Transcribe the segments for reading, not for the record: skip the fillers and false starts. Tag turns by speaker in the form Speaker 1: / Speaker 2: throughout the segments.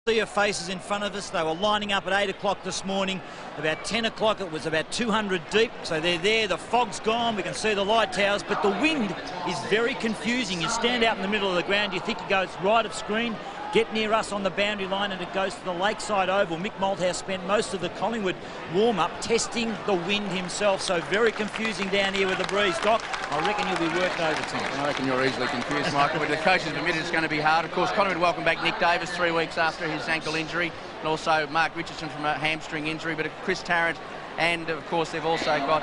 Speaker 1: See your faces in front of us. They were lining up at 8 o'clock this morning. About 10 o'clock it was about 200 deep, so they're there. The fog's gone, we can see the light towers, but the wind is very confusing. You stand out in the middle of the ground, you think it goes right of screen, get near us on the boundary line, and it goes to the Lakeside Oval. Mick Malthouse spent most of the Collingwood warm-up testing the wind himself, so very confusing down here with the breeze. Doc, I reckon you'll be working overtime.
Speaker 2: I reckon you're easily confused, Michael, but the coach has admitted it's going to be hard. Of course, Collingwood welcome back Nick Davis 3 weeks after his ankle injury, and also Mark Richardson from a hamstring injury, but Chris Tarrant, and of course they've also got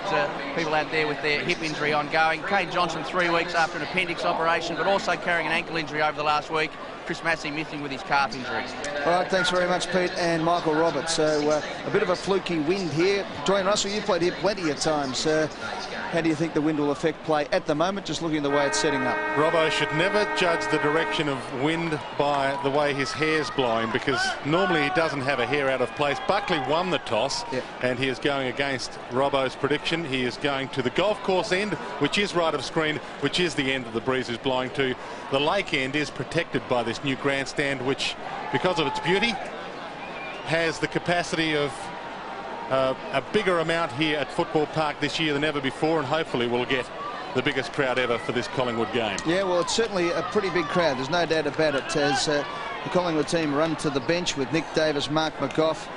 Speaker 2: people out there with their hip injury ongoing. Kane Johnson 3 weeks after an appendix operation, but also carrying an ankle injury over the last week. Chris Massey missing with his calf injury.
Speaker 3: All right, thanks very much, Pete and Michael Roberts. So a bit of a fluky wind here. Dwayne Russell, you played here plenty of times. How do you think the wind will affect play at the moment, just looking at the way it's setting up?
Speaker 4: Robbo should never judge the direction of wind by the way his hair's blowing, because normally he doesn't have a hair out of place. Buckley won the toss, and he is going against Robbo's prediction. He is going to the golf course end, which is right of screen, which is the end that the breeze is blowing to. The lake end is protected by this new grandstand, which, because of its beauty, has the capacity of a bigger amount here at Football Park this year than ever before, and hopefully we'll get the biggest crowd ever for this Collingwood game. Yeah, well, it's certainly a pretty big crowd, there's no doubt about it, as the Collingwood team run to the bench with Nick Davis, Mark McGough,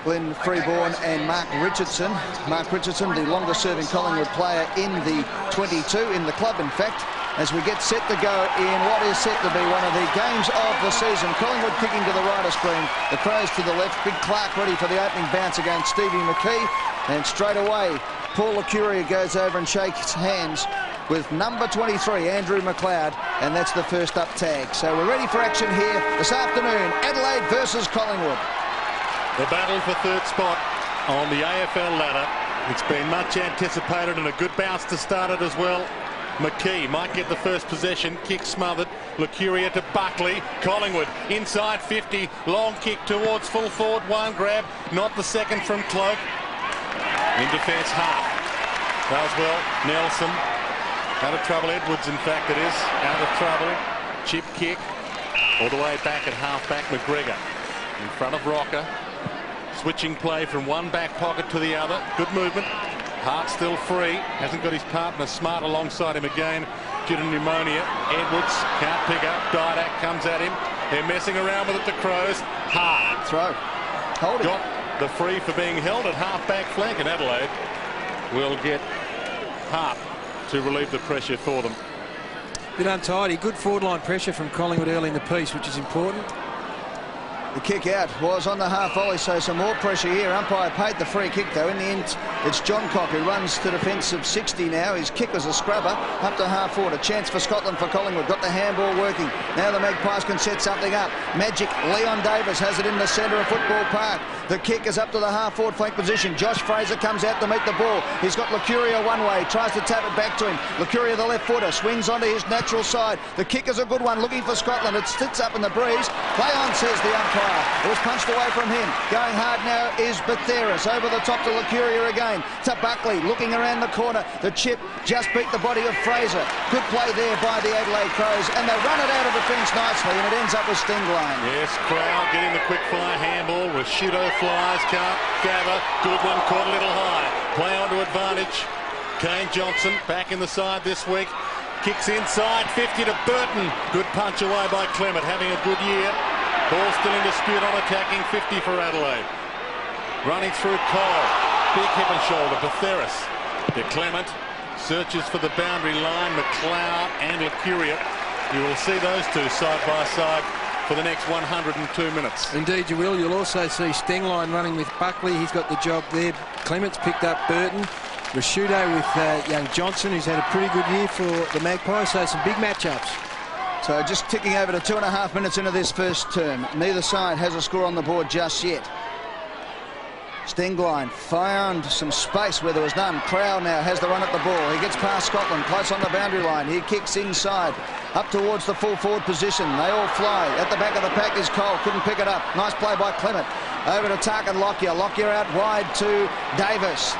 Speaker 4: Glenn Freeborn and Mark Richardson. Mark Richardson, the longest serving Collingwood player in the 22, in the club in fact, as we get set to go in what is set to be one of the games of the season. Collingwood kicking to the right of screen, the Crows to the left, Big Clark ready for the opening bounce against Stevie McKee, and straight away Paul Licuria goes over and shakes hands with number 23, Andrew McLeod, and that's the first up tag. So we're ready for action here this afternoon, Adelaide versus Collingwood. The battle for third spot on the AFL ladder. It's been much anticipated, and a good bounce to start it as well. McKee might get the first possession. Kick smothered. Licuria to Buckley. Collingwood inside 50. Long kick towards full forward. One grab. Not the second from Cloak. In defence, Hart. Does well. Nelson. Out of trouble. Edwards, in fact, it is. Out of trouble. Chip kick. All the way back at half-back. McGregor. In front of Rocker. Switching play from one back pocket to the other. Good movement. Hart still free. Hasn't got his partner Smart alongside him again due to pneumonia. Edwards can't pick up. Didak comes at him. They're messing around with it, the Crows. Hart.
Speaker 3: Throw. Hold it.
Speaker 4: Got the free for being held at half-back flank, and Adelaide will get Hart to relieve the pressure for them.
Speaker 5: Bit untidy. Good forward line pressure from Collingwood early in the piece, which is important.
Speaker 3: The kick out was on the half volley, so some more pressure here. Umpire paid the free kick, though. In the end, it's John Cock who runs to defence of 60 now. His kick was a scrubber up to half forward. A chance for Scotland for Collingwood. Got the handball working. Now the Magpies can set something up. Magic Leon Davis has it in the centre of Football Park. The kick is up to the half forward flank position. Josh Fraser comes out to meet the ball. He's got Licuria one way. Tries to tap it back to him. Licuria, the left footer, swings onto his natural side. The kick is a good one. Looking for Scotland. It sits up in the breeze. Play on, says the umpire. It was punched away from him. Going hard now is Batheris. Over the top to Licuria again. To Buckley. Looking around the corner. The chip just beat the body of Fraser. Good play there by the Adelaide Crows. And they run it out of defence nicely. And it ends up with Stingline.
Speaker 4: Yes, Crowell getting the quick fire handball. Rashudo flies. Can't gather. Good one. Caught a little high. Play on to advantage. Kane Johnson back in the side this week. Kicks inside. 50 to Burton. Good punch away by Clement. Having a good year. Ball still in dispute on attacking. 50 for Adelaide. Running through Cole. Big hip and shoulder. Batheris. De Clement searches for the boundary line. McLeod and Licuria. You will see those two side by side for the next 102 minutes.
Speaker 5: Indeed you will. You'll also see Stingline running with Buckley. He's got the job there. Clement's picked up Burton. Rashudo with young Johnson, who's had a pretty good year for the Magpies. So some big matchups.
Speaker 3: So just ticking over to 2.5 minutes into this first term. Neither side has a score on the board just yet. Stingline found some space where there was none. Crowell now has the run at the ball. He gets past Scotland, close on the boundary line. He kicks inside, up towards the full forward position. They all fly. At the back of the pack is Cole. Couldn't pick it up. Nice play by Clement. Over to Tarkin Lockyer. Lockyer out wide to Davis.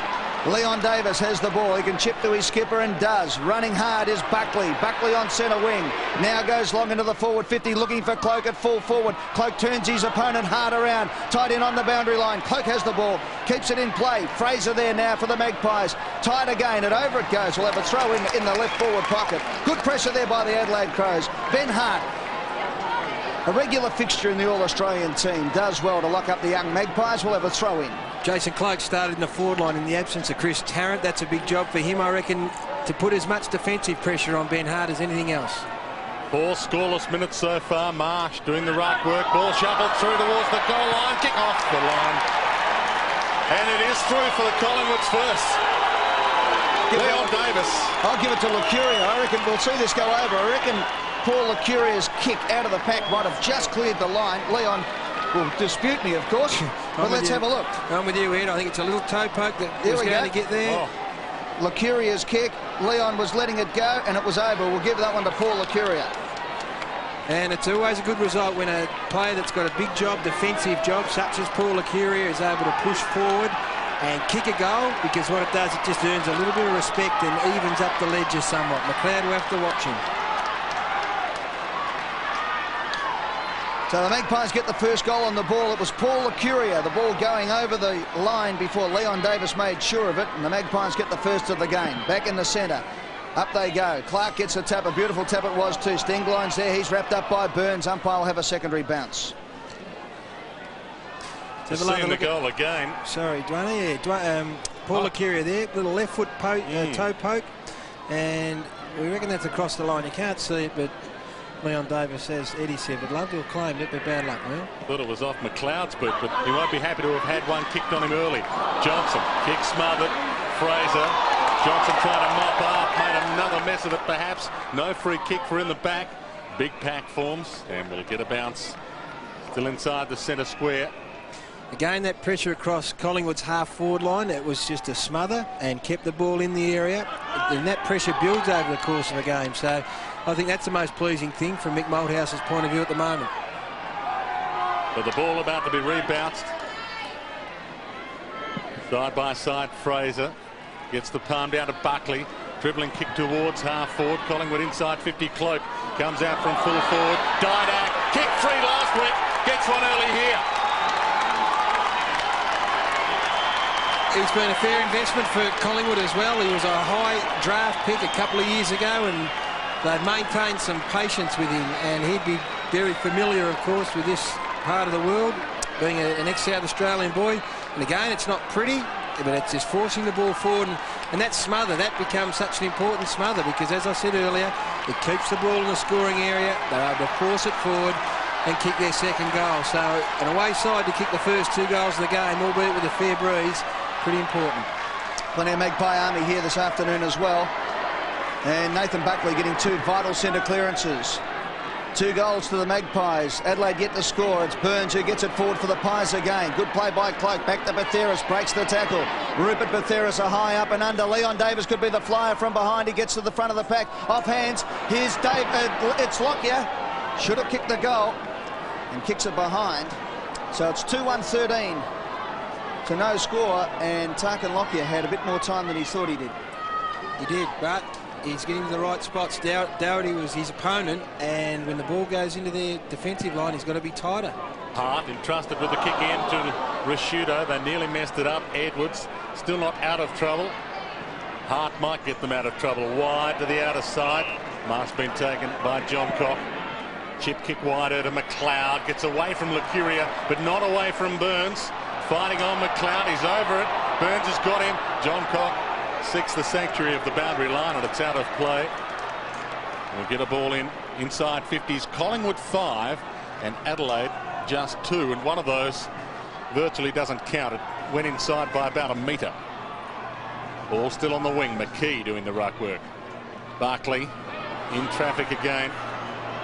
Speaker 3: Leon Davis has the ball. He can chip to his skipper and does. Running hard is Buckley. Buckley on centre wing. Now goes long into the forward 50, looking for Cloak at full forward. Cloak turns his opponent hard around. Tied in on the boundary line. Cloak has the ball. Keeps it in play. Fraser there now for the Magpies. Tied again and over it goes. We'll have a throw in the left forward pocket. Good pressure there by the Adelaide Crows. Ben Hart, a regular fixture in the All-Australian team, does well to lock up the young Magpies. We'll have a throw in.
Speaker 5: Jason Cloak started in the forward line in the absence of Chris Tarrant. That's a big job for him, I reckon, to put as much defensive pressure on Ben Hart as anything else.
Speaker 4: 4 scoreless minutes so far. Marsh doing the right work. Ball shuffled through towards the goal line. Kick off the line. And it is through for the Collingwood's first. Leon Davis.
Speaker 3: I'll give it to Lucuria. I reckon we'll see this go over. I reckon Paul Lucuria's kick out of the pack might have just cleared the line. Leon will dispute me, of course, but let's have a look.
Speaker 5: I'm with you, Ed. I think it's a little toe poke that was going to get there.
Speaker 4: Oh.
Speaker 3: Lucuria's kick. Leon was letting it go, and it was over. We'll give that one to Paul Lucuria.
Speaker 5: And it's always a good result when a player that's got a big job, defensive job, such as Paul Lucuria, is able to push forward and kick a goal, because what it does, it just earns a little bit of respect and evens up the ledger somewhat. McLeod will have to watch him.
Speaker 3: So the Magpies get the first goal on the ball. It was Paul Lucuria, the ball going over the line before Leon Davis made sure of it, and the Magpies get the first of the game. Back in the centre. Up they go. Clark gets a tap. A beautiful tap it was too. Stingline's there. He's wrapped up by Burns. Umpire will have a secondary bounce.
Speaker 4: Seeing the goal again.
Speaker 5: Sorry, Dwayne. Yeah, Paul Lucuria there. Little left foot poke, toe poke. And we reckon that's across the line. You can't see it, but Leon Davis, as Eddie said, would love to have claimed it, but bad luck, man.
Speaker 4: Thought it was off McLeod's boot, but he won't be happy to have had one kicked on him early. Johnson, kick smothered. Fraser. Johnson trying to mop up, made another mess of it perhaps. No free kick for in the back. Big pack forms, and we'll get a bounce. Still inside the centre square.
Speaker 5: Again, that pressure across Collingwood's half-forward line, it was just a smother and kept the ball in the area. And that pressure builds over the course of a game. So I think that's the most pleasing thing from Mick Malthouse's point of view at the moment.
Speaker 4: But the ball about to be rebounced. Side by side, Fraser gets the palm down to Buckley. Dribbling kick towards half-forward. Collingwood inside 50. Cloak comes out from full forward. Didak, kick free last week. Gets one early here.
Speaker 5: He's been a fair investment for Collingwood as well. He was a high draft pick a couple of years ago, and they've maintained some patience with him, and he'd be very familiar, of course, with this part of the world, being an ex-South Australian boy. And again, it's not pretty, but it's just forcing the ball forward, and that smother, that becomes such an important smother, because as I said earlier, it keeps the ball in the scoring area. They're able to force it forward and kick their second goal. So an away side to kick the first 2 goals of the game, albeit with a fair breeze, pretty important.
Speaker 3: Plenty of Magpie army here this afternoon as well. And Nathan Buckley getting 2 vital centre clearances. 2 goals to the Magpies. Adelaide yet to score. It's Burns who gets it forward for the Pies again. Good play by Cloak. Back to Batheris. Breaks the tackle. Rupert Batheris a high up and under. Leon Davis could be the flyer from behind. He gets to the front of the pack. Off hands. Here's Dave. It's Lockyer. Should have kicked the goal. And kicks it behind. So it's 2-1-13 to no score. And Tarkin Lockyer had a bit more time than he thought he did.
Speaker 5: He did, but he's getting to the right spots. Doherty was his opponent, and when the ball goes into their defensive line, he's got to be tighter.
Speaker 4: Hart entrusted with the kick in to Rashudo. They nearly messed it up. Edwards still not out of trouble. Hart might get them out of trouble. Wide to the outer side. Mark's been taken by John Cock. Chip kick wider to McLeod. Gets away from Lucuria, but not away from Burns. Fighting on McLeod. He's over it. Burns has got him. John Cock seeks the sanctuary of the boundary line, and it's out of play. We'll get a ball in inside 50s. Collingwood 5 and Adelaide just 2, and one of those virtually doesn't count. It went inside by about a metre. Ball still on the wing. McKee doing the ruck work. Barkley in traffic again.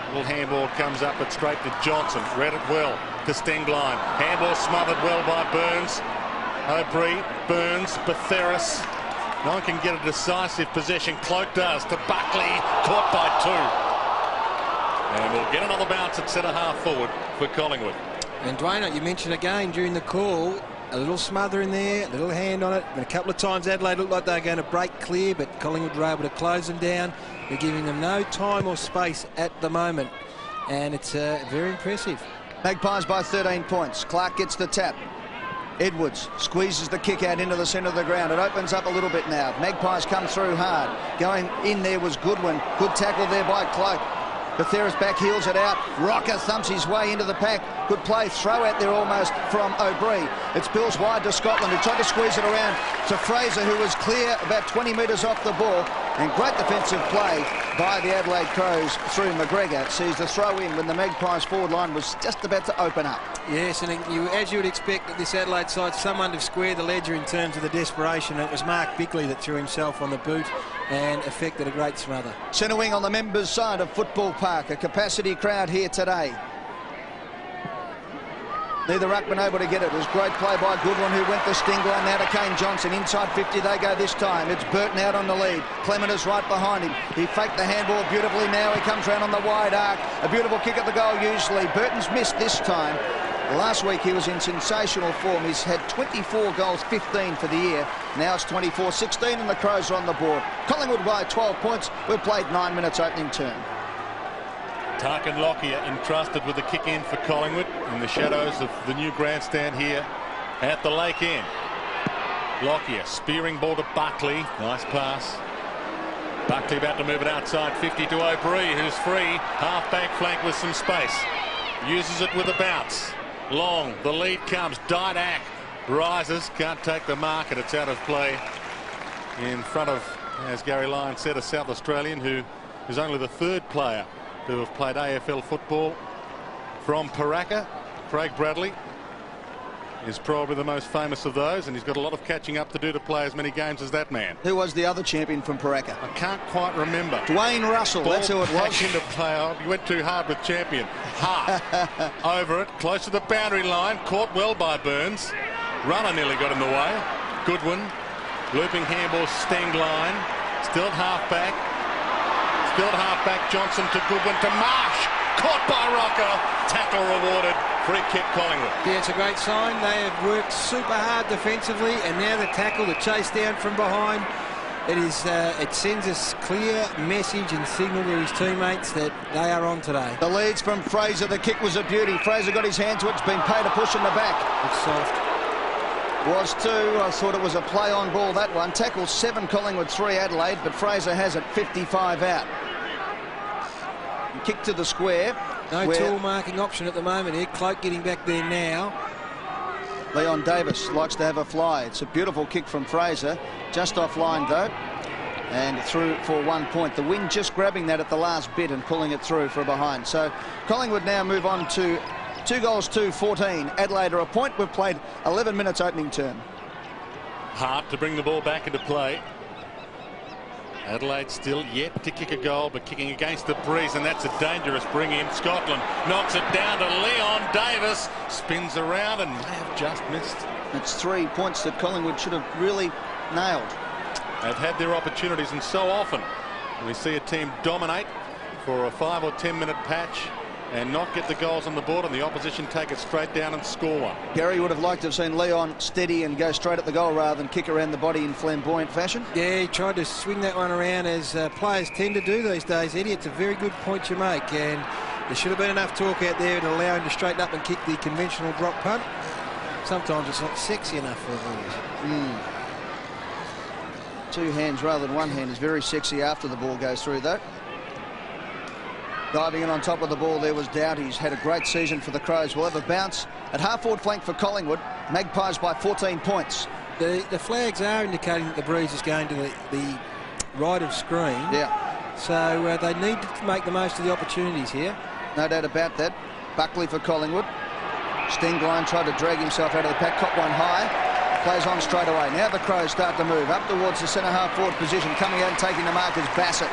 Speaker 4: Little handball comes up, but straight to Johnson. Read it well to Stengline. Handball smothered well by Burns. O'Brien, Burns, Batheris. No one can get a decisive possession. Cloak does to Buckley. Caught by 2. And we'll get another bounce at centre half forward for Collingwood.
Speaker 5: And Dwayne, you mentioned again during the call, a little smother in there, a little hand on it. And a couple of times Adelaide looked like they were going to break clear, but Collingwood were able to close them down. They're giving them no time or space at the moment, and it's very impressive.
Speaker 3: Magpies by 13 points. Clark gets the tap. Edwards squeezes the kick out into the centre of the ground. It opens up a little bit now. Magpies come through hard. Going in there was Goodwin. Good tackle there by Cloak. Betheris back heels it out. Rocker thumps his way into the pack. Good play. Throw out there almost from O'Brien. It's Bills wide to Scotland, who tried to squeeze it around to Fraser, who was clear about 20 metres off the ball. And great defensive play by the Adelaide Crows through McGregor. Sees the throw in when the Magpies forward line was just about to open up.
Speaker 5: Yes, and as you would expect at this Adelaide side, someone to square the ledger in terms of the desperation. It was Mark Bickley that threw himself on the boot and effected a great smother.
Speaker 3: Centre wing on the members' side of Football Park. A capacity crowd here today. Neither ruckman able to get it. It was great play by Goodwin, who went the sting line now to Kane Johnson. Inside 50 they go this time. It's Burton out on the lead. Clement is right behind him. He faked the handball beautifully. Now he comes round on the wide arc. A beautiful kick at the goal usually. Burton's missed this time. Last week he was in sensational form. He's had 24 goals, 15 for the year. Now it's 24-16 and the Crows are on the board. Collingwood by 12 points. We've played 9 minutes opening term.
Speaker 4: Tarkin Lockyer entrusted with the kick in for Collingwood in the shadows of the new grandstand here at the Lake End. Lockyer spearing ball to Buckley. Nice pass. Buckley about to move it outside 50 to O'Brien, who's free. Half back flank with some space. Uses it with a bounce. Long. The lead comes. Didak rises. Can't take the mark, and it's out of play in front of, as Gary Lyon said, a South Australian who is only the third player who have played AFL football from Paraka. Craig Bradley is probably the most famous of those, and he's got a lot of catching up to do to play as many games as that man.
Speaker 3: Who was the other champion from Paraka?
Speaker 4: I can't quite remember.
Speaker 3: Dwayne Russell, that's who it was.
Speaker 4: Into play. Oh, you went too hard with champion. Hart over it, close to the boundary line, caught well by Burns. Runner nearly got in the way. Goodwin, looping handball, sting line, still at half back. Still at half back, Johnson to Goodwin to Marsh. Caught by Rocker. Tackle rewarded. Free kick Collingwood.
Speaker 5: Yeah, it's a great sign. They have worked super hard defensively, and now the tackle, the chase down from behind. It sends a clear message and signal to his teammates that they are on today.
Speaker 3: The leads from Fraser. The kick was a beauty. Fraser got his hand to it. It's been paid a push in the back.
Speaker 5: It's soft.
Speaker 3: Was too. I thought it was a play on ball, that one. Tackle 7 Collingwood, 3 Adelaide, but Fraser has it 55 out. Kick to the square.
Speaker 5: No tall marking option at the moment here. Cloak getting back there now.
Speaker 3: Leon Davis likes to have a fly. It's a beautiful kick from Fraser. Just offline though. And through for 1 point. The wind just grabbing that at the last bit and pulling it through for a behind. So Collingwood now move on to 2 goals to 14. Adelaide are a point. We've played 11 minutes opening term.
Speaker 4: Hart to bring the ball back into play. Adelaide still yet to kick a goal, but kicking against the breeze, and that's a dangerous bring in. Scotland knocks it down to Leon Davis, spins around and may have just missed.
Speaker 3: It's 3 points that Collingwood should have really nailed.
Speaker 4: They've had their opportunities, and so often we see a team dominate for a 5 or 10 minute patch and not get the goals on the board, and the opposition take it straight down and score one.
Speaker 3: Gary would have liked to have seen Leon steady and go straight at the goal rather than kick around the body in flamboyant fashion.
Speaker 5: Yeah, he tried to swing that one around, as players tend to do these days, Eddie. It's a very good point you make, and there should have been enough talk out there to allow him to straighten up and kick the conventional drop punt. Sometimes it's not sexy enough for him.
Speaker 3: 2 hands rather than 1 hand is very sexy after the ball goes through though. Diving in on top of the ball there was Doughty. He's had a great season for the Crows. We'll have a bounce at half-forward flank for Collingwood. Magpies by 14 points.
Speaker 5: The flags are indicating that the breeze is going to the right of screen.
Speaker 3: Yeah.
Speaker 5: So they need to make the most of the opportunities here.
Speaker 3: No doubt about that. Buckley for Collingwood. Stengline tried to drag himself out of the pack. Caught one high. Plays on straight away. Now the Crows start to move up towards the centre half-forward position. Coming out and taking the mark is Bassett.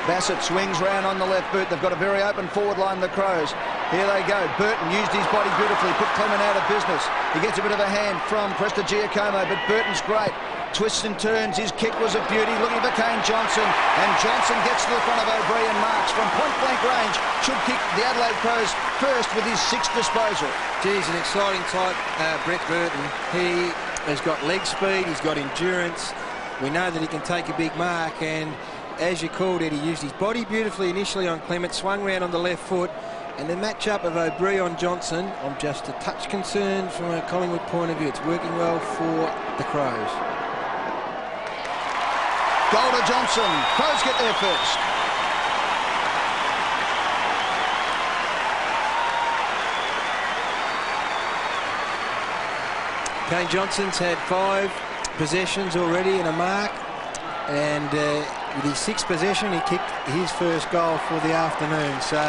Speaker 3: Bassett swings round on the left boot. They've got a very open forward line, the Crows. Here they go. Burton used his body beautifully, put Clement out of business. He gets a bit of a hand from Prestigiacomo, but Burton's great. twists and turns. His kick was a beauty. Looking for Kane Johnson, and Johnson gets to the front of O'Brien and marks from point-blank range. Should kick the Adelaide Crows first with his 6th disposal.
Speaker 5: Geez, an exciting type, Brett Burton. He has got leg speed, he's got endurance. We know that he can take a big mark, and as you called it, he used his body beautifully initially on Clement, swung round on the left foot, and the match-up of O'Brien on Johnson, I'm just a touch concerned from a Collingwood point of view. It's working well for the Crows.
Speaker 3: Goal to Johnson. Crows get there first.
Speaker 5: Kane Johnson's had 5 possessions already and a mark, and with his 6th possession, he kicked his first goal for the afternoon. So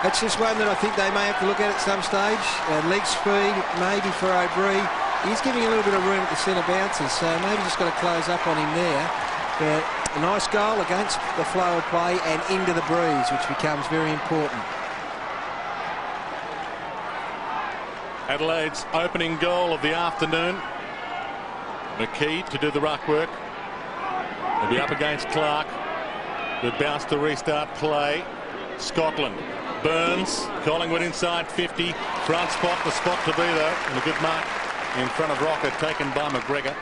Speaker 5: that's just one that I think they may have to look at some stage. Leg speed, maybe for O'Brien. He's giving a little bit of room at the centre bounces, so maybe just got to close up on him there. But a nice goal against the flow of play and into the breeze, which becomes very important.
Speaker 4: Adelaide's opening goal of the afternoon. McKee to do the ruck work. He'll be up against Clark. Good bounce to restart play. Scotland. Burns. Collingwood inside 50. Front spot, the spot to be though. And a good mark in front of Rocket taken by McGregor.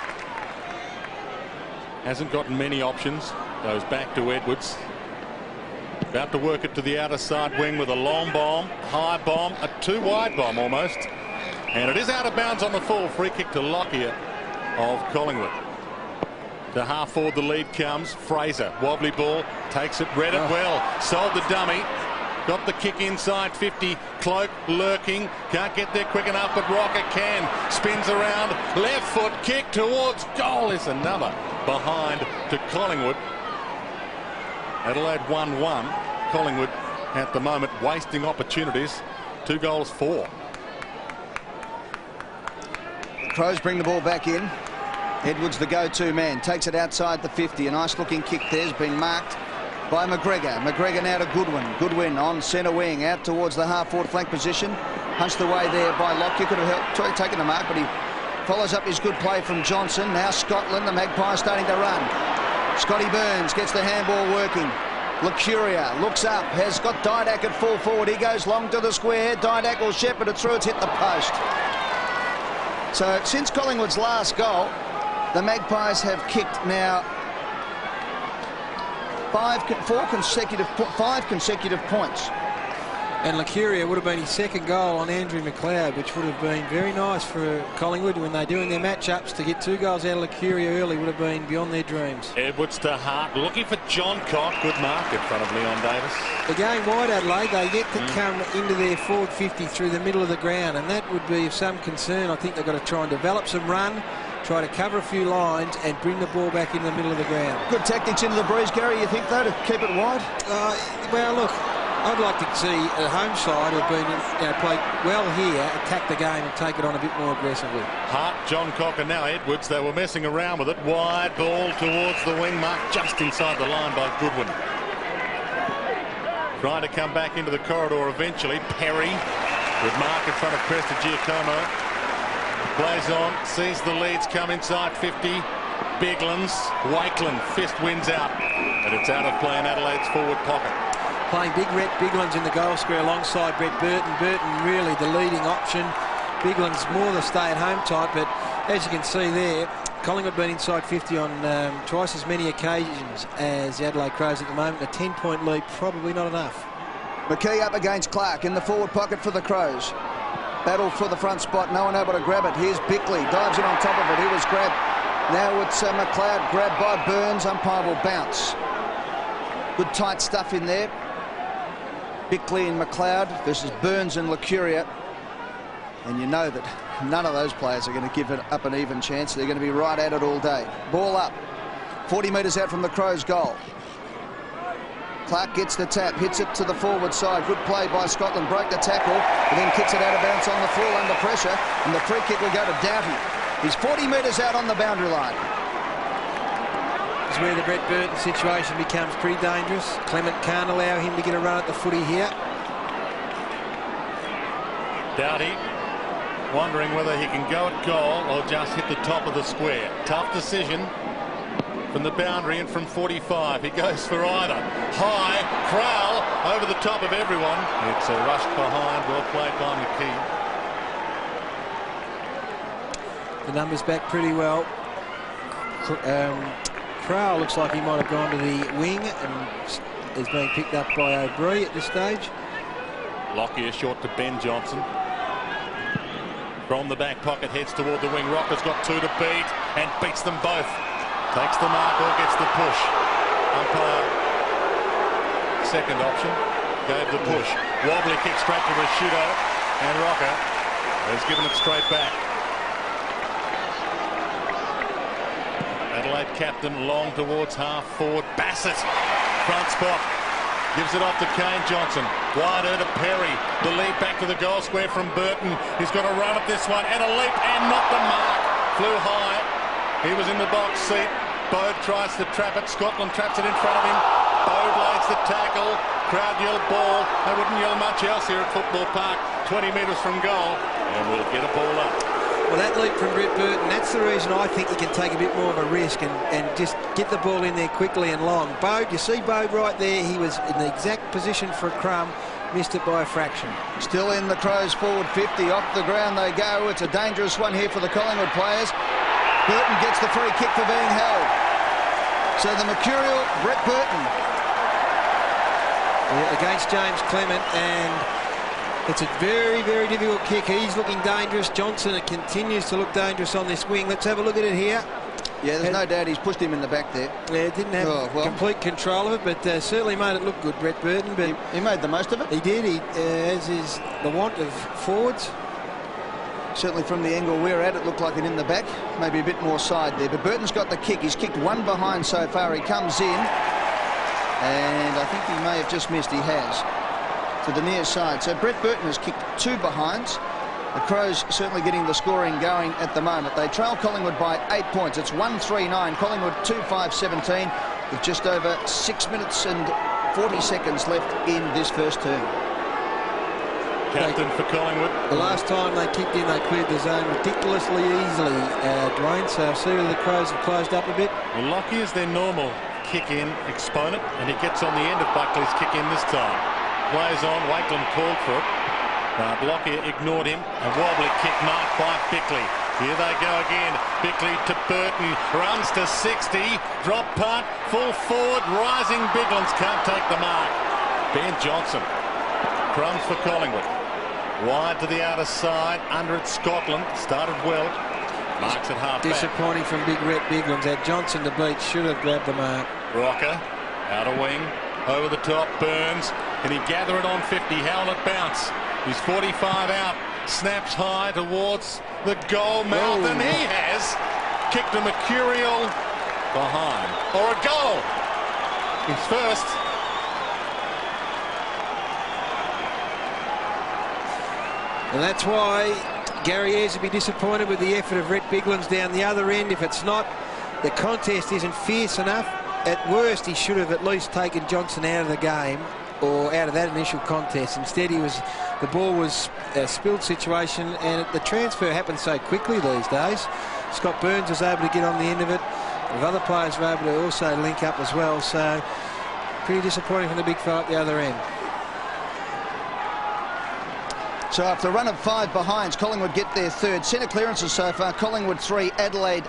Speaker 4: Hasn't gotten many options. Goes back to Edwards. About to work it to the outer side wing with a long bomb, high bomb, a 2-wide bomb almost. And it is out of bounds on the full. Free kick to Lockyer of Collingwood. To half forward the lead comes. Fraser, wobbly ball, takes it, read it well, sold the dummy. Got the kick inside 50. Cloak lurking. Can't get there quick enough, but Rocket can. Spins around. Left foot kick towards goal. Is another behind to Collingwood. Adelaide 1-1. Collingwood at the moment wasting opportunities. 2 goals for.
Speaker 3: Crows bring the ball back in. Edwards the go-to man. Takes it outside the 50. A nice looking kick there's been marked by McGregor. McGregor now to Goodwin. Goodwin on centre wing, out towards the half-forward flank position. Punched away there by Lockyer. Could have taken the mark, but he follows up his good play from Johnson. Now Scotland, the Magpies starting to run. Scotty Burns gets the handball working. Lucuria looks up, has got Didak at full forward. He goes long to the square. Didak will shepherd it through. It's hit the post. So since Collingwood's last goal, the Magpies have kicked now 5 consecutive points.
Speaker 5: And Lucuria would have been his 2nd goal on Andrew McLeod, which would have been very nice for Collingwood when they're doing their matchups. To get 2 goals out of Lucuria early would have been beyond their dreams.
Speaker 4: Edwards to Hart, looking for John Cock. Good mark in front of Leon Davis.
Speaker 5: The game wide, Adelaide, they get to come into their forward 50 through the middle of the ground, and that would be of some concern. I think they've got to try and develop some run, try to cover a few lines and bring the ball back in the middle of the ground.
Speaker 3: Good tactics into the breeze, Gary, you think, though, to keep it wide?
Speaker 5: Well, look, I'd like to see a home side who've been, played well here, attack the game and take it on a bit more aggressively.
Speaker 4: Hart, John Cock, and now Edwards. They were messing around with it. Wide ball towards the wing, marked just inside the line by Goodwin. Trying to come back into the corridor eventually. Perry, good mark in front of Cresta Giacomo. Plays on, sees the leads come inside 50. Biglands, Wakeland, fist wins out. And it's out of play in Adelaide's forward pocket.
Speaker 5: Playing big Rhett Biglands in the goal square alongside Brett Burton. Burton really the leading option. Biglands more the stay-at-home type, but as you can see there, Collingwood been inside 50 on twice as many occasions as the Adelaide Crows at the moment. A 10-point lead, probably not enough.
Speaker 3: McKee up against Clark in the forward pocket for the Crows. Battle for the front spot, no one able to grab it. Here's Bickley, dives in on top of it. He was grabbed. Now it's McLeod, grabbed by Burns. Umpire will bounce. Good tight stuff in there. Bickley and McLeod versus Burns and Lucuria. And you know that none of those players are going to give it up an even chance. They're going to be right at it all day. Ball up. 40 metres out from the Crows' goal. Clark gets the tap, hits it to the forward side. Good play by Scotland. Broke the tackle, and then kicks it out of bounds on the full under pressure. And the free kick will go to Doughty. He's 40 metres out on the boundary line.
Speaker 5: This is where the Brett Burton situation becomes pretty dangerous. Clement can't allow him to get a run at the footy here.
Speaker 4: Doughty wondering whether he can go at goal or just hit the top of the square. Tough decision from the boundary and from 45. He goes for either. High, Crowell over the top of everyone. It's a rush behind, well played by McKee.
Speaker 5: The numbers back pretty well. Crowell looks like he might have gone to the wing and is being picked up by O'Brien at this stage.
Speaker 4: Lockyer short to Ben Johnson. From the back pocket, heads toward the wing. Rocker's got two to beat and beats them both. Takes the mark or gets the push. Umpire, second option, gave the push. Wobbly kick straight to Rashudo, and Rocker has given it straight back. Adelaide captain long towards half forward. Bassett, front spot. Gives it off to Kane Johnson. Wider to Perry. The lead back to the goal square from Burton. He's got a run at this one and a leap and not the mark. Flew high. He was in the box seat. Bode tries to trap it. Scotland traps it in front of him. Bode lays the tackle. Crowd yell ball. They wouldn't yell much else here at Football Park. 20 metres from goal. And we'll get a ball up.
Speaker 5: Well, that leap from Brett Burton, that's the reason I think he can take a bit more of a risk and just get the ball in there quickly and long. Bode, you see Bode right there, he was in the exact position for a crumb, missed it by a fraction.
Speaker 3: Still in the Crows forward 50, off the ground they go. It's a dangerous one here for the Collingwood players. Burton gets the free kick for being held. So the mercurial Brett Burton.
Speaker 5: Yeah, against James Clement, and it's a very, very difficult kick. He's looking dangerous. Johnson continues to look dangerous on this wing. Let's have a look at it here.
Speaker 3: Yeah, there's no doubt he's pushed him in the back there.
Speaker 5: Yeah, didn't have complete control of it, but certainly made it look good, Brett Burton. But
Speaker 3: he made the most of it.
Speaker 5: He did, as is the want of forwards.
Speaker 3: Certainly from the angle we're at, it looked like it in the back. Maybe a bit more side there, but Burton's got the kick. He's kicked one behind so far. He comes in, and I think he may have just missed. He has. To the near side. So Brett Burton has kicked two behinds. The Crows certainly getting the scoring going at the moment. They trail Collingwood by 8 points. It's 1-3-9. Collingwood 2-5-17 with just over 6 minutes and 40 seconds left in this first term.
Speaker 4: Captain for Collingwood.
Speaker 5: The last time they kicked in, they cleared the zone ridiculously easily, Dwayne. So see whether the Crows have closed up a bit.
Speaker 4: Well, Lockie is their normal kick-in exponent, and he gets on the end of Buckley's kick-in this time. Plays on, Wakeland called for it, but Lockyer ignored him. A wobbly kick marked by Bickley. Here they go again. Bickley to Burton, runs to 60, drop punt, full forward, rising Biglands can't take the mark. Ben Johnson, crumbs for Collingwood. Wide to the outer side, under it Scotland, started well. Marks at half back.
Speaker 5: Disappointing from Big Rhett Biglands. Had Johnson to beat, should have grabbed the mark.
Speaker 4: Rocker, out of wing. Over the top, Burns. Can he gather it on 50? How will it bounce? He's 45 out. Snaps high towards the goal mouth, and he has kicked a mercurial behind. Or a goal. His first.
Speaker 5: And that's why Gary Ayres would be disappointed with the effort of Rhett Biglands down the other end. If it's not, the contest isn't fierce enough. At worst, he should have at least taken Johnson out of the game or out of that initial contest. Instead, the ball was a spilled situation, and the transfer happened so quickly these days. Scott Burns was able to get on the end of it. Other players were able to also link up as well. So pretty disappointing from the big fella at the other end.
Speaker 3: So after a run of 5 behinds, Collingwood get their third. Centre clearances so far. Collingwood 3, Adelaide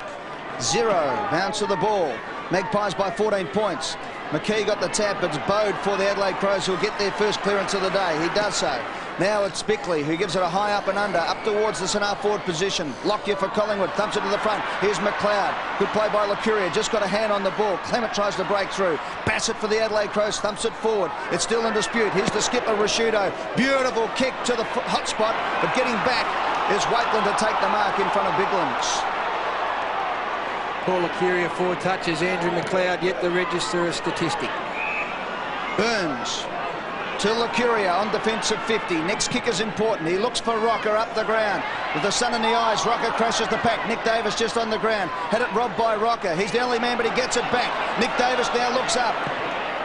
Speaker 3: 0. Bounce of the ball. Magpies by 14 points. McKee got the tap, but it's Bode for the Adelaide Crows who'll get their first clearance of the day. He does so. Now it's Bickley who gives it a high up and under, up towards the centre forward position. Lockyer for Collingwood, thumps it to the front. Here's McLeod. Good play by Lucuria, just got a hand on the ball. Clement tries to break through. Bassett for the Adelaide Crows, thumps it forward. It's still in dispute. Here's the skipper, Rashudo. Beautiful kick to the hot spot, but getting back is Wakeland to take the mark in front of Biglands.
Speaker 5: Paul Lucuria 4 touches. Andrew McLeod yet to register a statistic.
Speaker 3: Burns to Lucuria on defensive 50. Next kick is important. He looks for Rocker up the ground. With the sun in the eyes, Rocker crashes the pack. Nick Davis just on the ground. Had it robbed by Rocker. He's the only man, but he gets it back. Nick Davis now looks up.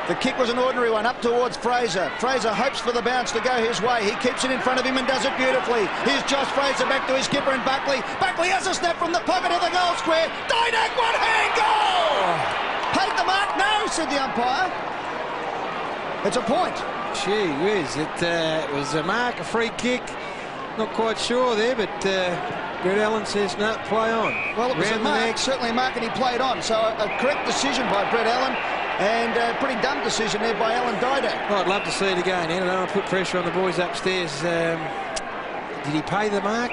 Speaker 3: The kick was an ordinary one up towards Fraser. Fraser hopes for the bounce to go his way. He keeps it in front of him and does it beautifully. Here's Josh Fraser back to his skipper and Buckley. Buckley has a snap from the pocket of the goal square. Didak, one-hand goal! Paid the mark? No, said the umpire. It's a point.
Speaker 5: Gee whiz, it was a mark, a free kick. Not quite sure there, but Brett Allen says no, play on.
Speaker 3: Well, it was a mark, certainly a mark, and he played on. So a correct decision by Brett Allen. And a pretty dumb decision there by Alan Didak.
Speaker 5: Well, I'd love to see it again. I don't want to put pressure on the boys upstairs. Did he pay the mark?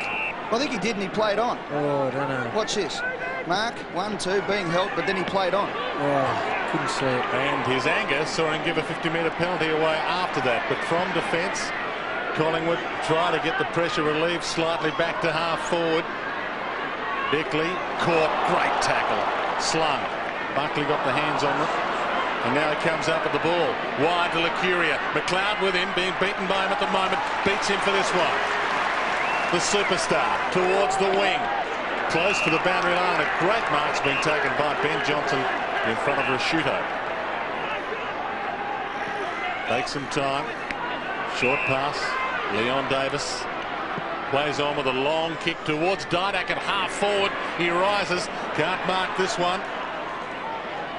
Speaker 3: Well, I think he did, and he played on.
Speaker 5: Oh, I don't know.
Speaker 3: Watch this. Mark, 1-2, being held, but then he played on.
Speaker 5: Oh, couldn't see it.
Speaker 4: And his anger saw him give a 50-metre penalty away after that. But from defence, Collingwood try to get the pressure relieved slightly back to half forward. Bickley caught, great tackle, slung. Buckley got the hands on it. And now he comes up with the ball. Wide to Lacuria. McLeod with him, being beaten by him at the moment. Beats him for this one. The superstar towards the wing. Close to the boundary line. A great mark's been taken by Ben Johnson in front of Rashuto. Takes some time. Short pass. Leon Davis plays on with a long kick towards Didak at half forward. He rises. Can't mark this one.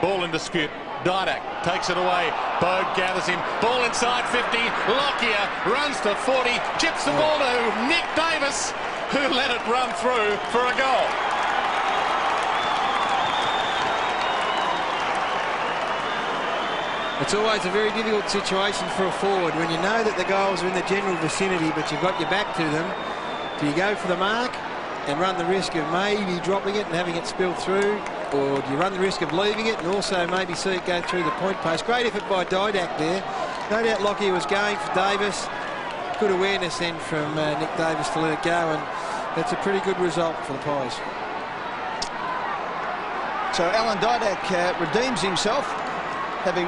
Speaker 4: Ball in dispute. Didak takes it away. Bode gathers him. Ball inside 50. Lockyer runs to 40. Chips the ball to Nick Davis, who let it run through for a goal.
Speaker 5: It's always a very difficult situation for a forward when you know that the goals are in the general vicinity, but you've got your back to them. Do you go for the mark and run the risk of maybe dropping it and having it spill through, or do you run the risk of leaving it and also maybe see it go through the point post? Great effort by Didak there. No doubt Lockyer was going for Davis. Good awareness then from Nick Davis to let it go, and that's a pretty good result for the Pies.
Speaker 3: So Alan Didak redeems himself, having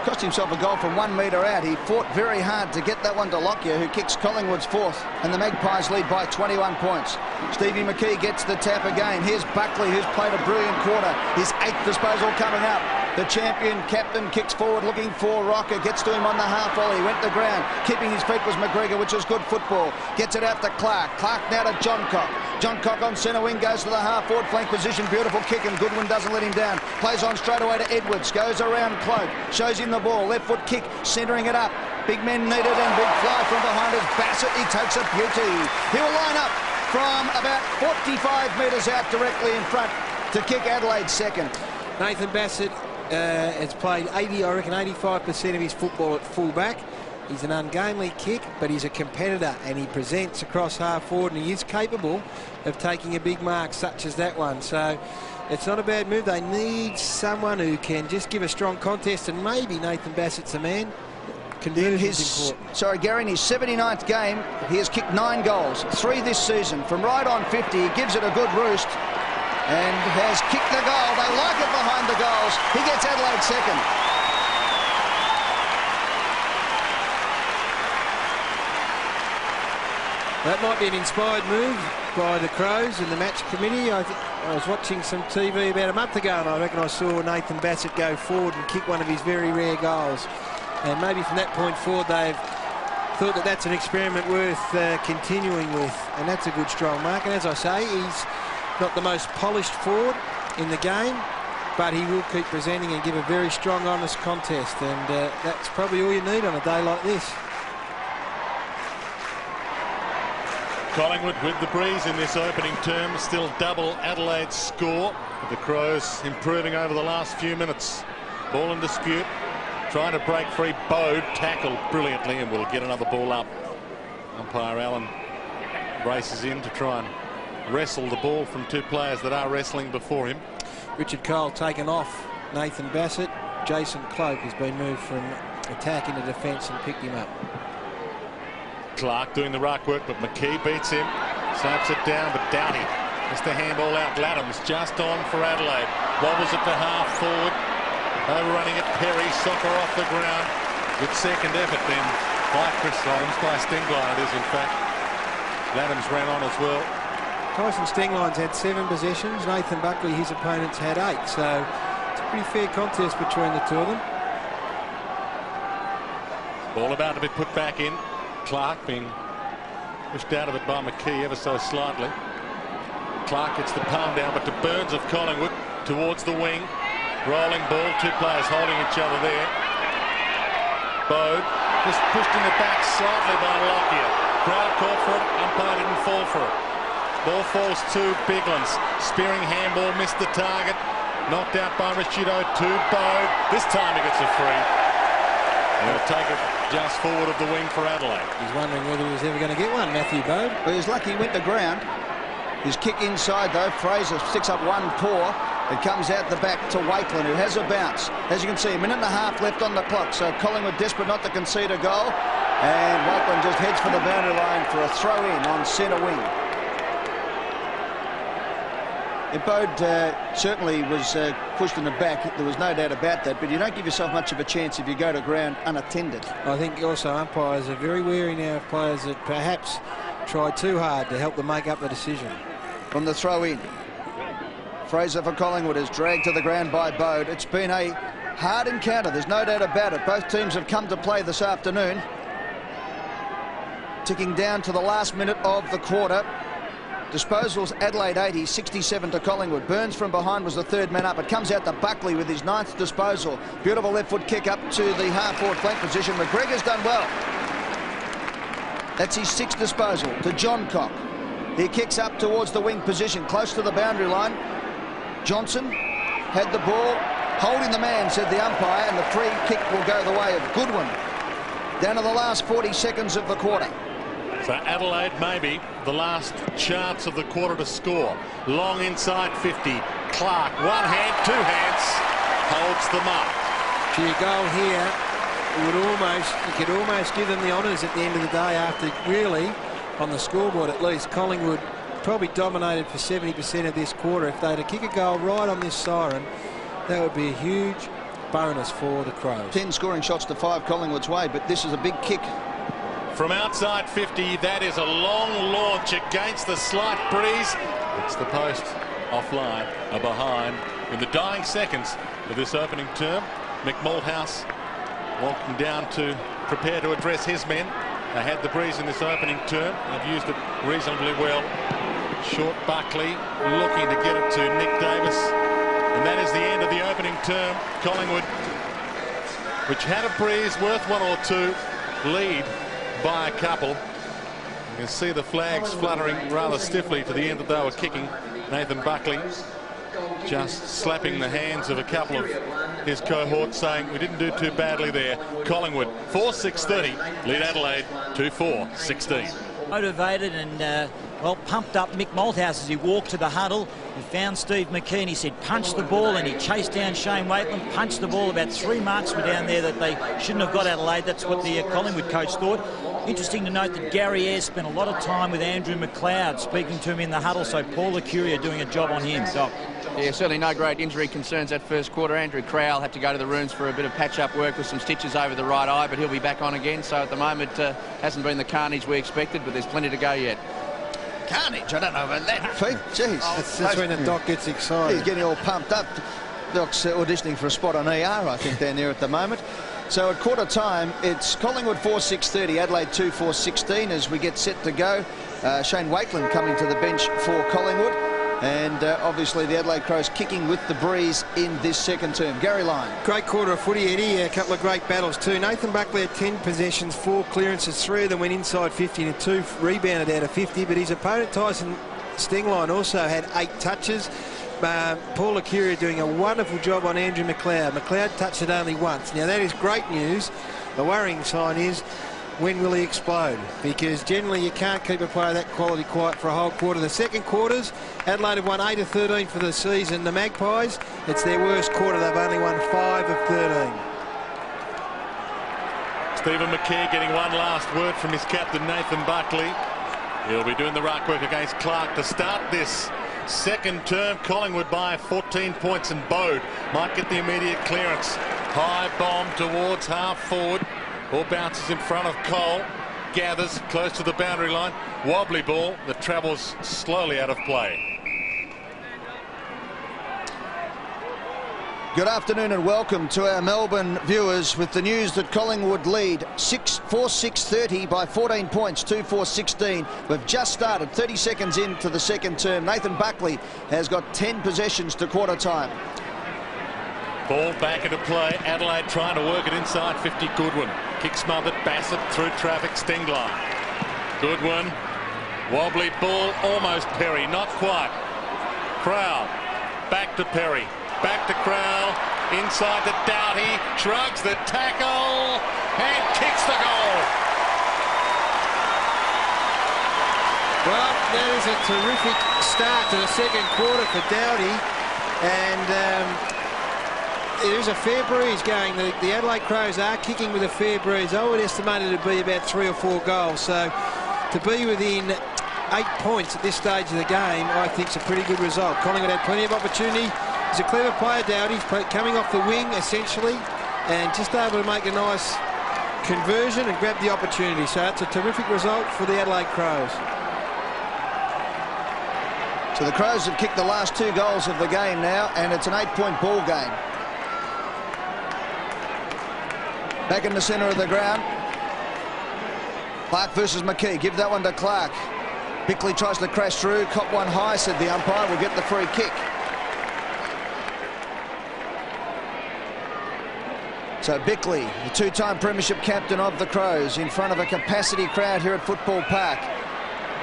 Speaker 3: cost himself a goal from 1 metre out. He fought very hard to get that one to Lockyer, who kicks Collingwood's fourth, and the Magpies lead by 21 points. Stevie McKee gets the tap again. Here's Buckley, who's played a brilliant quarter. His 8th disposal coming up. The champion captain kicks forward looking for Rocker, gets to him on the half volley, went to ground. Keeping his feet was McGregor, which was good football. Gets it out to Clark. Clark now to Johncock. Johncock on centre wing, goes to the half forward flank position. Beautiful kick, and Goodwin doesn't let him down. Plays on straight away to Edwards. Goes around Cloak. Shows him the ball. Left foot kick, centering it up. Big men needed, and big fly from behind is Bassett. He takes a beauty. He will line up from about 45 metres out directly in front to kick Adelaide second.
Speaker 5: Nathan Bassett has played 85% of his football at fullback. He's an ungainly kick, but he's a competitor, and he presents across half forward, and he is capable of taking a big mark such as that one. So it's not a bad move. They need someone who can just give a strong contest, and maybe Nathan Bassett's the man.
Speaker 3: Gary, in his 79th game, he has kicked 9 goals, 3 this season. From right on 50, he gives it a good roost and has kicked the goal. They like it behind the goals. He gets Adelaide second.
Speaker 5: That might be an inspired move by the Crows and the match committee. I was watching some TV about a month ago, and I reckon I saw Nathan Bassett go forward and kick one of his very rare goals. And maybe from that point forward, they've thought that that's an experiment worth continuing with. And that's a good, strong mark. And as I say, he's not the most polished forward in the game, but he will keep presenting and give a very strong, honest contest. And that's probably all you need on a day like this.
Speaker 4: Collingwood with the breeze in this opening term, still double Adelaide's score. The Crows improving over the last few minutes. Ball in dispute. Trying to break free. Bode tackled brilliantly and will get another ball up. Umpire Allen races in to try and wrestle the ball from 2 players that are wrestling before him.
Speaker 5: Richard Cole taken off Nathan Bassett. Jason Cloak has been moved from attack into defence and picked him up.
Speaker 4: Clark doing the ruck work, but McKee beats him. Snaps it down, but Doughty has the handball out. Laddams just on for Adelaide. Wobbles it to half forward. Overrunning it, Perry, soccer off the ground. Good second effort then by Chris Laddams, by Stengline it is in fact. Laddams ran on as well.
Speaker 5: Tyson Stengline's had 7 possessions. Nathan Buckley, his opponents, had 8. So it's a pretty fair contest between the two of them.
Speaker 4: Ball about to be put back in. Clark being pushed out of it by McKee ever so slightly. Clark gets the palm down, but to Burns of Collingwood towards the wing. Rolling ball, two players holding each other there. Bode just pushed in the back slightly by Lockyer. Crowd called for it, umpire didn't fall for it. Ball falls to Biglands. Spearing handball, missed the target. Knocked out by Ricciuto to Bode. This time he gets a free. He'll take it just forward of the wing for Adelaide.
Speaker 5: He's wondering whether he was ever going to get one, Matthew Bode.
Speaker 3: Well, he was lucky he went to ground. His kick inside, though. Fraser sticks up one paw. It comes out the back to Wakelin, who has a bounce. As you can see, a minute and a half left on the clock, so Collingwood desperate not to concede a goal. And Wakelin just heads for the boundary line for a throw-in on centre wing. Bode certainly was pushed in the back. There was no doubt about that, but you don't give yourself much of a chance if you go to ground unattended.
Speaker 5: I think also umpires are very wary now of players that perhaps try too hard to help them make up the decision.
Speaker 3: From the throw-in, Fraser for Collingwood is dragged to the ground by Bode. It's been a hard encounter, there's no doubt about it. Both teams have come to play this afternoon. Ticking down to the last minute of the quarter. Disposals, Adelaide 80, 67 to Collingwood. Burns from behind was the third man up. It comes out to Buckley with his 9th disposal. Beautiful left foot kick up to the half-forward flank position. McGregor's done well. That's his 6th disposal to John Cock. He kicks up towards the wing position, close to the boundary line. Johnson had the ball, holding the man, said the umpire, and the free kick will go the way of Goodwin. Down to the last 40 seconds of the quarter.
Speaker 4: So Adelaide maybe the last chance of the quarter to score. Long inside 50. Clark, one hand, two hands, holds the mark.
Speaker 5: Gee, a goal here, you could almost give them the honours at the end of the day after really, on the scoreboard at least, Collingwood probably dominated for 70% of this quarter. If they had to kick a goal right on this siren, that would be a huge bonus for the Crows. 10
Speaker 3: scoring shots to 5 Collingwood's way, but this is a big kick.
Speaker 4: From outside 50, that is a long launch against the slight breeze. It's the post offline, a behind. In the dying seconds of this opening term, Mick Malthouse walking down to prepare to address his men. They had the breeze in this opening term. They've used it reasonably well. Short Buckley looking to get it to Nick Davis. And that is the end of the opening term. Collingwood, which had a breeze worth 1 or 2, lead by a couple. You can see the flags fluttering rather stiffly to the end that they were kicking. Nathan Buckley just slapping the hands of a couple of his cohorts, saying we didn't do too badly there. Collingwood 4-6-30 lead Adelaide 2-4-16.
Speaker 1: Motivated and well, pumped up Mick Malthouse as he walked to the huddle. He found Steve McKean. He said punch the ball, and he chased down Shane Wakelin, punched the ball. About 3 marks were down there that they shouldn't have got Adelaide. That's what the Collingwood coach thought. Interesting to note that Gary Ayres spent a lot of time with Andrew McLeod speaking to him in the huddle, so Paul Licuria doing a job on him. Doc.
Speaker 2: Yeah, certainly no great injury concerns that first quarter. Andrew Crowell had to go to the rooms for a bit of patch-up work with some stitches over the right eye, but he'll be back on again. So at the moment, hasn't been the carnage we expected, but there's plenty to go yet.
Speaker 3: Carnage? I don't know about that, Pete. Jeez.
Speaker 5: That's when the Doc gets excited.
Speaker 3: He's getting all pumped up. Doc's auditioning for a spot on ER, I think, down there at the moment. So at quarter time, it's Collingwood 4-6-30, Adelaide 2-4-16 as we get set to go. Shane Wakelin coming to the bench for Collingwood. And obviously the Adelaide Crows kicking with the breeze in this second term. Gary Lyon.
Speaker 5: Great quarter of footy, Eddie. A couple of great battles too. Nathan Buckley had 10 possessions, 4 clearances. 3 of them went inside 50 and 2 rebounded out of 50. But his opponent, Tyson Stingline, also had 8 touches. Paul Licuria doing a wonderful job on Andrew McLeod. McLeod touched it only once. Now that is great news. The worrying sign is, when will he explode? Because generally you can't keep a player of that quality quiet for a whole quarter. The second quarters, Adelaide have won 8 of 13 for the season. The Magpies, it's their worst quarter. They've only won 5 of 13.
Speaker 4: Stephen McKee getting one last word from his captain, Nathan Buckley. He'll be doing the ruck work against Clark to start this second term. Collingwood by 14 points, and Bode might get the immediate clearance. High bomb towards half forward. Ball bounces in front of Cole. Gathers close to the boundary line. Wobbly ball that travels slowly out of play.
Speaker 3: Good afternoon and welcome to our Melbourne viewers with the news that Collingwood lead 4-6-30 by 14 points, 2-4-16. We've just started 30 seconds into the second term. Nathan Buckley has got 10 possessions to quarter time.
Speaker 4: Ball back into play. Adelaide trying to work it inside 50. Goodwin. Kick smothered. Bassett through traffic. Stingline. Goodwin. Wobbly ball. Almost Perry. Not quite. Crowell. Back to Perry. Back to Crowell. Inside to Doughty. Shrugs the tackle. And kicks the goal.
Speaker 5: Well, that is a terrific start to the second quarter for Doughty. And there's a fair breeze going. The Adelaide Crows are kicking with a fair breeze. I would estimate it to be about 3 or 4 goals. So to be within 8 points at this stage of the game, I think is a pretty good result. Collingwood had plenty of opportunity. He's a clever player, Doughty, coming off the wing essentially, and just able to make a nice conversion and grab the opportunity. So it's a terrific result for the Adelaide Crows.
Speaker 3: So the Crows have kicked the last 2 goals of the game now, and it's an 8-point ball game. Back in the centre of the ground. Clark versus McKee. Give that one to Clark. Bickley tries to crash through. Cop one high, said the umpire. Will get the free kick. So Bickley, the 2-time premiership captain of the Crows, in front of a capacity crowd here at Football Park.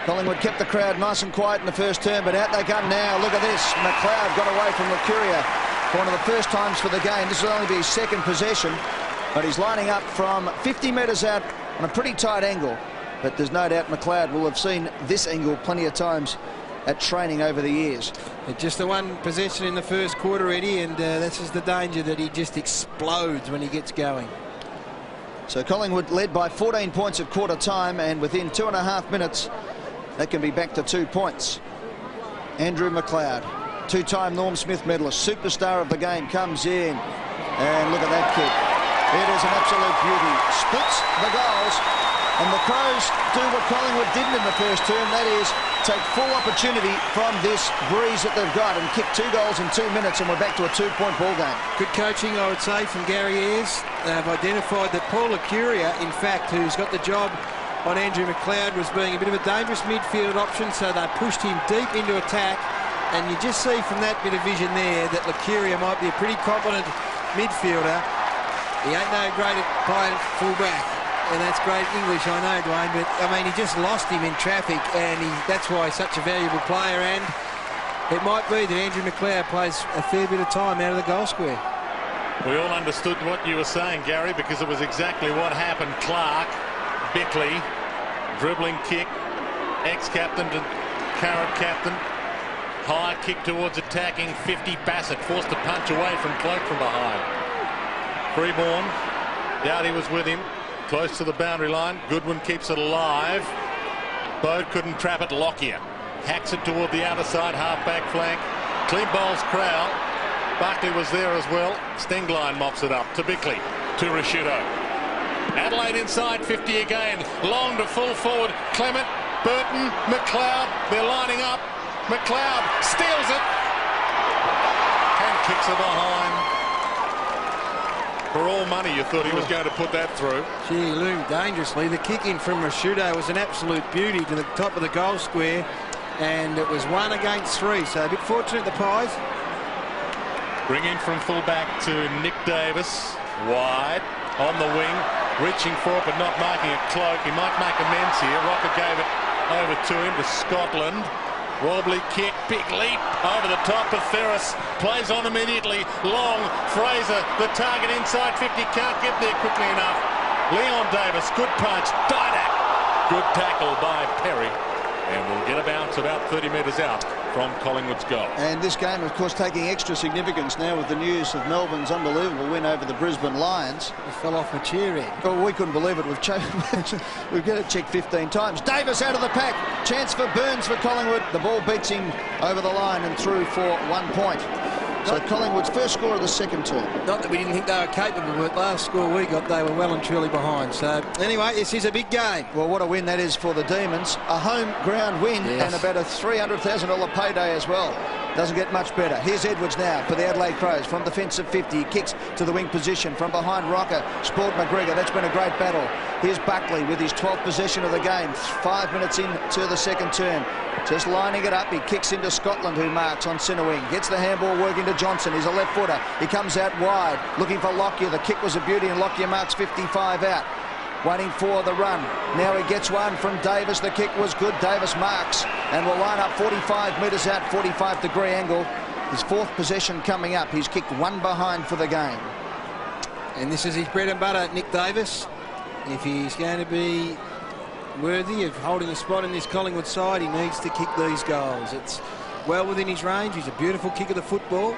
Speaker 3: Collingwood kept the crowd nice and quiet in the first term, but out they come now. Look at this. McLeod got away from Lucuria for one of the first times for the game. This will only be his second possession, but he's lining up from 50 metres out on a pretty tight angle. But there's no doubt McLeod will have seen this angle plenty of times at training over the years.
Speaker 5: Just the one possession in the first quarter, Eddie, and this is the danger that he just explodes when he gets going.
Speaker 3: So Collingwood led by 14 points at quarter time, and within 2.5 minutes that can be back to 2 points. Andrew McLeod, 2-time Norm Smith medalist, superstar of the game, comes in, and look at that kick. It is an absolute beauty. Splits the goals, and the Crows do what Collingwood didn't in the first term, that is take full opportunity from this breeze that they've got and kick 2 goals in 2 minutes, and we're back to a 2-point ball game.
Speaker 5: Good coaching, I would say, from Gary Ayres. They've identified that Paul Lucuria, in fact, who's got the job on Andrew McLeod, was being a bit of a dangerous midfield option, so they pushed him deep into attack, and you just see from that bit of vision there that Lucuria might be a pretty competent midfielder. He ain't no great at playing full-back, and that's great English, I know, Dwayne, but, I mean, he just lost him in traffic, and that's why he's such a valuable player, and it might be that Andrew McLeod plays a fair bit of time out of the goal square.
Speaker 4: We all understood what you were saying, Gary, because it was exactly what happened. Clark, Bickley, dribbling kick, ex-captain to current captain, high kick towards attacking 50. Bassett forced to punch away from Cloak from behind. Freeborn, Doughty was with him, close to the boundary line. Goodwin keeps it alive. Bode couldn't trap it. Lockyer hacks it toward the outer side, half-back flank. Clean bowls Crowell. Buckley was there as well. Stingline mops it up to Bickley, to Rashudo. Adelaide inside 50 again. Long to full forward. Clement, Burton, McLeod. They're lining up. McLeod steals it and kicks it behind. For all money, you thought he was going to put that through.
Speaker 5: Gee, he loomed dangerously. The kick in from Rashudo was an absolute beauty to the top of the goal square, and it was 1 against 3, so a bit fortunate, the Pies.
Speaker 4: Bring in from full-back to Nick Davis. Wide, on the wing, reaching for it but not marking a Cloak. He might make amends here. Rocket gave it over to him, to Scotland. Wobbly kick, big leap over the top of Ferris. Plays on immediately. Long, Fraser, the target inside 50. Can't get there quickly enough. Leon Davis, good punch. Didak, good tackle by Perry. And we'll get a bounce about 30 metres out from Collingwood's goal.
Speaker 3: And this game, of course, taking extra significance now with the news of Melbourne's unbelievable win over the Brisbane Lions.
Speaker 5: It fell off my chair, Ed.
Speaker 3: Well, we couldn't believe it. We've got to check 15 times. Davis out of the pack. Chance for Burns for Collingwood. The ball beats him over the line and through for 1 point. So Collingwood's first score of the second term.
Speaker 5: Not that we didn't think they were capable, but last score we got, they were well and truly behind. So anyway, this is a big game.
Speaker 3: Well, what a win that is for the Demons. A home ground win,
Speaker 5: yes,
Speaker 3: and about a $300,000 payday as well. Doesn't get much better. Here's Edwards now for the Adelaide Crows from defensive 50. He kicks to the wing position from behind Rocker. Sport McGregor. That's been a great battle. Here's Buckley with his 12th possession of the game. 5 minutes into the second term. Just lining it up. He kicks into Scotland, who marks on centre wing. Gets the handball working to Johnson. He's a left footer. He comes out wide looking for Lockyer. The kick was a beauty, and Lockyer marks 55 out. Waiting for the run. Now he gets one from Davis. The kick was good. Davis marks and will line up 45 metres out, 45-degree angle. His 4th possession coming up. He's kicked one behind for the game.
Speaker 5: And this is his bread and butter, Nick Davis. If he's going to be worthy of holding a spot in this Collingwood side, he needs to kick these goals. It's well within his range. He's a beautiful kick of the football.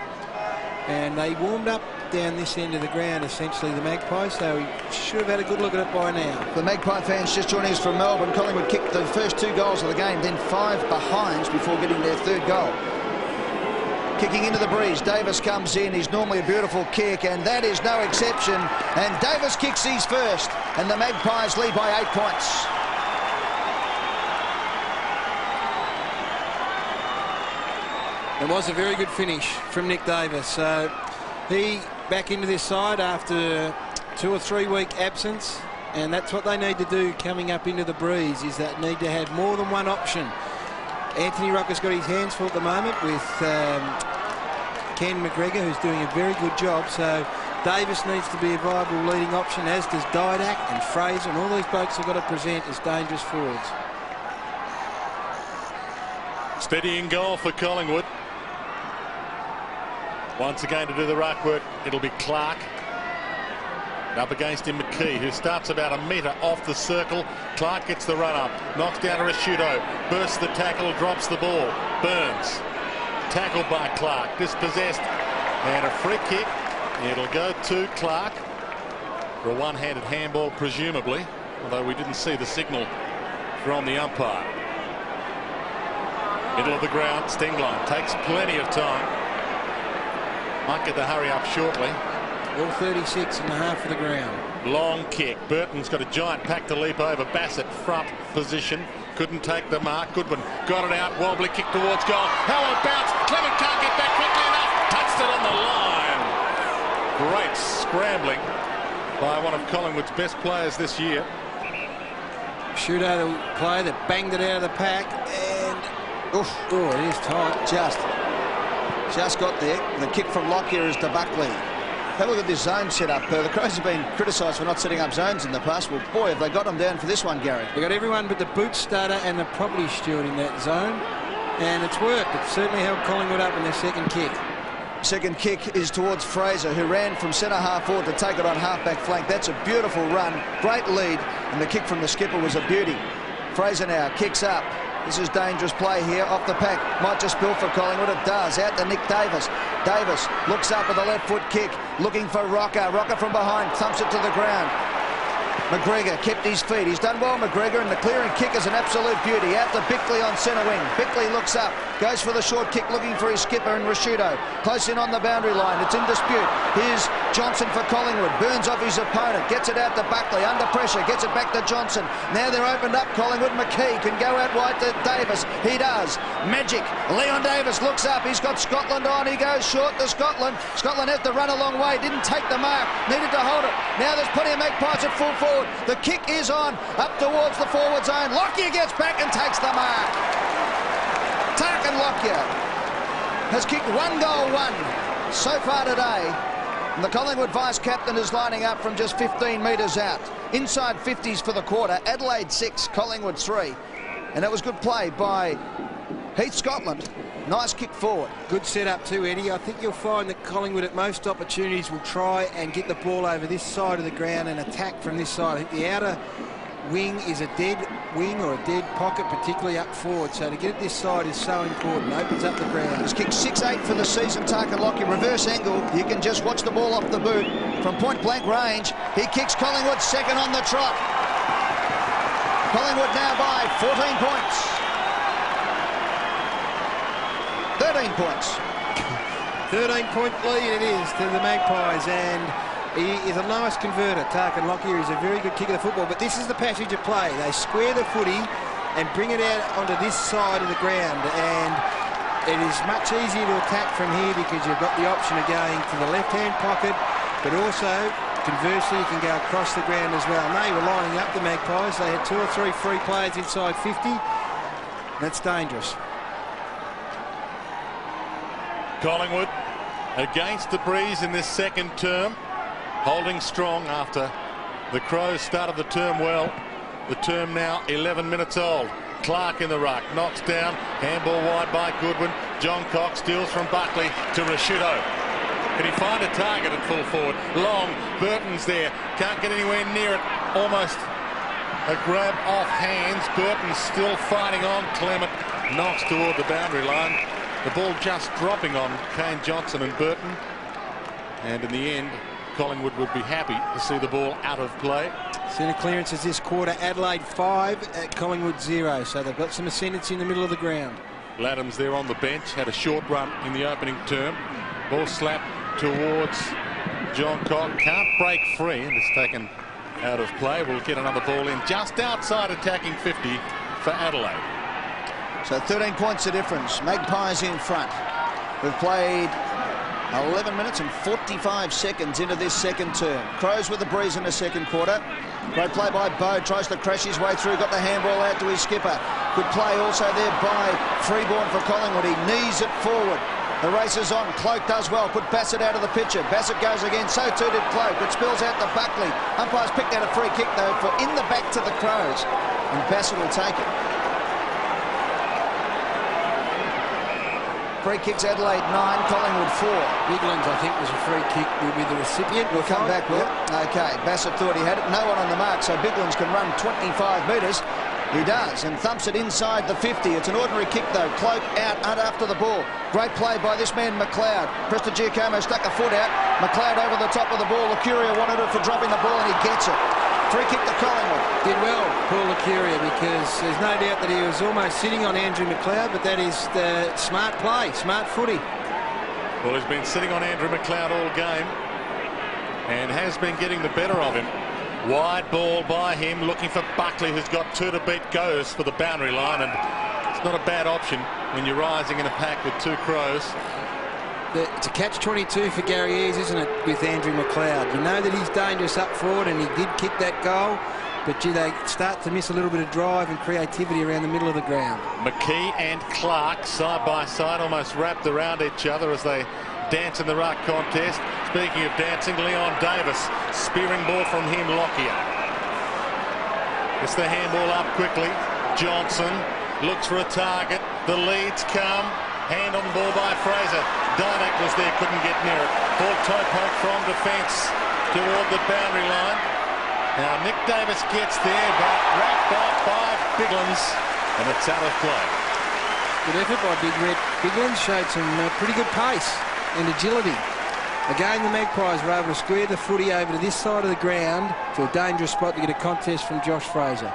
Speaker 5: And they warmed up down this end of the ground, essentially, the Magpies, so he should have had a good look at it by now.
Speaker 3: The Magpie fans just joining us from Melbourne. Collingwood kicked the first 2 goals of the game, then 5 behinds before getting their 3rd goal. Kicking into the breeze, Davis comes in. He's normally a beautiful kick, and that is no exception. And Davis kicks his first, and the Magpies lead by 8 points.
Speaker 5: It was a very good finish from Nick Davis. So he back into this side after 2 or 3 week absence, and that's what they need to do coming up into the breeze, is that need to have more than one option. Anthony Rocker's got his hands full at the moment with Ken McGregor, who's doing a very good job. So Davis needs to be a viable leading option, as does Didak and Fraser, and all these blokes have got to present as dangerous forwards.
Speaker 4: Steadying goal for Collingwood. Once again to do the ruck work, it'll be Clark. Up against him, McKee, who starts about a metre off the circle. Clark gets the run up, knocks down a Rashudo, bursts the tackle, drops the ball. Burns, tackled by Clark, dispossessed, and a free kick. It'll go to Clark for a one-handed handball, presumably, although we didn't see the signal from the umpire. Middle of the ground, Stengline takes plenty of time. Might get the hurry up shortly.
Speaker 5: All 36 and a half of the ground. Long
Speaker 4: kick. Burton's got a giant pack to leap over. Bassett front position. Couldn't take the mark. Goodwin got it out. Wobbly kick towards goal. Howard bounce. Clement can't get back quickly enough. Touched it on the line. Great scrambling by one of Collingwood's best players this year.
Speaker 5: Shootout play that banged it out of the pack, and oof, oh, it is tight.
Speaker 3: Just got there. The kick from Lockyer is to Buckley. Have a look at this zone set up. The Crows have been criticised for not setting up zones in the past. Well, boy, have they got them down for this one, Gary.
Speaker 5: They got everyone but the boot starter and the property steward in that zone, and it's worked. It's certainly held Collingwood up in their second kick.
Speaker 3: Second kick is towards Fraser, who ran from centre half forward to take it on half-back flank. That's a beautiful run. Great lead, and the kick from the skipper was a beauty. Fraser now kicks up. This is dangerous play here off the pack. Might just spill for Collingwood. It does. Out to Nick Davis. Davis looks up with a left foot kick, looking for Rocker. Rocker from behind thumps it to the ground. McGregor kept his feet. He's done well, McGregor, and the clearing kick is an absolute beauty. Out to Bickley on centre wing. Bickley looks up, goes for the short kick, looking for his skipper and Rashudo. Close in on the boundary line. It's in dispute. Here's Johnson for Collingwood. Burns off his opponent. Gets it out to Buckley. Under pressure. Gets it back to Johnson. Now they're opened up. Collingwood. McKee can go out wide to Davis. He does. Magic. Leon Davis looks up. He's got Scotland on. He goes short to Scotland. Scotland has to run a long way. Didn't take the mark. Needed to hold it. Now there's plenty of Magpies at full forward. The kick is on. Up towards the forward zone. Lockyer gets back and takes the mark. Tarkin Lockyer has kicked 1 goal, 1 so far today. And the Collingwood vice-captain is lining up from just 15 metres out. Inside 50s for the quarter. Adelaide 6, Collingwood 3. And that was good play by Heath Scotland. Nice kick forward.
Speaker 5: Good setup too, Eddie. I think you'll find that Collingwood at most opportunities will try and get the ball over this side of the ground and attack from this side. I think the outer wing is a dead wing or a dead pocket, particularly up forward. So to get it this side is so important. Opens up the ground.
Speaker 3: He's kicked 6-8 for the season. Tarkin Lockyer, reverse angle. You can just watch the ball off the boot from point blank range. He kicks Collingwood second on the trot. Collingwood now by 14 points. 13 points.
Speaker 5: 13-point lead it is to the Magpies, and he is a nice converter. Tarkin Lockyer is a very good kicker of the football, but this is the passage of play. They square the footy and bring it out onto this side of the ground, and it is much easier to attack from here because you've got the option of going to the left-hand pocket, but also, conversely, you can go across the ground as well. And they were lining up, the Magpies. They had 2 or 3 free players inside 50. That's dangerous.
Speaker 4: Collingwood against the breeze in this second term, holding strong after the Crows started the term well. The term now 11 minutes old. Clark in the ruck, knocks down, handball wide by Goodwin. John Cox steals from Buckley to Rashido. Can he find a target at full forward? Long, Burton's there, can't get anywhere near it. Almost a grab off hands. Burton still fighting on. Clement knocks toward the boundary line. The ball just dropping on Kane Johnson and Burton. And in the end, Collingwood would be happy to see the ball out of play.
Speaker 5: Centre clearances this quarter, Adelaide 5 at Collingwood 0. So they've got some ascendancy in the middle of the ground.
Speaker 4: Laddams there on the bench, had a short run in the opening term. Ball slapped towards John Cox. Can't break free and it's taken out of play. We'll get another ball in just outside attacking 50 for Adelaide.
Speaker 3: So 13 points of difference. Magpies in front. We've played 11 minutes and 45 seconds into this second term. Crows with the breeze in the second quarter. Great play by Bowe. Tries to crash his way through. Got the handball out to his skipper. Good play also there by Freeborn for Collingwood. He knees it forward. The race is on. Cloak does well. Put Bassett out of the picture. Bassett goes again. So too did Cloak. It spills out to Buckley. Umpires picked out a free kick though for in the back to the Crows. And Bassett will take it. Free kicks Adelaide 9, Collingwood 4.
Speaker 5: Biglands, I think, was a free kick. Will be the recipient.
Speaker 3: We'll come back, Will. Okay, Bassett thought he had it. No one on the mark, so Biglands can run 25 metres. He does, and thumps it inside the 50. It's an ordinary kick, though. Cloak out after the ball. Great play by this man, McLeod. Prestigiacomo stuck a foot out. McLeod over the top of the ball. Lucuria wanted it for dropping the ball, and he gets it. Free kick to Collingwood.
Speaker 5: Did well, Paul Lucuria, because there's no doubt that he was almost sitting on Andrew McLeod, but that is the smart play, smart footy.
Speaker 4: Well, he's been sitting on Andrew McLeod all game and has been getting the better of him. Wide ball by him, looking for Buckley, who's got 2 to beat, goes for the boundary line, and it's not a bad option when you're rising in a pack with 2 Crows.
Speaker 5: It's a catch-22 for Gary Eaves, isn't it, with Andrew McLeod? You know that he's dangerous up forward, and he did kick that goal, but gee, they start to miss a little bit of drive and creativity around the middle of the ground.
Speaker 4: McKee and Clark side by side, almost wrapped around each other as they dance in the ruck contest. Speaking of dancing, Leon Davis, spearing ball from him, Lockyer. Gets the handball up quickly. Johnson looks for a target. The leads come. Hand on the ball by Fraser. Dynak was there, couldn't get near it. Ball toe poke from defence toward the boundary line. Now Nick Davis gets there, but wrapped up by Biglands, and it's out of play.
Speaker 5: Good effort by Big Red. Biglands showed some pretty good pace and agility. Again, the Magpies were able to square the footy over to this side of the ground to a dangerous spot to get a contest from Josh Fraser.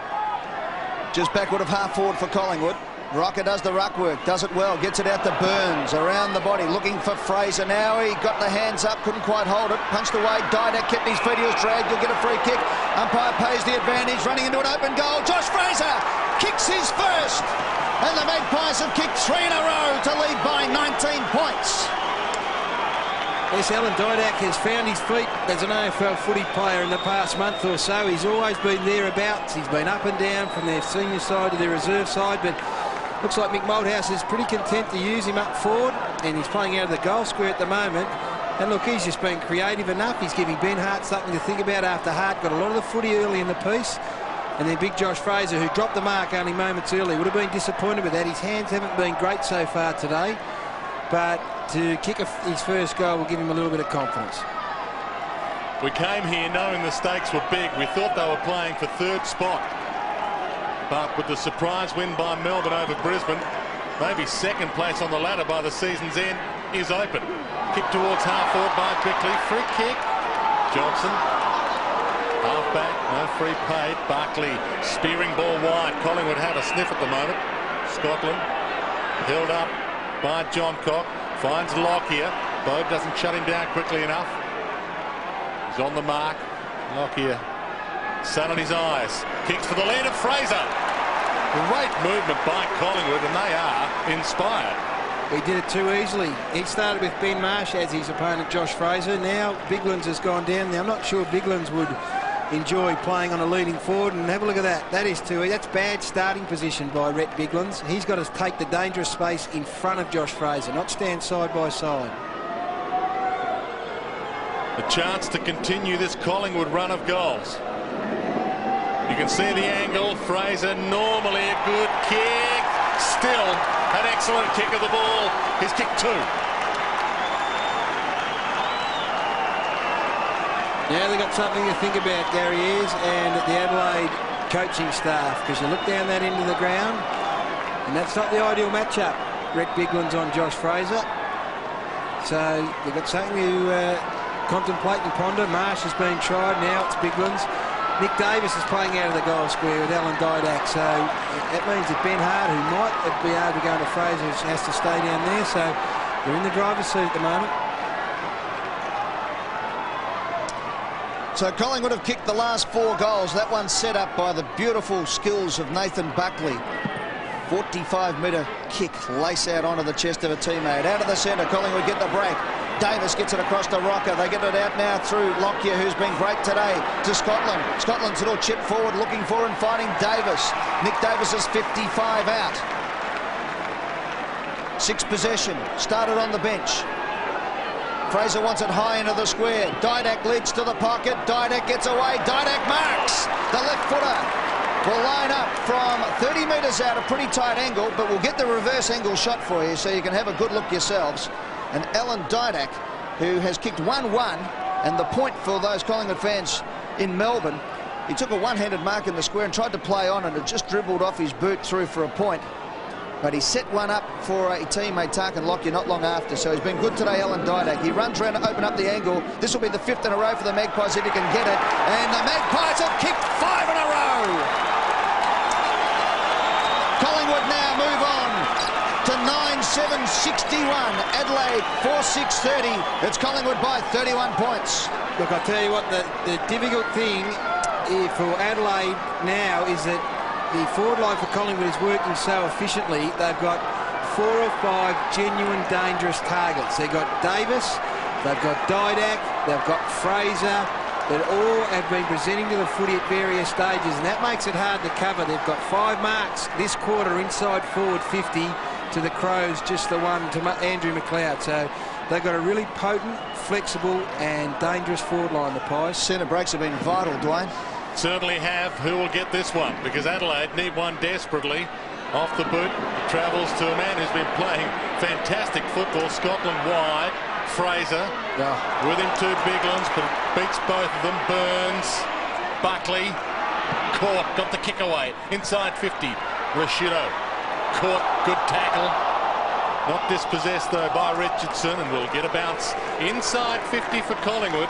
Speaker 3: Just backward of half forward for Collingwood. Rocker does the ruck work, does it well, gets it out to Burns, around the body, looking for Fraser now. He got the hands up, couldn't quite hold it, punched away. Dynak kept his feet, he was dragged, he'll get a free kick. Umpire pays the advantage, running into an open goal. Josh Fraser kicks his first, and the Magpies have kicked 3 in a row to lead by 19 points.
Speaker 5: Yes, Alan Dynak has found his feet as an AFL footy player in the past month or so. He's always been thereabouts. He's been up and down from their senior side to their reserve side, but looks like Mick Malthouse is pretty content to use him up forward, and he's playing out of the goal square at the moment. And look, he's just been creative enough. He's giving Ben Hart something to think about after Hart got a lot of the footy early in the piece. And then big Josh Fraser, who dropped the mark only moments early, would have been disappointed with that. His hands haven't been great so far today, but to kick his first goal will give him a little bit of confidence.
Speaker 4: We came here knowing the stakes were big. We thought they were playing for 3rd spot. But with the surprise win by Melbourne over Brisbane, maybe 2nd place on the ladder by the season's end is open. Kick towards half forward by Bickley. Free kick. Johnson. Half back. No free paid. Buckley spearing ball wide. Collingwood have a sniff at the moment. Scotland held up by John Cock. Finds Lockyer. Bode doesn't shut him down quickly enough. He's on the mark. Lockyer, sun in his eyes. Kicks for the lead of Fraser. Great movement by Collingwood, and they are inspired.
Speaker 5: He did it too easily. He started with Ben Marsh as his opponent, Josh Fraser. Now Biglands has gone down. Now I'm not sure Biglands would enjoy playing on a leading forward, and have a look at that. That is too easy. That's bad starting position by Rhett Biglands. He's got to take the dangerous space in front of Josh Fraser, not stand side by side.
Speaker 4: A chance to continue this Collingwood run of goals. You can see the angle. Fraser, normally a good kick. Still an excellent kick of the ball. He's kicked 2.
Speaker 5: Now they've got something to think about, Gary Ayres and the Adelaide coaching staff, because you look down that end of the ground, and that's not the ideal matchup. Rhett Biglands on Josh Fraser. So they've got something to contemplate and ponder. Marsh has been tried. Now it's Biglands. Nick Davis is playing out of the goal square with Alan Didak, so that means that Ben Hart, who might be able to go into Fraser, has to stay down there. So they're in the driver's seat at the moment.
Speaker 3: So Collingwood have kicked the last 4 goals. That one set up by the beautiful skills of Nathan Buckley. 45-metre kick, lace out onto the chest of a teammate. Out of the centre, Collingwood get the break. Davis gets it across to Rocker. They get it out now through Lockyer, who's been great today, to Scotland. Scotland's little chip forward, looking for and finding Davis. Nick Davis is 55 out. 6 possession, started on the bench. Fraser wants it high into the square. Didak leads to the pocket. Didak gets away. Didak marks. The left footer will line up from 30 metres out, a pretty tight angle, but we'll get the reverse angle shot for you so you can have a good look yourselves. And Alan Didak, who has kicked 1-1, and the point for those Collingwood fans in Melbourne, he took a one-handed mark in the square and tried to play on, and it just dribbled off his boot through for a point. But he set one up for a teammate, Tarkin Lockyer, not long after. So he's been good today, Alan Didak. He runs around to open up the angle. This will be the 5th in a row for the Magpies if he can get it. And the Magpies have kicked 5 in a row. Collingwood now move on to 9-7-61. Adelaide 4-6-30. It's Collingwood by 31 points.
Speaker 5: Look, I'll tell you what, the difficult thing for Adelaide now is that the forward line for Collingwood is working so efficiently. They've got 4 or 5 genuine dangerous targets. They've got Davis, they've got Didak, they've got Fraser, that all have been presenting to the footy at various stages, and that makes it hard to cover. They've got 5 marks this quarter inside forward 50 to the Crows, just the one to Andrew McLeod. So they've got a really potent, flexible and dangerous forward line, the Pies.
Speaker 3: Centre breaks have been vital, Dwayne.
Speaker 4: Certainly have. Who will get this one? Because Adelaide need one desperately. Off the boot, travels to a man who's been playing fantastic football. Scotland wide. Fraser with him 2 Biglands, but beats both of them. Burns, Buckley, caught, got the kick away. Inside 50, Rashido caught, good tackle. Not dispossessed though by Richardson, and will get a bounce inside 50 for Collingwood,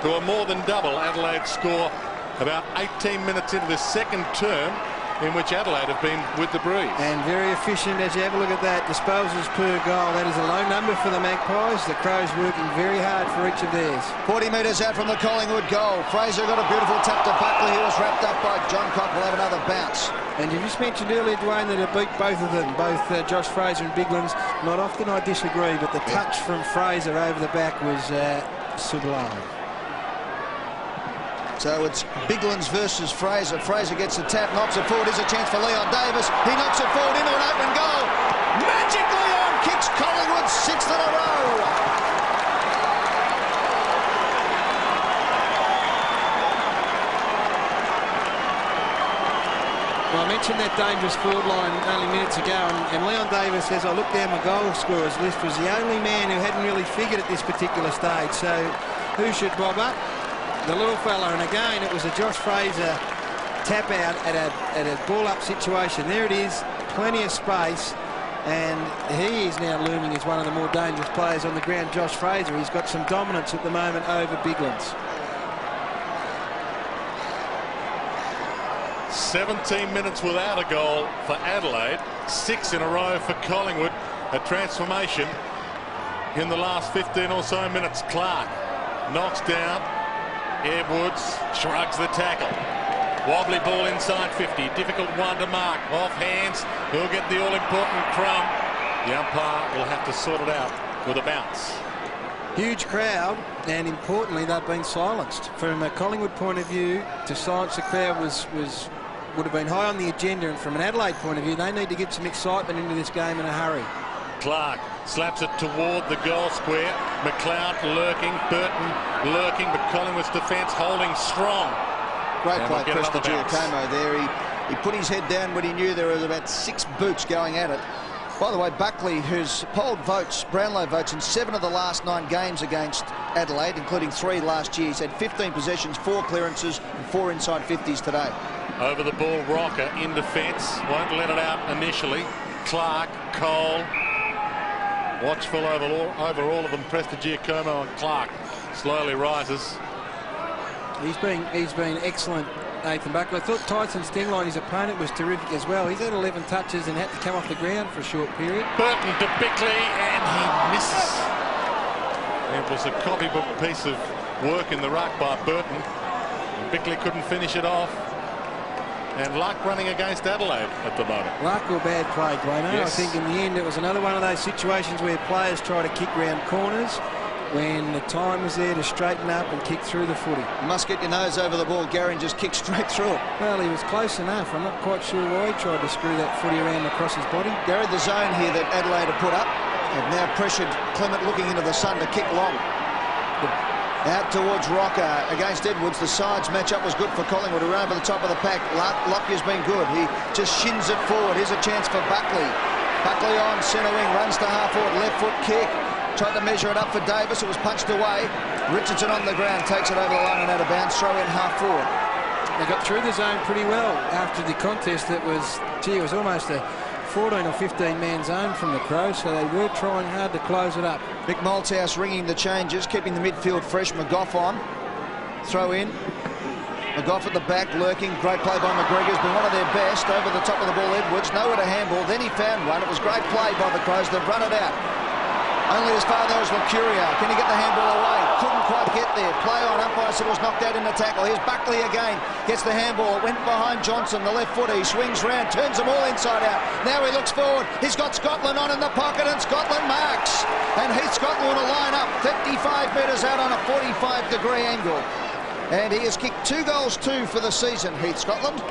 Speaker 4: who are more than double Adelaide's score. About 18 minutes into the second term in which Adelaide have been with the breeze.
Speaker 5: And very efficient as you have a look at that. Disposals per goal. That is a low number for the Magpies. The Crows working very hard for each of theirs.
Speaker 3: 40 metres out from the Collingwood goal. Fraser got a beautiful tap to Buckley. He was wrapped up by John Cock. Will have another bounce.
Speaker 5: And you just mentioned earlier, Dwayne, that it beat both of them, both Josh Fraser and Biglands. Not often I disagree, but the touch from Fraser over the back was sublime.
Speaker 3: So it's Biglands versus Fraser. Fraser gets the tap, knocks it forward. Here's a chance for Leon Davis. He knocks it forward into an open goal. Magic Leon kicks Collingwood 6th in a row.
Speaker 5: Well, I mentioned that dangerous forward line only minutes ago, and Leon Davis, as I looked down my goal scorers list, was the only man who hadn't really figured at this particular stage. So who should bob up? The little fella, and again it was a Josh Fraser tap out at a ball up situation. There it is, plenty of space, and he is now looming as one of the more dangerous players on the ground. Josh Fraser, he's got some dominance at the moment over Biglands.
Speaker 4: 17 minutes without a goal for Adelaide, 6 in a row for Collingwood. A transformation in the last 15 or so minutes. Clark knocks down. Edwards shrugs the tackle. Wobbly ball inside 50. Difficult one to mark. Off hands. He'll get the all-important crumb. The umpire will have to sort it out with a bounce.
Speaker 5: Huge crowd, and importantly, they've been silenced. From a Collingwood point of view, to silence the crowd would have been high on the agenda, and from an Adelaide point of view, they need to get some excitement into this game in a hurry.
Speaker 4: Clark slaps it toward the goal square. McLeod lurking, Burton lurking, but Collingwood's defence holding strong.
Speaker 3: Great
Speaker 4: And
Speaker 3: play,
Speaker 4: we'll
Speaker 3: Prestigiacomo there. He put his head down when he knew there was about 6 boots going at it. By the way, Buckley, who's polled votes, Brownlow votes in 7 of the last 9 games against Adelaide, including 3 last year. He's had 15 possessions, 4 clearances, and 4 inside 50s today.
Speaker 4: Over the ball, Rocker in defence. Won't let it out initially. Clark, Cole. Watchful over all of them. Prestigiacomo and Clark slowly rises.
Speaker 5: He's been excellent, Nathan Buckley. I thought Tyson Stingline, his opponent, was terrific as well. He's had 11 touches and had to come off the ground for a short period.
Speaker 4: Burton to Bickley, and he misses. It was a copybook piece of work in the ruck by Burton. And Bickley couldn't finish it off. And luck running against Adelaide at the moment.
Speaker 5: Luck or bad play, Dwayne.
Speaker 4: Yes.
Speaker 5: I think in the end it was another one of those situations where players try to kick round corners when the time was there to straighten up and kick through the footy.
Speaker 3: You must get your nose over the ball, Gary, and just kick straight through it.
Speaker 5: Well, he was close enough. I'm not quite sure why he tried to screw that footy around across his body.
Speaker 3: Gary, the zone here that Adelaide have put up have now pressured Clement looking into the sun to kick long. Out towards Rocker against Edwards. The sides match-up was good for Collingwood. Around over the top of the pack. Lockyer's been good. He just shins it forward. Here's a chance for Buckley. Buckley on centre wing, runs to half forward, left foot kick. Tried to measure it up for Davis. It was punched away. Richardson on the ground, takes it over the line and out of bounds. Throw in half forward.
Speaker 5: They got through the zone pretty well after the contest. It was almost a 14 or 15 man zone from the Crows, so they were trying hard to close it up.
Speaker 3: Mick Malthouse ringing the changes, keeping the midfield fresh. McGough on. Throw in. McGough at the back, lurking. Great play by McGregor's been one of their best. Over the top of the ball, Edwards. Nowhere to handball. Then he found one. It was great play by the Crows. They've run it out. Only as far there as Lucuria. Can he get the handball away? Couldn't quite get there. Play on. Umpire said it was knocked out in the tackle. Here's Buckley again. Gets the handball. Went behind Johnson, the left footer. He swings round, turns them all inside out. Now he looks forward. He's got Scotland on in the pocket, and Scotland marks. And Heath Scotland will line up 55 metres out on a 45-degree angle. And he has kicked 2 goals, 2 for the season, Heath Scotland.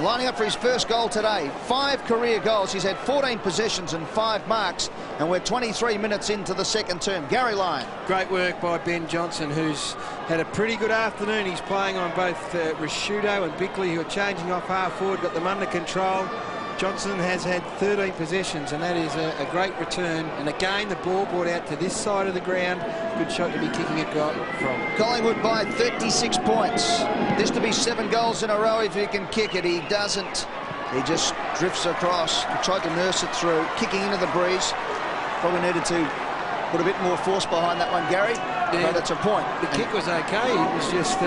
Speaker 3: Lining up for his first goal today. 5 career goals. He's had 14 possessions and 5 marks. And we're 23 minutes into the second term. Gary Lyon.
Speaker 5: Great work by Ben Johnson, who's had a pretty good afternoon. He's playing on both Rashudo and Bickley, who are changing off half forward, got them under control. Johnson has had 13 possessions, and that is a great return. And again, the ball brought out to this side of the ground. Good shot to be kicking it from.
Speaker 3: Collingwood by 36 points. This to be 7 goals in a row if he can kick it. He doesn't. He just drifts across. He tried to nurse it through, kicking into the breeze. Probably needed to put a bit more force behind that one, Gary. Yeah, but it's a point.
Speaker 5: The kick was okay. It was just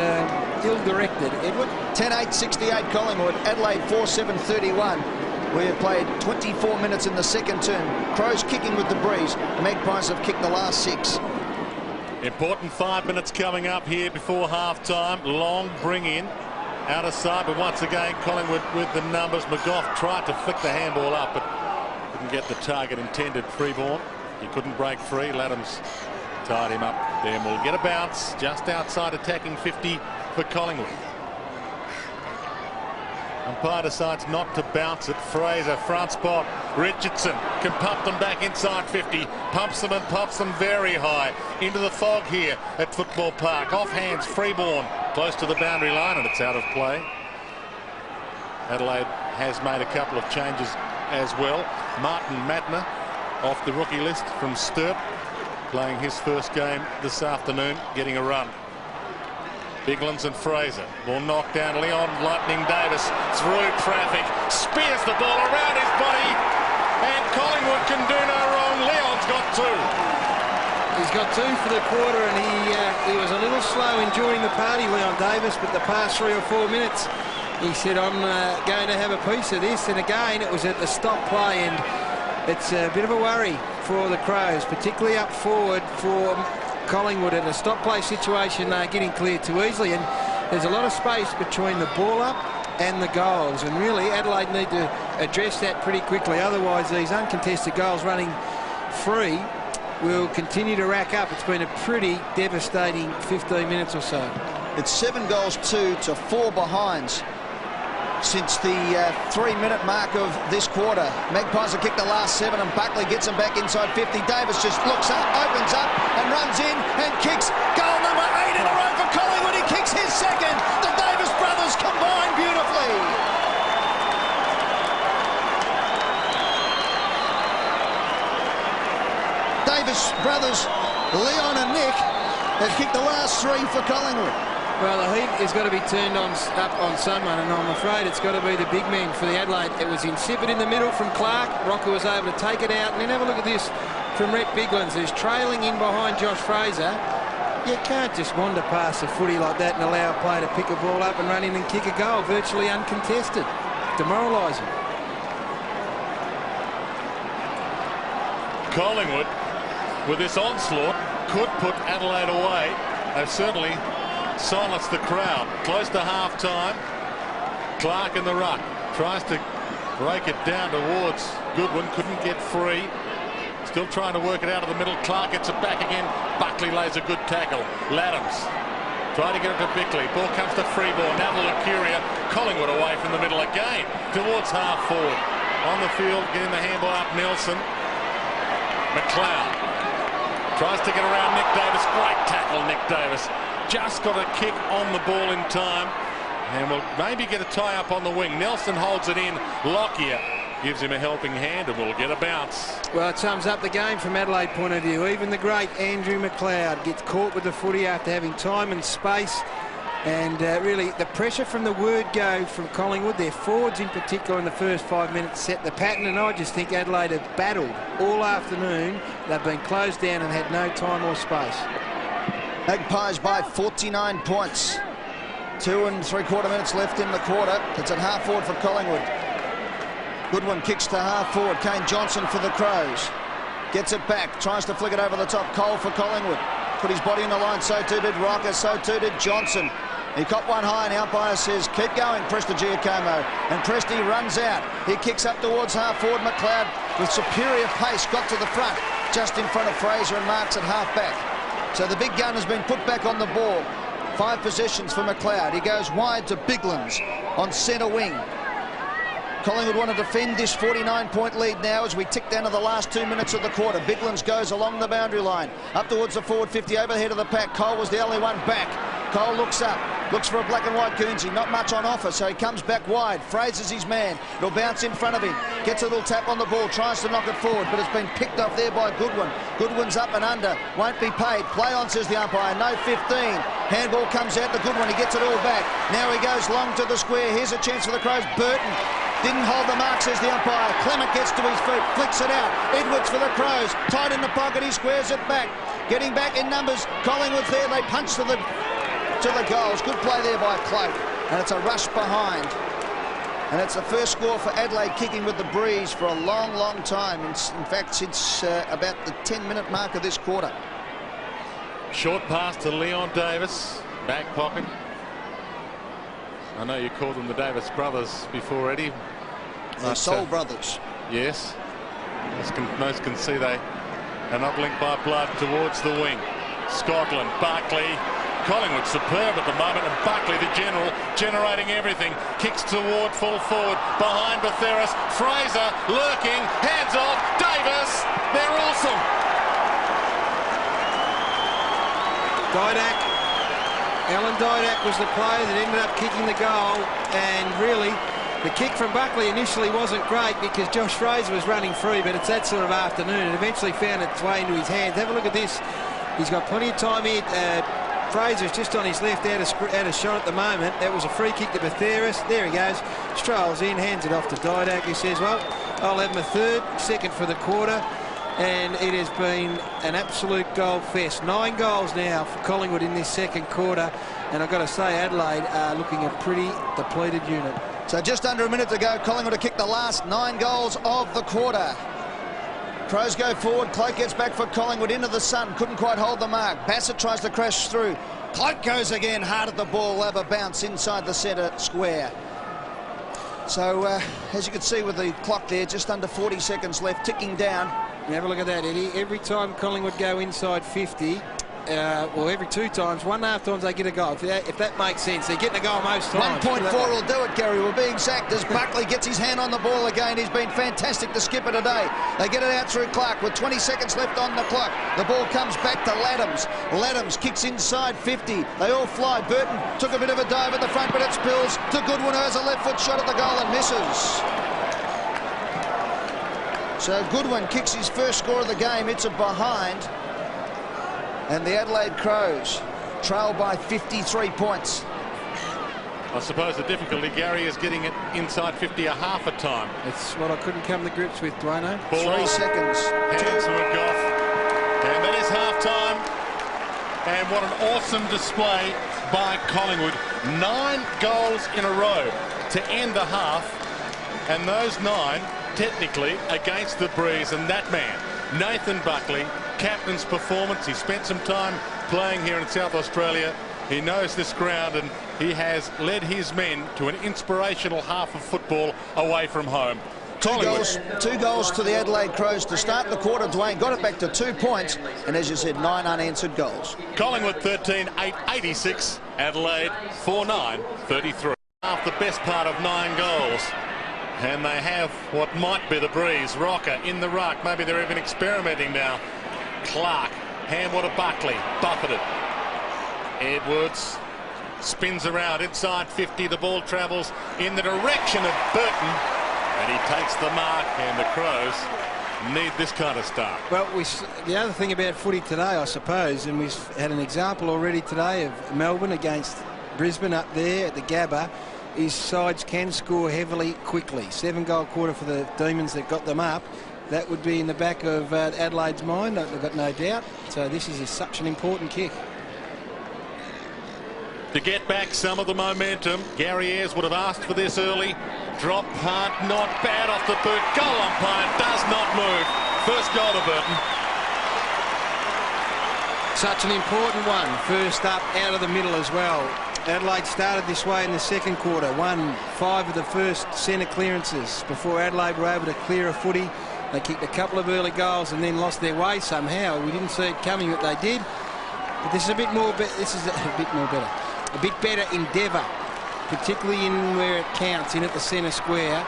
Speaker 5: ill-directed. Edward?
Speaker 3: 10-8-68 Collingwood. Adelaide 4-7-31. We have played 24 minutes in the second term. Crows kicking with the breeze. The Magpies have kicked the last 6.
Speaker 4: Important 5 minutes coming up here before half-time. Long bring in. Out of sight, but once again, Collingwood with the numbers. McGough tried to flick the handball up, but couldn't get the target intended. Freeborn. He couldn't break free. Ladham's tied him up. Then we'll get a bounce just outside attacking 50 for Collingwood. Umpire decides not to bounce it. Fraser, front spot. Richardson can pump them back inside 50. Pumps them and pops them very high. Into the fog here at Football Park. Off hands, Freeborn. Close to the boundary line, and it's out of play. Adelaide has made a couple of changes as well. Martin Matner off the rookie list from Sturt. Playing his first game this afternoon, getting a run. Biglands and Fraser will knock down Leon Lightning Davis through traffic, spears the ball around his body, and Collingwood can do no wrong. Leon's got 2.
Speaker 5: He's got 2 for the quarter, and he was a little slow in joining the party, Leon Davis, but the past 3 or 4 minutes he said, I'm going to have a piece of this. And again, it was at the stop play, and it's a bit of a worry for the Crows, particularly up forward for Collingwood. In a stop-play situation, they're getting clear too easily, and there's a lot of space between the ball up and the goals, and really Adelaide need to address that pretty quickly. Otherwise, these uncontested goals running free will continue to rack up. It's been a pretty devastating 15 minutes or so.
Speaker 3: It's 7-2 to 4 behinds since the 3-minute mark of this quarter. Magpies have kicked the last 7 and Buckley gets them back inside 50. Davis just looks up, opens up and runs in and kicks. Goal number 8 in a row for Collingwood. He kicks his second. The Davis brothers combine beautifully. Davis brothers, Leon and Nick, have kicked the last 3 for Collingwood.
Speaker 5: Well, the heat is going to be turned up on someone, and I'm afraid it's got to be the big man for the Adelaide. It was insipid in the middle from Clark. Rocker was able to take it out, and then have a look at this from Rhett Biglands, who's trailing in behind Josh Fraser. You can't just wander past a footy like that and allow a player to pick a ball up and run in and kick a goal, virtually uncontested. Demoralising.
Speaker 4: Collingwood, with this onslaught, could put Adelaide away. They've certainly silenced the crowd. Close to half-time. Clark in the ruck. Tries to break it down towards Goodwin. Couldn't get free. Still trying to work it out of the middle. Clark gets it back again. Buckley lays a good tackle. Laddams trying to get it to Bickley. Ball comes to Freeborn. Now to Lucuria. Collingwood away from the middle again. Towards half-forward. On the field, getting the handball up, Nelson. McLeod tries to get around Nick Davis. Great tackle, Nick Davis. Just got a kick on the ball in time, and will maybe get a tie-up on the wing. Nelson holds it in. Lockyer gives him a helping hand, and will get a bounce.
Speaker 5: Well, it sums up the game from Adelaide point of view. Even the great Andrew McLeod gets caught with the footy after having time and space. And really, the pressure from the word go from Collingwood, their forwards in particular in the first 5 minutes, set the pattern. And I just think Adelaide have battled all afternoon. They've been closed down and had no time or space.
Speaker 3: Magpies by 49 points. 2 3/4 minutes left in the quarter. It's at half forward for Collingwood. Goodwin kicks to half forward. Kane Johnson for the Crows. Gets it back. Tries to flick it over the top. Cole for Collingwood. Put his body in the line. So too did Rocker. So too did Johnson. He caught one high, and the umpire says, keep going, Presti Giacomo. And Presti runs out. He kicks up towards half forward. McLeod, with superior pace, got to the front, just in front of Fraser, and marks at half back. So the big gun has been put back on the ball. 5 possessions for McLeod. He goes wide to Biglands on centre wing. Collingwood want to defend this 49-point lead now as we tick down to the last 2 minutes of the quarter. Biglands goes along the boundary line, up towards the forward 50, overhead of the pack. Cole was the only one back. Cole looks up, looks for a black and white Guernsey. Not much on offer, so he comes back wide. Fraser's his man. It'll bounce in front of him. Gets a little tap on the ball, tries to knock it forward, but it's been picked off there by Goodwin. Goodwin's up and under, won't be paid. Play on, says the umpire. No 15. Handball comes out to Goodwin. He gets it all back. Now he goes long to the square. Here's a chance for the Crows. Burton didn't hold the mark, says the umpire. Clement gets to his feet, flicks it out. Edwards for the Crows. Tight in the pocket, he squares it back. Getting back in numbers. Collingwood's there. They punch to the goals. Good play there by Cloak. And it's a rush behind. And it's the first score for Adelaide, kicking with the breeze for a long, long time. In fact, since about the 10-minute mark of this quarter.
Speaker 4: Short pass to Leon Davis. Back pocket. I know you called them the Davis brothers before, Eddie.
Speaker 3: They're soul brothers.
Speaker 4: Yes. Most can see they are not linked by blood. Towards the wing. Scotland, Buckley. Collingwood superb at the moment, and Buckley, the general, generating everything. Kicks toward full forward, behind Batheris. Fraser lurking, hands off. Davis, they're awesome.
Speaker 5: Didak, Alan Didak was the player that ended up kicking the goal, and really the kick from Buckley initially wasn't great because Josh Fraser was running free, but it's that sort of afternoon. It eventually found its way into his hands. Have a look at this. He's got plenty of time here. Fraser's just on his left, out of shot at the moment. That was a free kick to Batheris. There he goes. Strolls in, hands it off to Didak, who says, well, I'll have my second for the quarter. And it has been an absolute goal fest. 9 goals now for Collingwood in this second quarter. And I've got to say, Adelaide are looking a pretty depleted unit.
Speaker 3: So just under a minute to go, Collingwood have kicked the last 9 goals of the quarter. Crows go forward. Cloak gets back for Collingwood into the sun. Couldn't quite hold the mark. Bassett tries to crash through. Cloak goes again. Hard at the ball. Have a bounce inside the centre square. So, as you can see with the clock there, just under 40 seconds left, ticking down.
Speaker 5: Have a look at that, Eddie. Every time Collingwood go inside 50, well, every 2 times, 1.5 times they get a goal. If that makes sense, they're getting a goal most times.
Speaker 3: 1.4 will do it, Gary. We'll be exact as Buckley gets his hand on the ball again. He's been fantastic, the skipper today. They get it out through Clark with 20 seconds left on the clock. The ball comes back to Laddams. Laddams kicks inside 50. They all fly. Burton took a bit of a dive at the front, but it spills to Goodwin, who has a left foot shot at the goal and misses. So Goodwin kicks his first score of the game. It's a behind. And the Adelaide Crows trail by 53 points.
Speaker 4: I suppose the difficulty, Gary, is getting it inside 50 a half a time.
Speaker 5: It's what I couldn't come to grips with, Dwayno.
Speaker 3: 3 seconds.
Speaker 4: Hands were off. And that is half-time. And what an awesome display by Collingwood. 9 goals in a row to end the half. And those 9, technically, against the breeze. And that man, Nathan Buckley, captain's performance. He spent some time playing here in South Australia. He knows this ground, and he has led his men to an inspirational half of football away from home.
Speaker 3: Two goals to the Adelaide Crows to start the quarter. Dwayne got it back to 2 points, and as you said, 9 unanswered goals.
Speaker 4: Collingwood 13-8-86, Adelaide 4-9-33. Half the best part of 9 goals. And they have what might be the breeze. Rocker in the ruck. Maybe they're even experimenting now. Clark, handball to Buckley, buffeted. Edwards spins around inside 50. The ball travels in the direction of Burton, and he takes the mark. And the Crows need this kind of start.
Speaker 5: Well, the other thing about footy today, I suppose, and we've had an example already today of Melbourne against Brisbane up there at the Gabba, is sides can score heavily quickly. 7-goal quarter for the Demons that got them up. That would be in the back of Adelaide's mind, I've got no doubt. So this is such an important kick.
Speaker 4: To get back some of the momentum, Gary Ayres would have asked for this early. Drop punt, not bad off the boot. Goal umpire does not move. First goal to Burton.
Speaker 5: Such an important one. First up, out of the middle as well. Adelaide started this way in the second quarter. Won 5 of the first centre clearances before Adelaide were able to clear a footy. They kicked a couple of early goals and then lost their way somehow. We didn't see it coming, but they did. But this is a bit more. This is a bit more better. A bit better endeavour, particularly in where it counts, in at the centre square.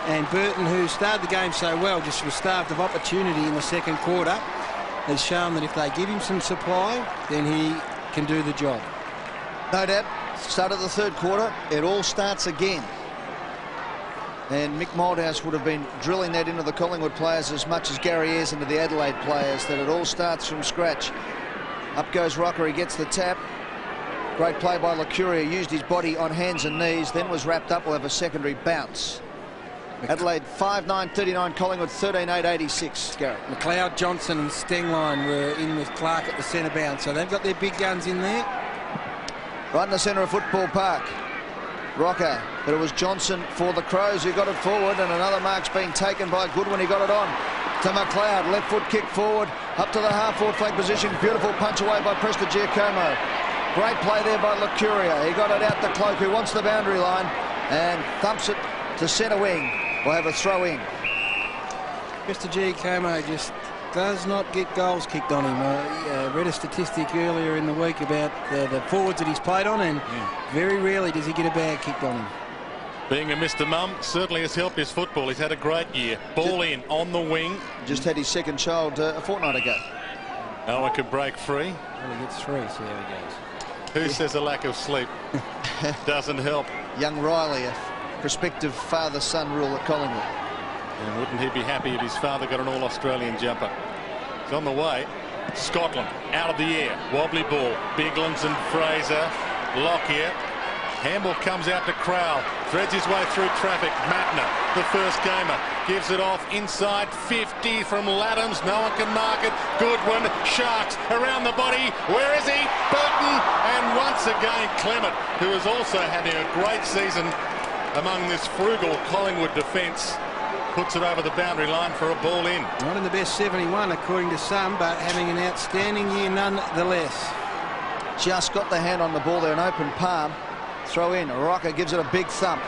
Speaker 5: And Burton, who started the game so well, just was starved of opportunity in the second quarter, has shown that if they give him some supply, then he can do the job.
Speaker 3: No doubt. Start of the third quarter, it all starts again. And Mick Moldhouse would have been drilling that into the Collingwood players as much as Gary Ayres into the Adelaide players, that it all starts from scratch. Up goes Rocker, he gets the tap. Great play by Lucuria, used his body on hands and knees, then was wrapped up. Will have a secondary bounce. Adelaide 5-9-39, Collingwood 13-8-86. Gary.
Speaker 5: McLeod, Johnson and Stengline were in with Clark at the centre bounce, so they've got their big guns in there.
Speaker 3: Right in the centre of Football Park. Rocker, but it was Johnson for the Crows who got it forward, and another mark's being taken by Goodwin. He got it on to McLeod. Left foot kick forward, up to the half-forward flank position. Beautiful punch away by Presta Giacomo. Great play there by Lucuria. He got it out to Cloak, who wants the boundary line, and thumps it to centre wing. We'll have a throw in.
Speaker 5: Presta Giacomo just does not get goals kicked on him. I read a statistic earlier in the week about the forwards that he's played on, and very rarely does he get a bag kicked on him.
Speaker 4: Being a Mr. Mum certainly has helped his football. He's had a great year. Ball in on the wing.
Speaker 3: Just had his second child a fortnight ago.
Speaker 4: No one can break free.
Speaker 5: Well, he gets 3, so there he goes.
Speaker 4: Who says a lack of sleep doesn't help?
Speaker 3: Young Riley, a prospective father-son rule at Collingwood.
Speaker 4: And wouldn't he be happy if his father got an all-Australian jumper? He's on the way. Scotland out of the air. Wobbly ball. Biglands and Fraser. Lockyer. Handball comes out to Crowell. Threads his way through traffic. Matner, the first gamer, gives it off inside 50 from Laddams. No one can mark it. Goodwin. Sharks around the body. Where is he? Burton. And once again Clement, who is also having a great season among this frugal Collingwood defence. puts it over the boundary line for a ball in.
Speaker 5: Not in the best 71 according to some, but having an outstanding year nonetheless.
Speaker 3: Just got the hand on the ball there, an open palm. Throw in. Rocker gives it a big thump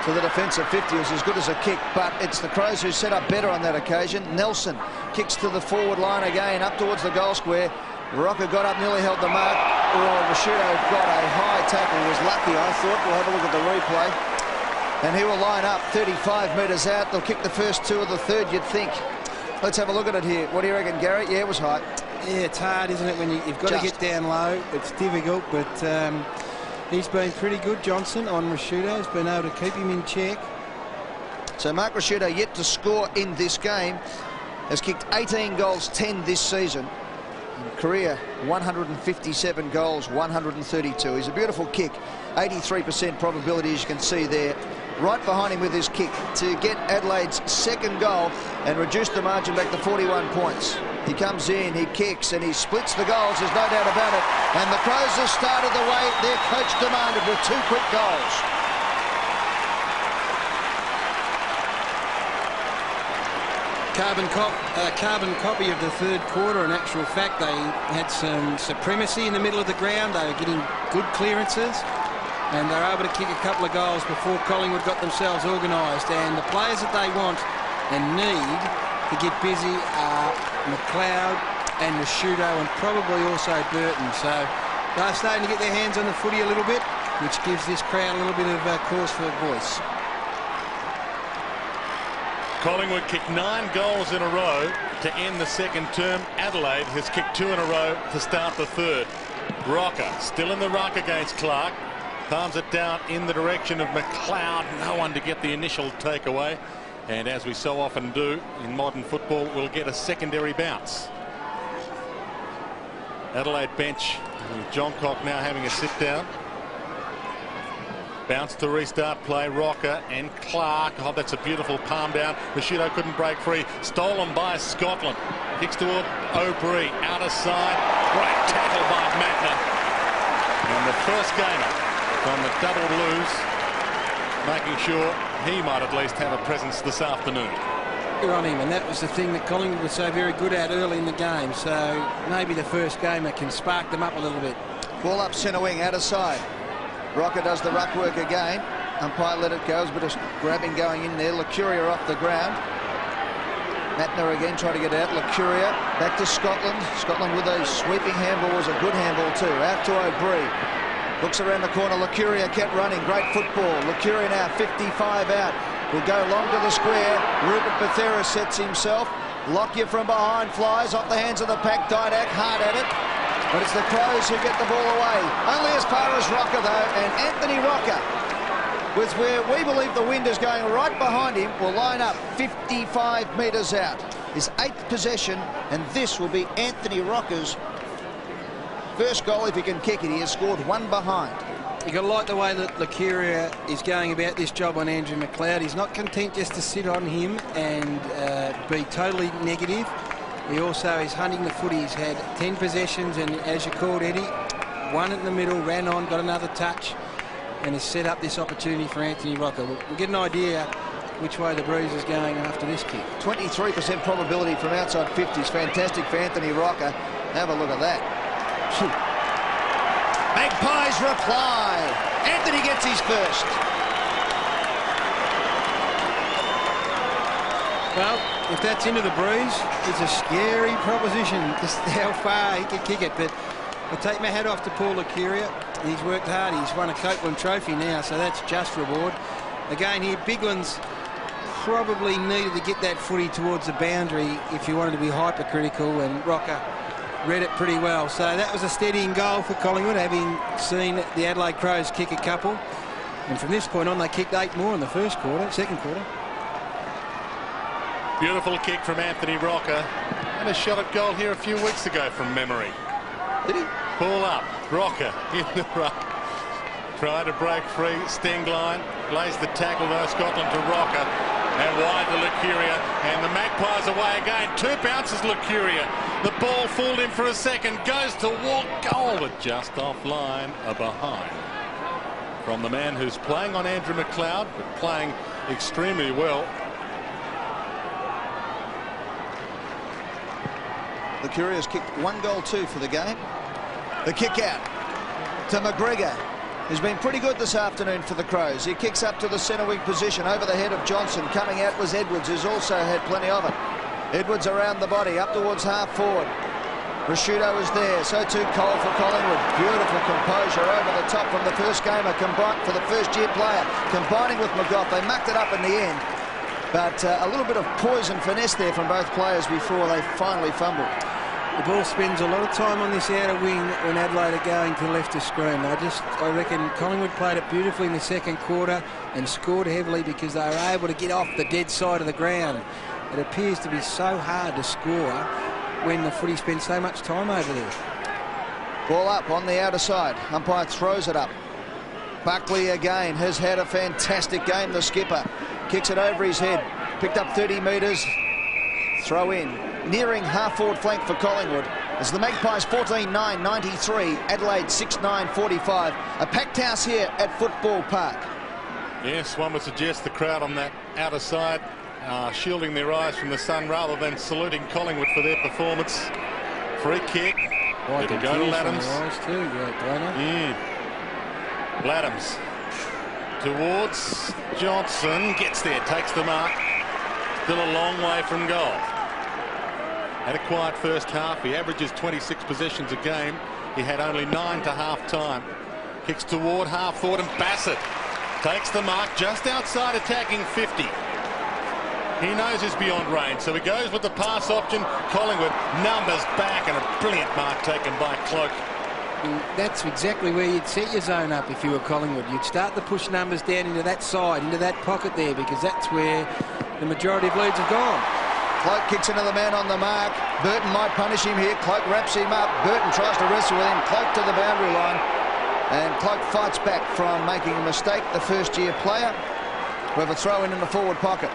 Speaker 3: to the defensive 50. It was as good as a kick, but it's the Crows who set up better on that occasion. Nelson kicks to the forward line again, up towards the goal square. Rocker got up, nearly held the mark. Rashudo got a high tackle. He was lucky, I thought. We'll have a look at the replay. And he will line up 35 metres out. They'll kick the first two of the third, you'd think. Let's have a look at it here. What do you reckon, Gary? Yeah, it was high.
Speaker 5: Yeah, it's hard, isn't it, when you've got to get down low. It's difficult, but he's been pretty good, Johnson, on Rashudo. He's been able to keep him in check.
Speaker 3: So Mark Rashudo, yet to score in this game, has kicked 18 goals, 10 this season. In career, 157 goals, 132. He's a beautiful kick. 83% probability, as you can see there. Right behind him with his kick to get Adelaide's second goal and reduce the margin back to 41 points. He comes in, he kicks, and he splits the goals, there's no doubt about it. And the Crows have started the way their coach demanded with 2 quick goals.
Speaker 5: Carbon copy of the third quarter. In actual fact, they had some supremacy in the middle of the ground. They were getting good clearances, and they were able to kick a couple of goals before Collingwood got themselves organised. And the players that they want and need to get busy are McLeod and Rashudo, and probably also Burton. So they're starting to get their hands on the footy a little bit, which gives this crowd a little bit of cause for voice.
Speaker 4: Collingwood kicked 9 goals in a row to end the second term. Adelaide has kicked 2 in a row to start the third. Rocker still in the ruck against Clark. Palms it down in the direction of McLeod. No one to get the initial takeaway. And as we so often do in modern football, we'll get a secondary bounce. Adelaide bench with John Cock now having a sit down. Bounce to restart play. Rocker and Clark. Oh, that's a beautiful palm down. Rashudo couldn't break free. Stolen by Scotland. Kicks toward O'Brien. Outer side. Great tackle by Mattner. And the first gamer from the double blues, making sure he might at least have a presence this afternoon.
Speaker 5: Good on him, and that was the thing that Collingwood was so very good at early in the game. So maybe the first gamer can spark them up a little bit. Ball
Speaker 3: up centre wing, outer side. Rocker does the ruck work again. Umpire let it go. There's a bit of grabbing going in there. Lucuria off the ground. Mattner again trying to get out. Lucuria back to Scotland. Scotland with a sweeping handball was a good handball too. Out to O'Brien. Looks around the corner. Lucuria kept running. Great football. Lucuria now 55 out. Will go long to the square. Rupert Bethera sets himself. Lockyer from behind flies off the hands of the pack. Didak hard at it. But it's the Crows who get the ball away. Only as far as Rocker, though. And Anthony Rocker, with where we believe the wind is going right behind him, will line up 55 metres out. His 8th possession, and this will be Anthony Rocker's first goal if he can kick it. He has scored 1 behind.
Speaker 5: You've got to like the way that Lucuria is going about this job on Andrew McLeod. He's not content just to sit on him and be totally negative. He also is hunting the footy. He's had 10 possessions, and as you called, Eddie, 1 in the middle, ran on, got another touch, and has set up this opportunity for Anthony Rocker. We'll get an idea which way the breeze is going after this kick.
Speaker 3: 23% probability from outside 50s. Fantastic for Anthony Rocker. Have a look at that. Magpies reply. Anthony gets his first.
Speaker 5: Well, if that's into the breeze, it's a scary proposition, just how far he can kick it. But I take my hat off to Paul Lucuria. He's worked hard. He's won a Copeland Trophy now, so that's just reward. Again here, Bigland's probably needed to get that footy towards the boundary if you wanted to be hypercritical, and Rocker read it pretty well. So that was a steadying goal for Collingwood, having seen the Adelaide Crows kick a couple. And from this point on, they kicked 8 more in the second quarter.
Speaker 4: Beautiful kick from Anthony Rocker, and a shot at goal here a few weeks ago from memory.
Speaker 3: Did he?
Speaker 4: Pull up, Rocker in the ruck. Tried to break free, Sting line, lays the tackle though, Scotland to Rocker, and wide to Lucuria, and the Magpies away again. 2 bounces Lucuria. The ball fooled him for a second, goes to walk, goal, but just offline, a behind. From the man who's playing on Andrew McLeod, but playing extremely well.
Speaker 3: The Couriers kicked 1-2 for the game. The kick out to McGregor, who's been pretty good this afternoon for the Crows. He kicks up to the centre wing position over the head of Johnson. Coming out was Edwards, who's also had plenty of it. Edwards around the body, up towards half forward. Rashudo is there, so too Cole for Collingwood. Beautiful composure over the top from the first gamer, combined for the first-year player, combining with McGough. They mucked it up in the end, but a little bit of poison finesse there from both players before they finally fumbled.
Speaker 5: The ball spends a lot of time on this outer wing when Adelaide are going to left of screen. I reckon Collingwood played it beautifully in the second quarter and scored heavily because they were able to get off the dead side of the ground. It appears to be so hard to score when the footy spends so much time over there.
Speaker 3: Ball up on the outer side. Umpire throws it up. Buckley again has had a fantastic game, the skipper. Kicks it over his head. Picked up 30 metres. Throw in. Nearing half-forward flank for Collingwood. As the Magpies 14-9-93. Adelaide 6-9-45. A packed house here at Football Park.
Speaker 4: Yes, one would suggest the crowd on that outer side shielding their eyes from the sun rather than saluting Collingwood for their performance. Free kick. It'll go to Laddams. Laddams towards Johnson. Gets there, takes the mark. Still a long way from goal. Had a quiet first half. He averages 26 possessions a game. He had only 9 to half time. Kicks toward half forward, and Bassett takes the mark just outside attacking 50. He knows he's beyond range, so he goes with the pass option. Collingwood numbers back, and a brilliant mark taken by Cloak.
Speaker 5: That's exactly where you'd set your zone up if you were Collingwood. You'd start the push numbers down into that side, into that pocket there, because that's where the majority of leads have gone.
Speaker 3: Cloak kicks into the man on the mark. Burton might punish him here. Cloak wraps him up. Burton tries to wrestle with him. Cloak to the boundary line. And Cloak fights back from making a mistake. The first-year player with a throw in the forward pocket.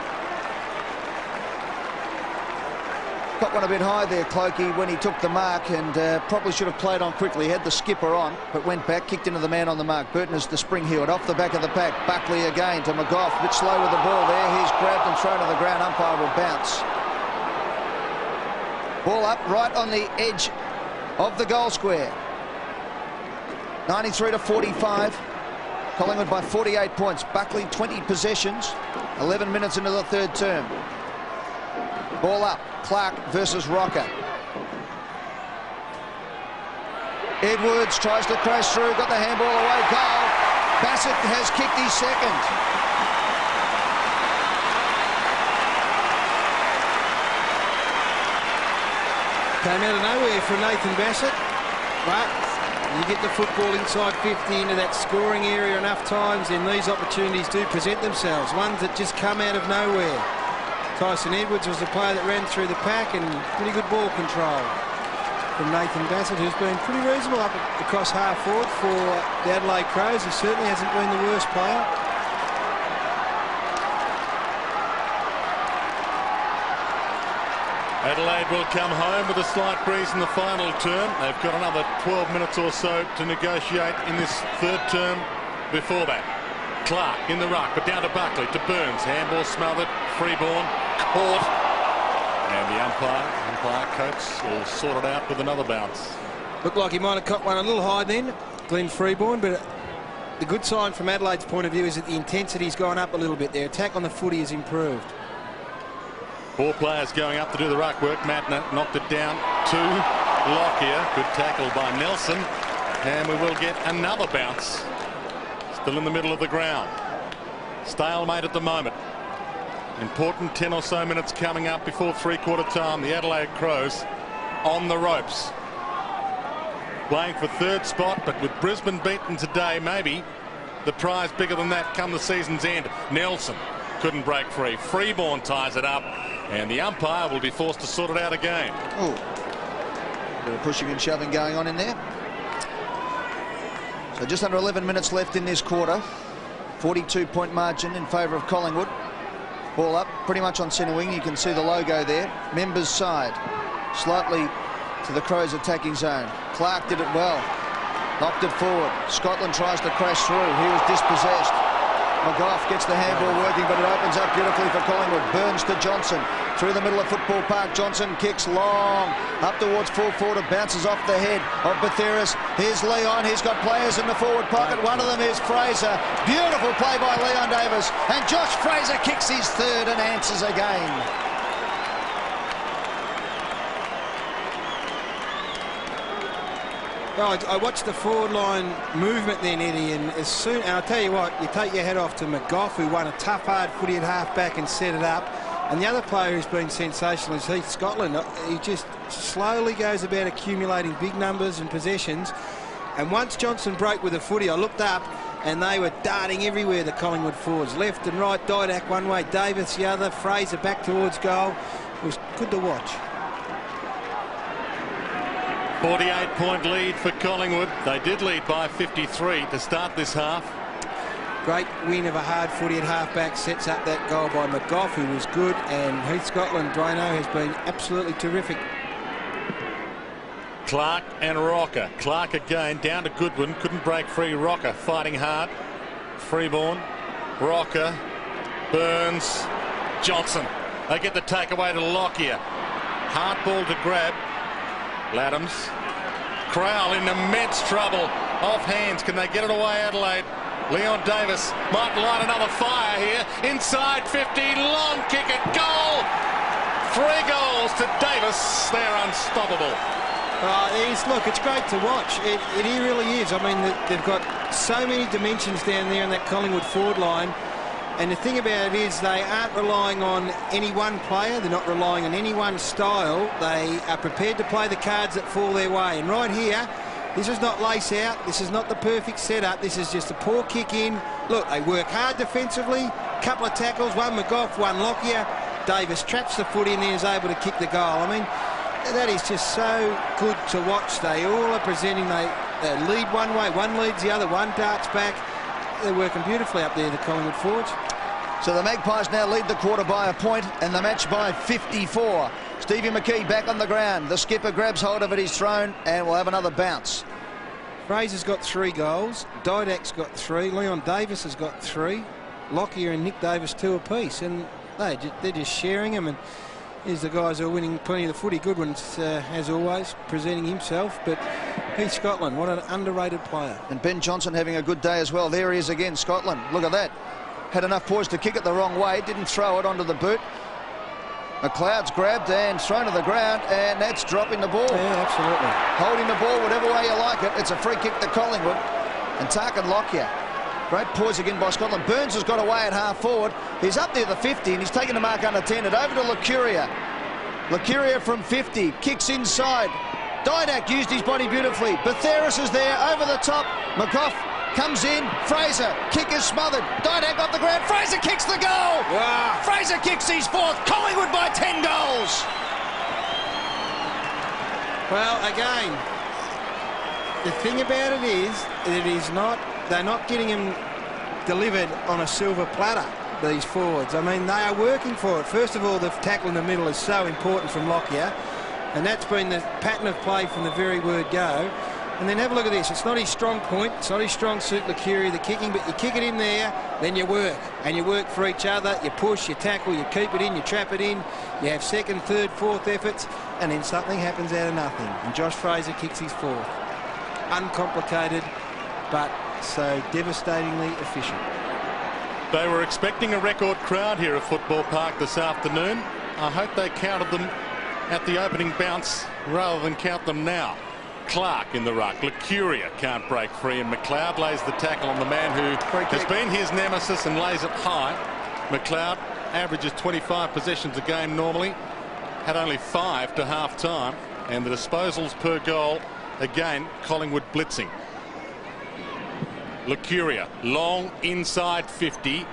Speaker 3: Got one a bit high there, Clokey, when he took the mark, and probably should have played on quickly. He had the skipper on, but went back, kicked into the man on the mark. Burton is the spring-heeled off the back of the pack. Buckley again to McGough. A bit slow with the ball there. He's grabbed and thrown to the ground. Umpire will bounce. Ball up right on the edge of the goal square. 93-45. Collingwood by 48 points. Buckley 20 possessions. 11 minutes into the third term. Ball up. Clark versus Rocker. Edwards tries to crash through. Got the handball away. Goal. Bassett has kicked his second.
Speaker 5: Came out of nowhere for Nathan Bassett, but you get the football inside 50 into that scoring area enough times, and these opportunities do present themselves, ones that just come out of nowhere. Tyson Edwards was the player that ran through the pack, and pretty good ball control from Nathan Bassett, who's been pretty reasonable up across half forward for the Adelaide Crows. He certainly hasn't been the worst player.
Speaker 4: Adelaide will come home with a slight breeze in the final term. They've got another 12 minutes or so to negotiate in this third term before that. Clark in the ruck, but down to Buckley, to Burns. Handball smothered, Freeborn caught. And the umpire Coates will sort it out with another bounce.
Speaker 5: Looked like he might have caught one a little high then, Glenn Freeborn, but the good sign from Adelaide's point of view is that the intensity's gone up a little bit. Their attack on the footy has improved.
Speaker 4: 4 players going up to do the ruck work. Matt knocked it down to Lockyer. Good tackle by Nelson. And we will get another bounce. Still in the middle of the ground. Stalemate at the moment. Important 10 or so minutes coming up before three-quarter time. The Adelaide Crows on the ropes. Playing for third spot, but with Brisbane beaten today, maybe the prize bigger than that come the season's end. Nelson couldn't break free. Freeborn ties it up, and the umpire will be forced to sort it out again.
Speaker 3: Oh, a bit of pushing and shoving going on in there. So just under 11 minutes left in this quarter. 42-point margin in favour of Collingwood. Ball up pretty much on centre wing. You can see the logo there. Members side. Slightly to the Crows attacking zone. Clark did it well. Knocked it forward. Scotland tries to crash through. He was dispossessed. McGough gets the handball working, but it opens up beautifully for Collingwood. Burns to Johnson. Through the middle of Football Park. Johnson kicks long. Up towards full forward. It bounces off the head of Batheris. Here's Leon. He's got players in the forward pocket. One of them is Fraser. Beautiful play by Leon Davis. And Josh Fraser kicks his third and answers again.
Speaker 5: Well, I watched the forward line movement then, Eddie, and and I'll tell you what, you take your hat off to McGough, who won a tough, hard footy at half-back and set it up. And the other player who's been sensational is Heath Scotland. He just slowly goes about accumulating big numbers and possessions. And once Johnson broke with the footy, I looked up and they were darting everywhere, the Collingwood forwards. Left and right, Didak one way, Davis the other, Fraser back towards goal. It was good to watch.
Speaker 4: 48-point lead for Collingwood. They did lead by 53 to start this half.
Speaker 5: Great win of a hard footy at half-back, sets up that goal by McGough, who was good, and Heath Scotland, Drano, has been absolutely terrific.
Speaker 4: Clark and Rocker. Clark again down to Goodwin, couldn't break free. Rocker fighting hard. Freeborn, Rocker, Burns, Johnson. They get the takeaway to Lockyer. Hard ball to grab. Laddams. Crowell in immense trouble. Off hands. Can they get it away, Adelaide? Leon Davis might light another fire here. Inside 50. Long kick at goal. 3 goals to Davis. They're unstoppable.
Speaker 5: Look, it's great to watch. It really is. I mean, they've got so many dimensions down there in that Collingwood forward line. And the thing about it is they aren't relying on any one player. They're not relying on any one style. They are prepared to play the cards that fall their way. And right here, this is not lace out. This is not the perfect setup. This is just a poor kick in. Look, they work hard defensively. Couple of tackles, one McGough, one Lockyer. Davis traps the footy and then is able to kick the goal. I mean, that is just so good to watch. They all are presenting. They lead one way, one leads the other, one darts back. They're working beautifully up there, the Collingwood forwards.
Speaker 3: So the Magpies now lead the quarter by a point and the match by 54. Stevie McKee back on the ground. The skipper grabs hold of it. He's thrown and we'll have another bounce.
Speaker 5: Fraser's got 3 goals. Didak's got 3. Leon Davis has got 3. Lockyer and Nick Davis 2 apiece. And they're just sharing them. And here's the guys who are winning plenty of the footy. Goodwin's, as always, presenting himself. But Heath Scotland, what an underrated player.
Speaker 3: And Ben Johnson having a good day as well. There he is again, Scotland. Look at that. Had enough poise to kick it the wrong way. Didn't throw it onto the boot. McLeod's grabbed and thrown to the ground, and that's dropping the ball.
Speaker 5: Yeah, absolutely.
Speaker 3: Holding the ball whatever way you like it. It's a free kick to Collingwood. And Tarkin Lockyer. Great poise again by Scotland. Burns has got away at half forward. He's up near the 50 and he's taken the mark unattended. Over to Lucuria. Lucuria from 50. Kicks inside. Didak used his body beautifully. Batheris is there over the top. McGough comes in. Fraser. Kick is smothered. Didak off the ground. Fraser kicks the goal.
Speaker 5: Wow.
Speaker 3: Fraser kicks his 4th. Collingwood by 10 goals.
Speaker 5: Well, again, the thing about it is they're not getting him delivered on a silver platter, these forwards. I mean, they are working for it. First of all, the tackle in the middle is so important from Lockyer, and that's been the pattern of play from the very word go. And then have a look at this. It's not his strong point. It's not his strong suit, Lucuria, the kicking, but you kick it in there, then you work. And you work for each other. You push, you tackle, you keep it in, you trap it in. You have 2nd, 3rd, 4th efforts, and then something happens out of nothing. And Josh Fraser kicks his 4th. Uncomplicated, but so devastatingly efficient.
Speaker 4: They were expecting a record crowd here at Football Park this afternoon. I hope they counted them at the opening bounce rather than count them now. Clark in the ruck. Lucuria can't break free, and McLeod lays the tackle on the man who has been his nemesis and lays it high. McLeod averages 25 possessions a game normally. Had only 5 to half-time, and the disposals per goal, again, Collingwood blitzing. Lucuria, long inside 50.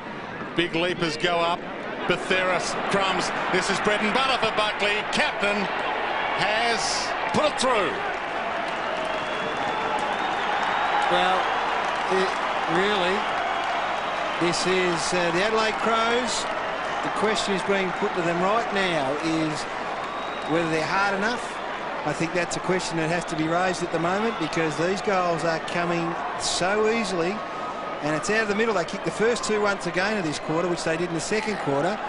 Speaker 4: Big leapers go up. Batheris, crumbs. This is bread and butter for Buckley. Captain has put it through.
Speaker 5: Well, really, this is the Adelaide Crows. The question is being put to them right now is whether they're hard enough. I think that's a question that has to be raised at the moment, because these goals are coming so easily, and it's out of the middle. They kicked the first two once again of this quarter, which they did in the second quarter.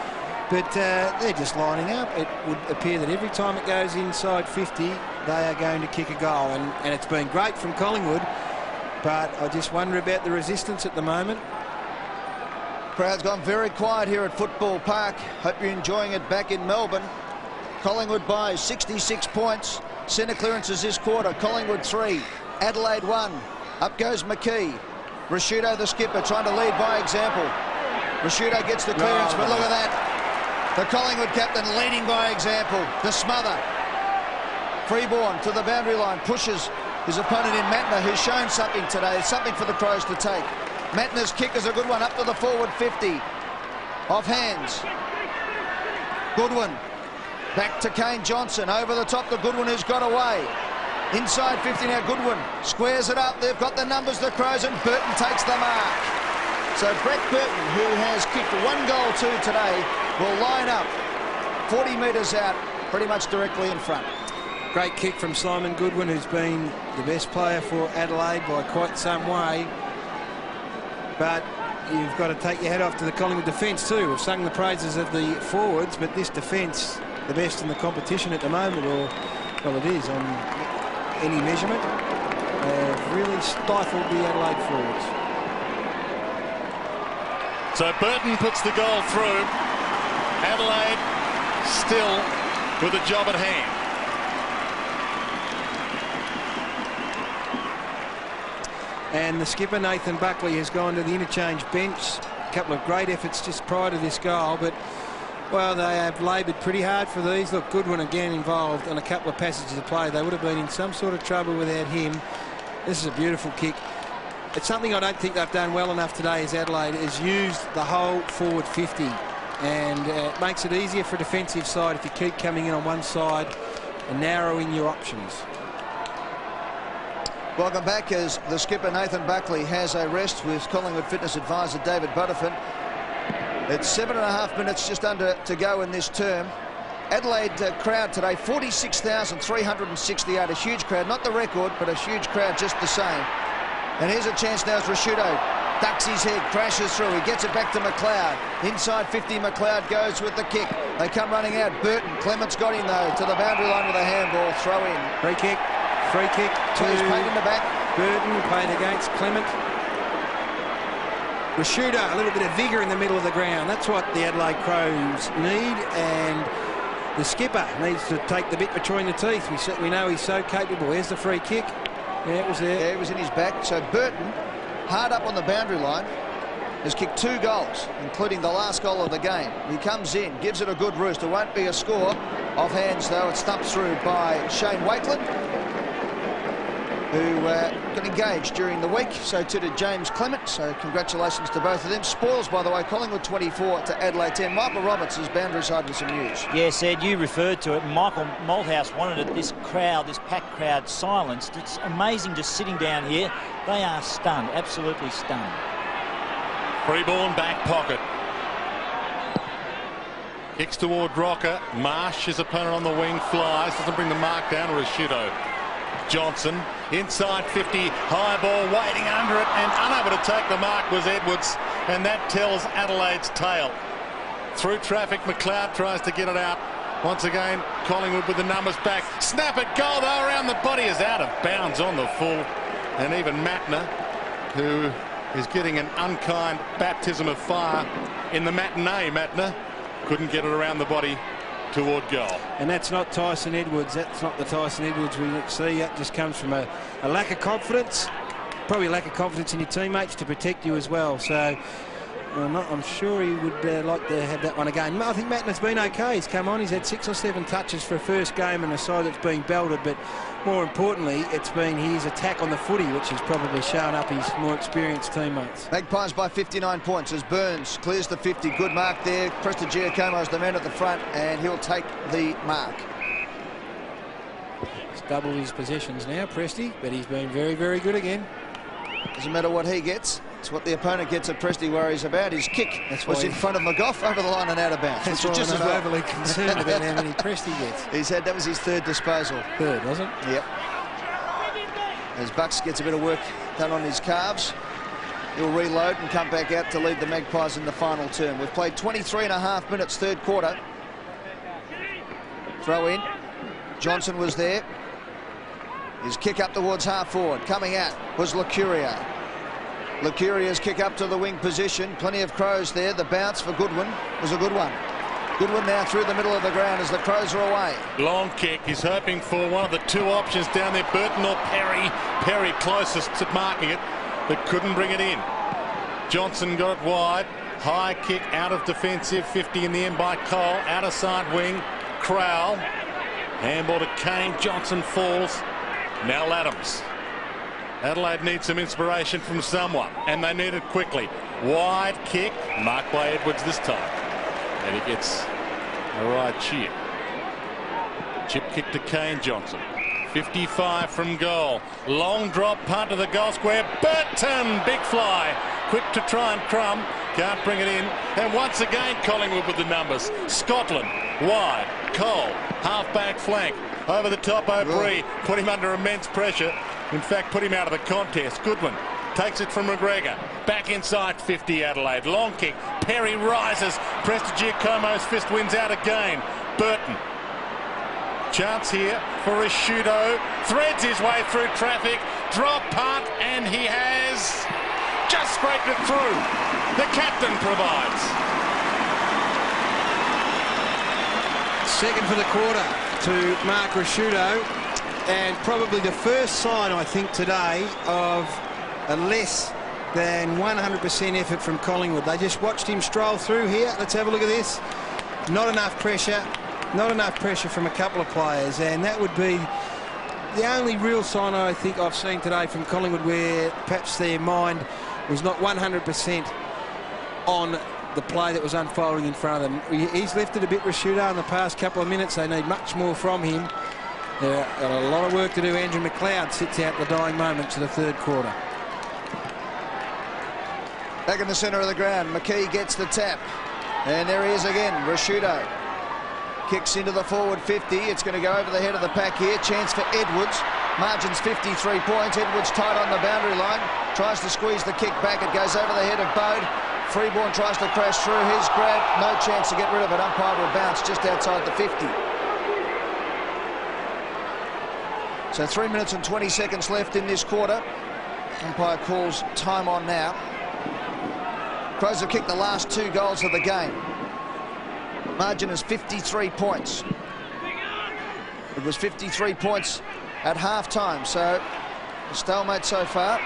Speaker 5: But they're just lining up. It would appear that every time it goes inside 50, they are going to kick a goal. And it's been great from Collingwood, but I just wonder about the resistance at the moment.
Speaker 3: Crowd's gone very quiet here at Football Park. Hope you're enjoying it back in Melbourne. Collingwood by 66 points. Centre clearances this quarter. Collingwood 3, Adelaide 1. Up goes McKee. Rashudo, the skipper, trying to lead by example. Rashudo gets the clearance, but look at that. The Collingwood captain leading by example. The smother. Freeborn to the boundary line, pushes his opponent in Matner, who's shown something today, something for the Crows to take. Matner's kick is a good one, up to the forward 50. Off hands. Goodwin. Back to Kane Johnson, over the top to Goodwin, who's got away. Inside 50 now, Goodwin squares it up. They've got the numbers, the Crows, and Burton takes the mark. So Brett Burton, who has kicked 1 goal too today, will line up 40 metres out, pretty much directly in front.
Speaker 5: Great kick from Simon Goodwin, who's been the best player for Adelaide by quite some way. But you've got to take your hat off to the Collingwood defence too. We've sung the praises of the forwards, but this defence, the best in the competition at the moment, or, well, it is on any measurement, really stifled the Adelaide forwards.
Speaker 4: So Burton puts the goal through. Adelaide still with a job at hand.
Speaker 5: And the skipper, Nathan Buckley, has gone to the interchange bench. A couple of great efforts just prior to this goal, but, well, they have laboured pretty hard for these. Look, Goodwin again involved on a couple of passages of play. They would have been in some sort of trouble without him. This is a beautiful kick. It's something I don't think they've done well enough today, as Adelaide has used the whole forward 50, and it makes it easier for a defensive side if you keep coming in on one side and narrowing your options.
Speaker 3: Welcome back, as the skipper Nathan Buckley has a rest with Collingwood fitness advisor David Butterfin. It's 7.5 minutes just under to go in this term. Adelaide crowd today, 46,368, a huge crowd, not the record, but a huge crowd just the same. And here's a chance now as Rashudo ducks his head, crashes through. He gets it back to McLeod. Inside 50, McLeod goes with the kick. They come running out. Burton, Clement's got him though, to the boundary line with a handball. Throw in.
Speaker 5: Free kick to
Speaker 3: paid in the back.
Speaker 5: Burton, played against Clement. Rashudo, a little bit of vigour in the middle of the ground. That's what the Adelaide Crows need, and the skipper needs to take the bit between the teeth. We know he's so capable. Here's the free kick. Yeah, it was there.
Speaker 3: Yeah, it was in his back. So Burton, hard up on the boundary line, has kicked 2 goals, including the last goal of the game. He comes in, gives it a good roost. It won't be a score. Off hands, though, it's thumped through by Shane Wakeland, who got engaged during the week. So too did James Clement. So congratulations to both of them. Spoils, by the way, Collingwood 24 to Adelaide 10. Michael Roberts is boundary side with some news.
Speaker 1: Yes, Ed, you referred to it. Michael Malthouse wanted it, this crowd, this packed crowd, silenced. It's amazing just sitting down here. They are stunned, absolutely stunned.
Speaker 4: Freeborn back pocket. Kicks toward Rocker. Marsh, his opponent on the wing, flies. Doesn't bring the mark down, or Rashudo. Johnson inside 50, high ball waiting under it, and unable to take the mark was Edwards, and that tells Adelaide's tale. Through traffic, McLeod tries to get it out. Once again, Collingwood with the numbers back. Snap it, goal though, around the body, is out of bounds on the full. And even Matner, who is getting an unkind baptism of fire in the matinee, Matner, couldn't get it around the body toward goal.
Speaker 5: And that's not Tyson Edwards. That's not the Tyson Edwards we see. That just comes from a lack of confidence, probably a lack of confidence in your teammates to protect you as well. So I'm sure he would like to have that one again. I think Matner's been okay. He's come on. He's had 6 or 7 touches for a first game in a side that's been belted, but more importantly, it's been his attack on the footy which has probably shown up his more experienced teammates.
Speaker 3: Magpies by 59 points as Burns clears the 50. Good mark there. Preston Giacomo is the man at the front, and he'll take the mark.
Speaker 5: He's doubled his possessions now, Presty, but he's been very, very good again.
Speaker 3: Doesn't matter what he gets. It's what the opponent gets at Presty worries about. His kick was in front of McGough, over the line and out of bounds.
Speaker 5: That's why I'm not overly concerned about how many Presty gets.
Speaker 3: That was his 3rd disposal.
Speaker 5: 3rd, wasn't it?
Speaker 3: Yep. As Bucks gets a bit of work done on his calves. He'll reload and come back out to lead the Magpies in the final term. We've played 23.5 minutes, third quarter. Throw in. Johnson was there. His kick up towards half forward. Coming out was Lucuria. Lucuria's kick up to the wing position. Plenty of Crows there. The bounce for Goodwin was a good one. Goodwin now through the middle of the ground as the Crows are away.
Speaker 4: Long kick. He's hoping for one of the two options down there, Burton or Perry. Perry closest to marking it, but couldn't bring it in. Johnson got it wide. High kick out of defensive 50 in the end by Cole. Out of side wing. Crowell. Handball to Kane. Johnson falls. Now Adams. Adelaide needs some inspiration from someone, and they need it quickly. Wide kick. Marked by Edwards this time. And he gets a right cheer. Chip kick to Kane Johnson. 55 from goal. Long drop punt to the goal square. Burton, big fly. Quick to try and crumb. Can't bring it in. And once again Collingwood with the numbers. Scotland wide. Cole half-back flank. Over the top O'Brien. Put him under immense pressure. In fact, put him out of the contest. Goodwin takes it from McGregor. Back inside 50 Adelaide. Long kick. Perry rises. Prestigiacomo's fist wins out again. Burton. Chance here for Rashudo. Threads his way through traffic. Drop punt, and he has just scraped it through. The captain provides.
Speaker 5: Second for the quarter to Mark Rashudo, and probably the first sign, I think, today of a less than 100% effort from Collingwood. They just watched him stroll through here. Let's have a look at this. Not enough pressure. Not enough pressure from a couple of players, and that would be the only real sign I think I've seen today from Collingwood where perhaps their mind was not 100% on the play that was unfolding in front of them. He's lifted a bit, Rashudo, in the past couple of minutes. They need much more from him. They've got a lot of work to do. Andrew McLeod sits out the dying moments of the third quarter.
Speaker 3: Back in the centre of the ground, McKee gets the tap. And there he is again, Rashudo. Kicks into the forward 50. It's going to go over the head of the pack here. Chance for Edwards. Margin's 53 points. Edwards tight on the boundary line. Tries to squeeze the kick back. It goes over the head of Bode. Freeborn tries to crash through. His grab. No chance to get rid of it. Umpire will bounce just outside the 50. So 3 minutes and 20 seconds left in this quarter. Umpire calls time on now. Crows have kicked the last 2 goals of the game. Margin is 53 points. It was 53 points at half-time, so a stalemate so far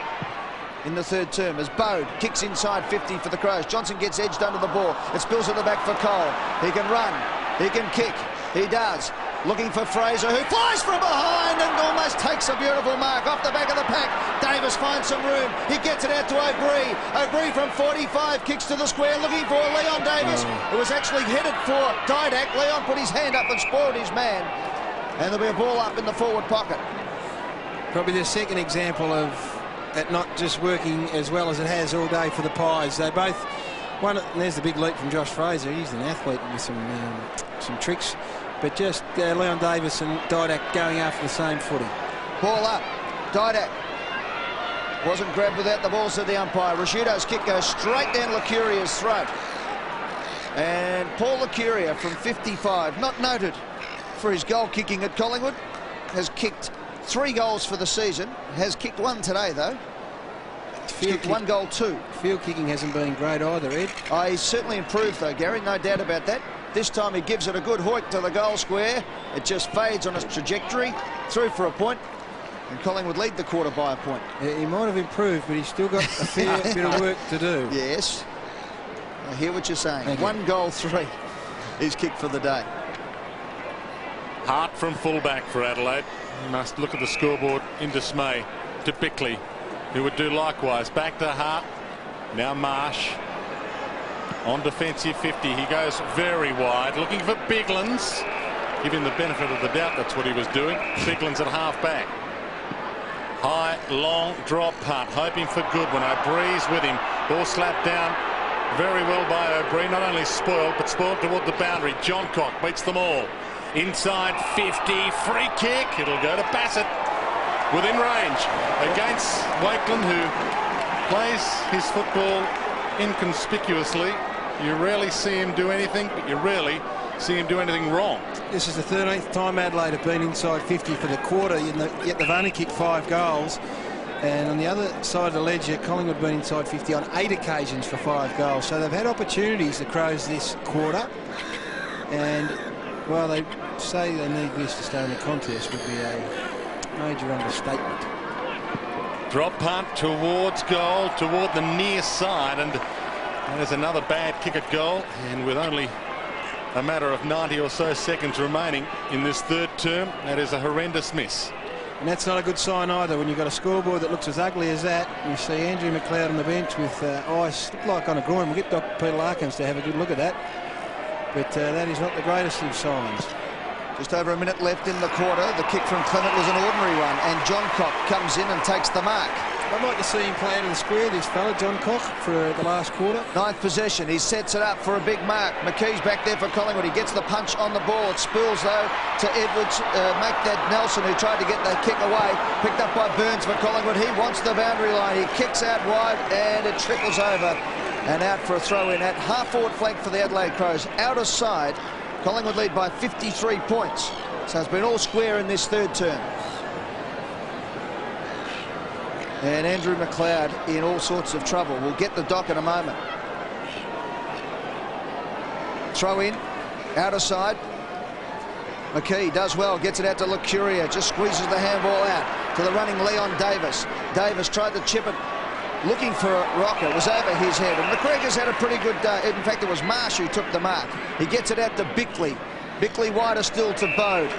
Speaker 3: in the third term as Bode kicks inside 50 for the Crows. Johnson gets edged under the ball. It spills at the back for Cole. He can run. He can kick. He does. Looking for Fraser, who flies from behind and almost takes a beautiful mark off the back of the pack. Davis finds some room. He gets it out to O'Brien. O'Brien from 45 kicks to the square, looking for Leon Davis. It was actually headed for Didac. Leon put his hand up and spoiled his man. And there'll be a ball up in the forward pocket.
Speaker 5: Probably the second example of it not just working as well as it has all day for the Pies. They both, one, and there's the big leap from Josh Fraser. He's an athlete with some tricks. But just Leon Davis and Didac going after the same footy.
Speaker 3: Ball up. Didac wasn't grabbed without the ball, said the umpire. Rashudo's kick goes straight down Lucuria's throat. And Paul Lucuria from 55, not noted for his goal kicking at Collingwood, has kicked 3 goals for the season. Has kicked 1 today, though. Kicked 1 goal, 2.
Speaker 5: Field kicking hasn't been great either, Ed.
Speaker 3: He's certainly improved, though, Gary. No doubt about that. This time he gives it a good hoik to the goal square. It just fades on its trajectory. Through for a point. And Collingwood lead the quarter by a point.
Speaker 5: Yeah, he might have improved, but he's still got a fair bit of work to do.
Speaker 3: Yes. I hear what you're saying.
Speaker 5: Thank
Speaker 3: 1 goal, 3. He's kicked for the day.
Speaker 4: Hart from fullback for Adelaide. You must look at the scoreboard in dismay. To Bickley, who would do likewise. Back to Hart. Now Marsh. On defensive 50, he goes very wide, looking for Biglands. Give him the benefit of the doubt, that's what he was doing. Biglands at half-back. High, long drop punt, hoping for Goodwin. O'Brien's with him. Ball slapped down very well by O'Brien. Not only spoiled, but spoiled toward the boundary. Johncock beats them all. Inside 50, free kick. It'll go to Bassett within range against Wakeland, who plays his football inconspicuously. You rarely see him do anything, but you rarely see him do anything wrong.
Speaker 5: This is the 13th time Adelaide have been inside 50 for the quarter, yet they've only kicked 5 goals. And on the other side of the ledger, Collingwood have been inside 50 on 8 occasions for 5 goals. So they've had opportunities, the Crows, this quarter. And while they say they need this to stay in the contest, would be a major understatement.
Speaker 4: Drop punt towards goal, toward the near side, and there's another bad kick at goal. And with only a matter of 90 or so seconds remaining in this third term, that is a horrendous miss.
Speaker 5: And that's not a good sign either when you've got a scoreboard that looks as ugly as that. You see Andrew McLeod on the bench with ice like on a groin. We'll get Dr. Peter Larkins to have a good look at that. But that is not the greatest of signs.
Speaker 3: Just over a minute left in the quarter. The kick from Clement was an ordinary one, and John Cock comes in and takes the mark.
Speaker 5: I'd like to see him play out of the square, this fella, John Cock, for the last quarter.
Speaker 3: 9th possession. He sets it up for a big mark. McKee's back there for Collingwood. He gets the punch on the ball. It spills, though, to Edwards. Make that Nelson, who tried to get that kick away. Picked up by Burns for Collingwood. He wants the boundary line. He kicks out wide, and it trickles over. And out for a throw-in at half-forward flank for the Adelaide Crows. Out of side. Collingwood lead by 53 points. So it's been all square in this third term. And Andrew McLeod in all sorts of trouble. We'll get the dock in a moment. Throw in, out of side. McKee does well, gets it out to Lucuria, just squeezes the handball out to the running Leon Davis. Davis tried to chip it, looking for a rocker. It was over his head. And McGregor's had a pretty good day. In fact, it was Marsh who took the mark. He gets it out to Bickley. Bickley wider still to Bode.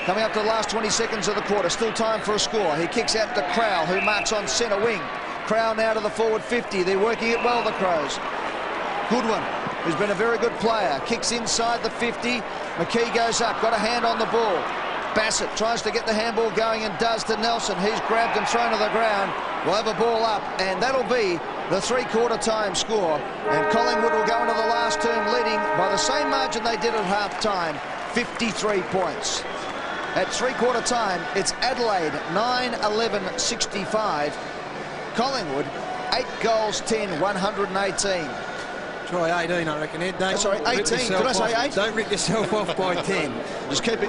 Speaker 3: Coming up to the last 20 seconds of the quarter. Still time for a score. He kicks out to Crowell, who marks on centre wing. Crowell now to the forward 50. They're working it well, the Crows. Goodwin, who's been a very good player, kicks inside the 50. McKee goes up, got a hand on the ball. Bassett tries to get the handball going and does to Nelson. He's grabbed and thrown to the ground. We'll have a ball up, and that'll be the three-quarter time score. And Collingwood will go into the last term leading by the same margin they did at half-time, 53 points. At three-quarter time, it's Adelaide 9-11-65. Collingwood 8 goals 10, 118.
Speaker 5: Try 18, I reckon, Ed.
Speaker 3: Sorry, 18. Could I say 8?
Speaker 5: Don't rip yourself off by 10.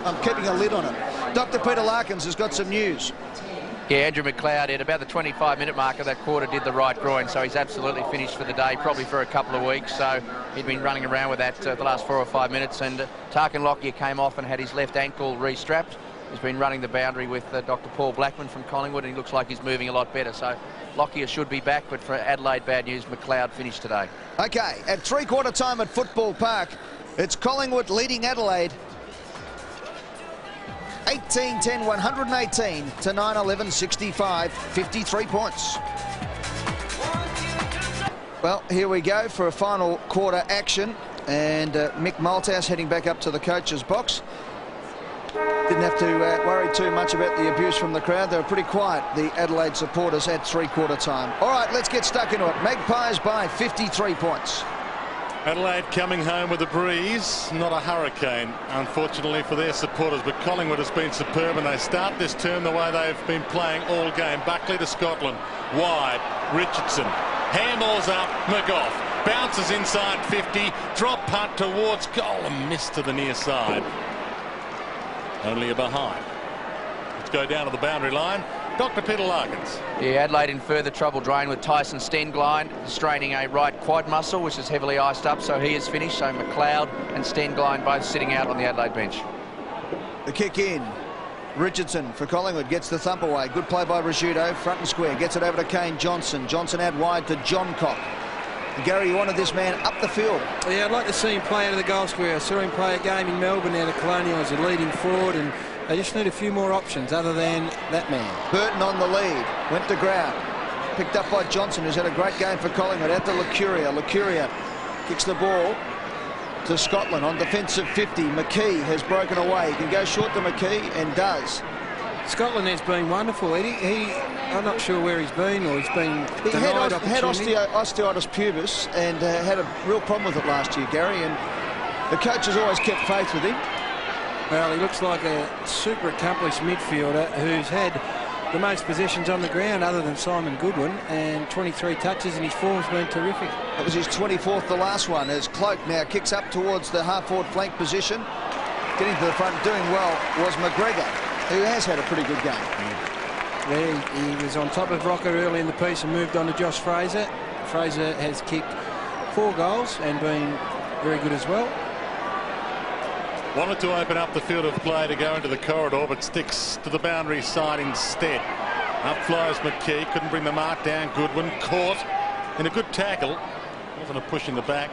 Speaker 3: I'm keeping a lid on it. Dr. Peter Larkins has got some news.
Speaker 2: Yeah, Andrew McLeod at about the 25-minute mark of that quarter did the right groin, so he's absolutely finished for the day, probably for a couple of weeks. So he'd been running around with that the last 4 or 5 minutes, and Tarkin Lockyer came off and had his left ankle re-strapped. He's been running the boundary with Dr. Paul Blackman from Collingwood, and he looks like he's moving a lot better. So Lockyer should be back, but for Adelaide, bad news, McLeod finished today.
Speaker 3: OK, at three-quarter time at Football Park, it's Collingwood leading Adelaide 18-10, 118 to 9-11-65, 53 points. Well, here we go for a final quarter action, and Mick Malthouse heading back up to the coach's box. Didn't have to worry too much about the abuse from the crowd. They were pretty quiet, the Adelaide supporters, at three-quarter time. All right, let's get stuck into it. Magpies by 53 points.
Speaker 4: Adelaide coming home with a breeze, not a hurricane, unfortunately for their supporters, but Collingwood has been superb, and they start this term the way they've been playing all game. Buckley to Scotland, wide, Richardson, handballs up, McGough, bounces inside 50, drop punt towards goal and missed to the near side. Only a behind. Let's go down to the boundary line. Dr. Peter Larkins.
Speaker 2: Yeah, Adelaide in further trouble drain with Tyson Stenglein straining a right quad muscle, which is heavily iced up, so he is finished. So McLeod and Stenglein both sitting out on the Adelaide bench.
Speaker 3: The kick in. Richardson for Collingwood gets the thump away. Good play by Rizzuto, front and square. Gets it over to Kane Johnson. Johnson out wide to John Cock. Gary, you wanted this man up the field.
Speaker 5: Yeah, I'd like to see him play out of the goal square. I saw him play a game in Melbourne out of Colonial as a leading forward, and they just need a few more options other than that man.
Speaker 3: Burton on the lead. Went to ground. Picked up by Johnson, who's had a great game for Collingwood. Out to Lucuria. Lucuria kicks the ball to Scotland on defensive 50. McKee has broken away. He can go short to McKee and does.
Speaker 5: Scotland has been wonderful, Eddie. I'm not sure where he's been, or he's been denied opportunity.
Speaker 3: He had osteitis pubis and had a real problem with it last year, Gary, and the coach has always kept faith with him.
Speaker 5: Well, he looks like a super accomplished midfielder who's had the most possessions on the ground other than Simon Goodwin, and 23 touches, and his form's been terrific.
Speaker 3: That was his 24th, the last one, as Cloak now kicks up towards the half-forward flank position. Getting to the front, doing well, was McGregor, who has had a pretty good game.
Speaker 5: There, he was on top of Rocker early in the piece and moved on to Josh Fraser. Fraser has kicked 4 goals and been very good as well.
Speaker 4: Wanted to open up the field of play to go into the corridor, but sticks to the boundary side instead. Up flies McKee, couldn't bring the mark down. Goodwin caught in a good tackle. Wasn't a push in the back.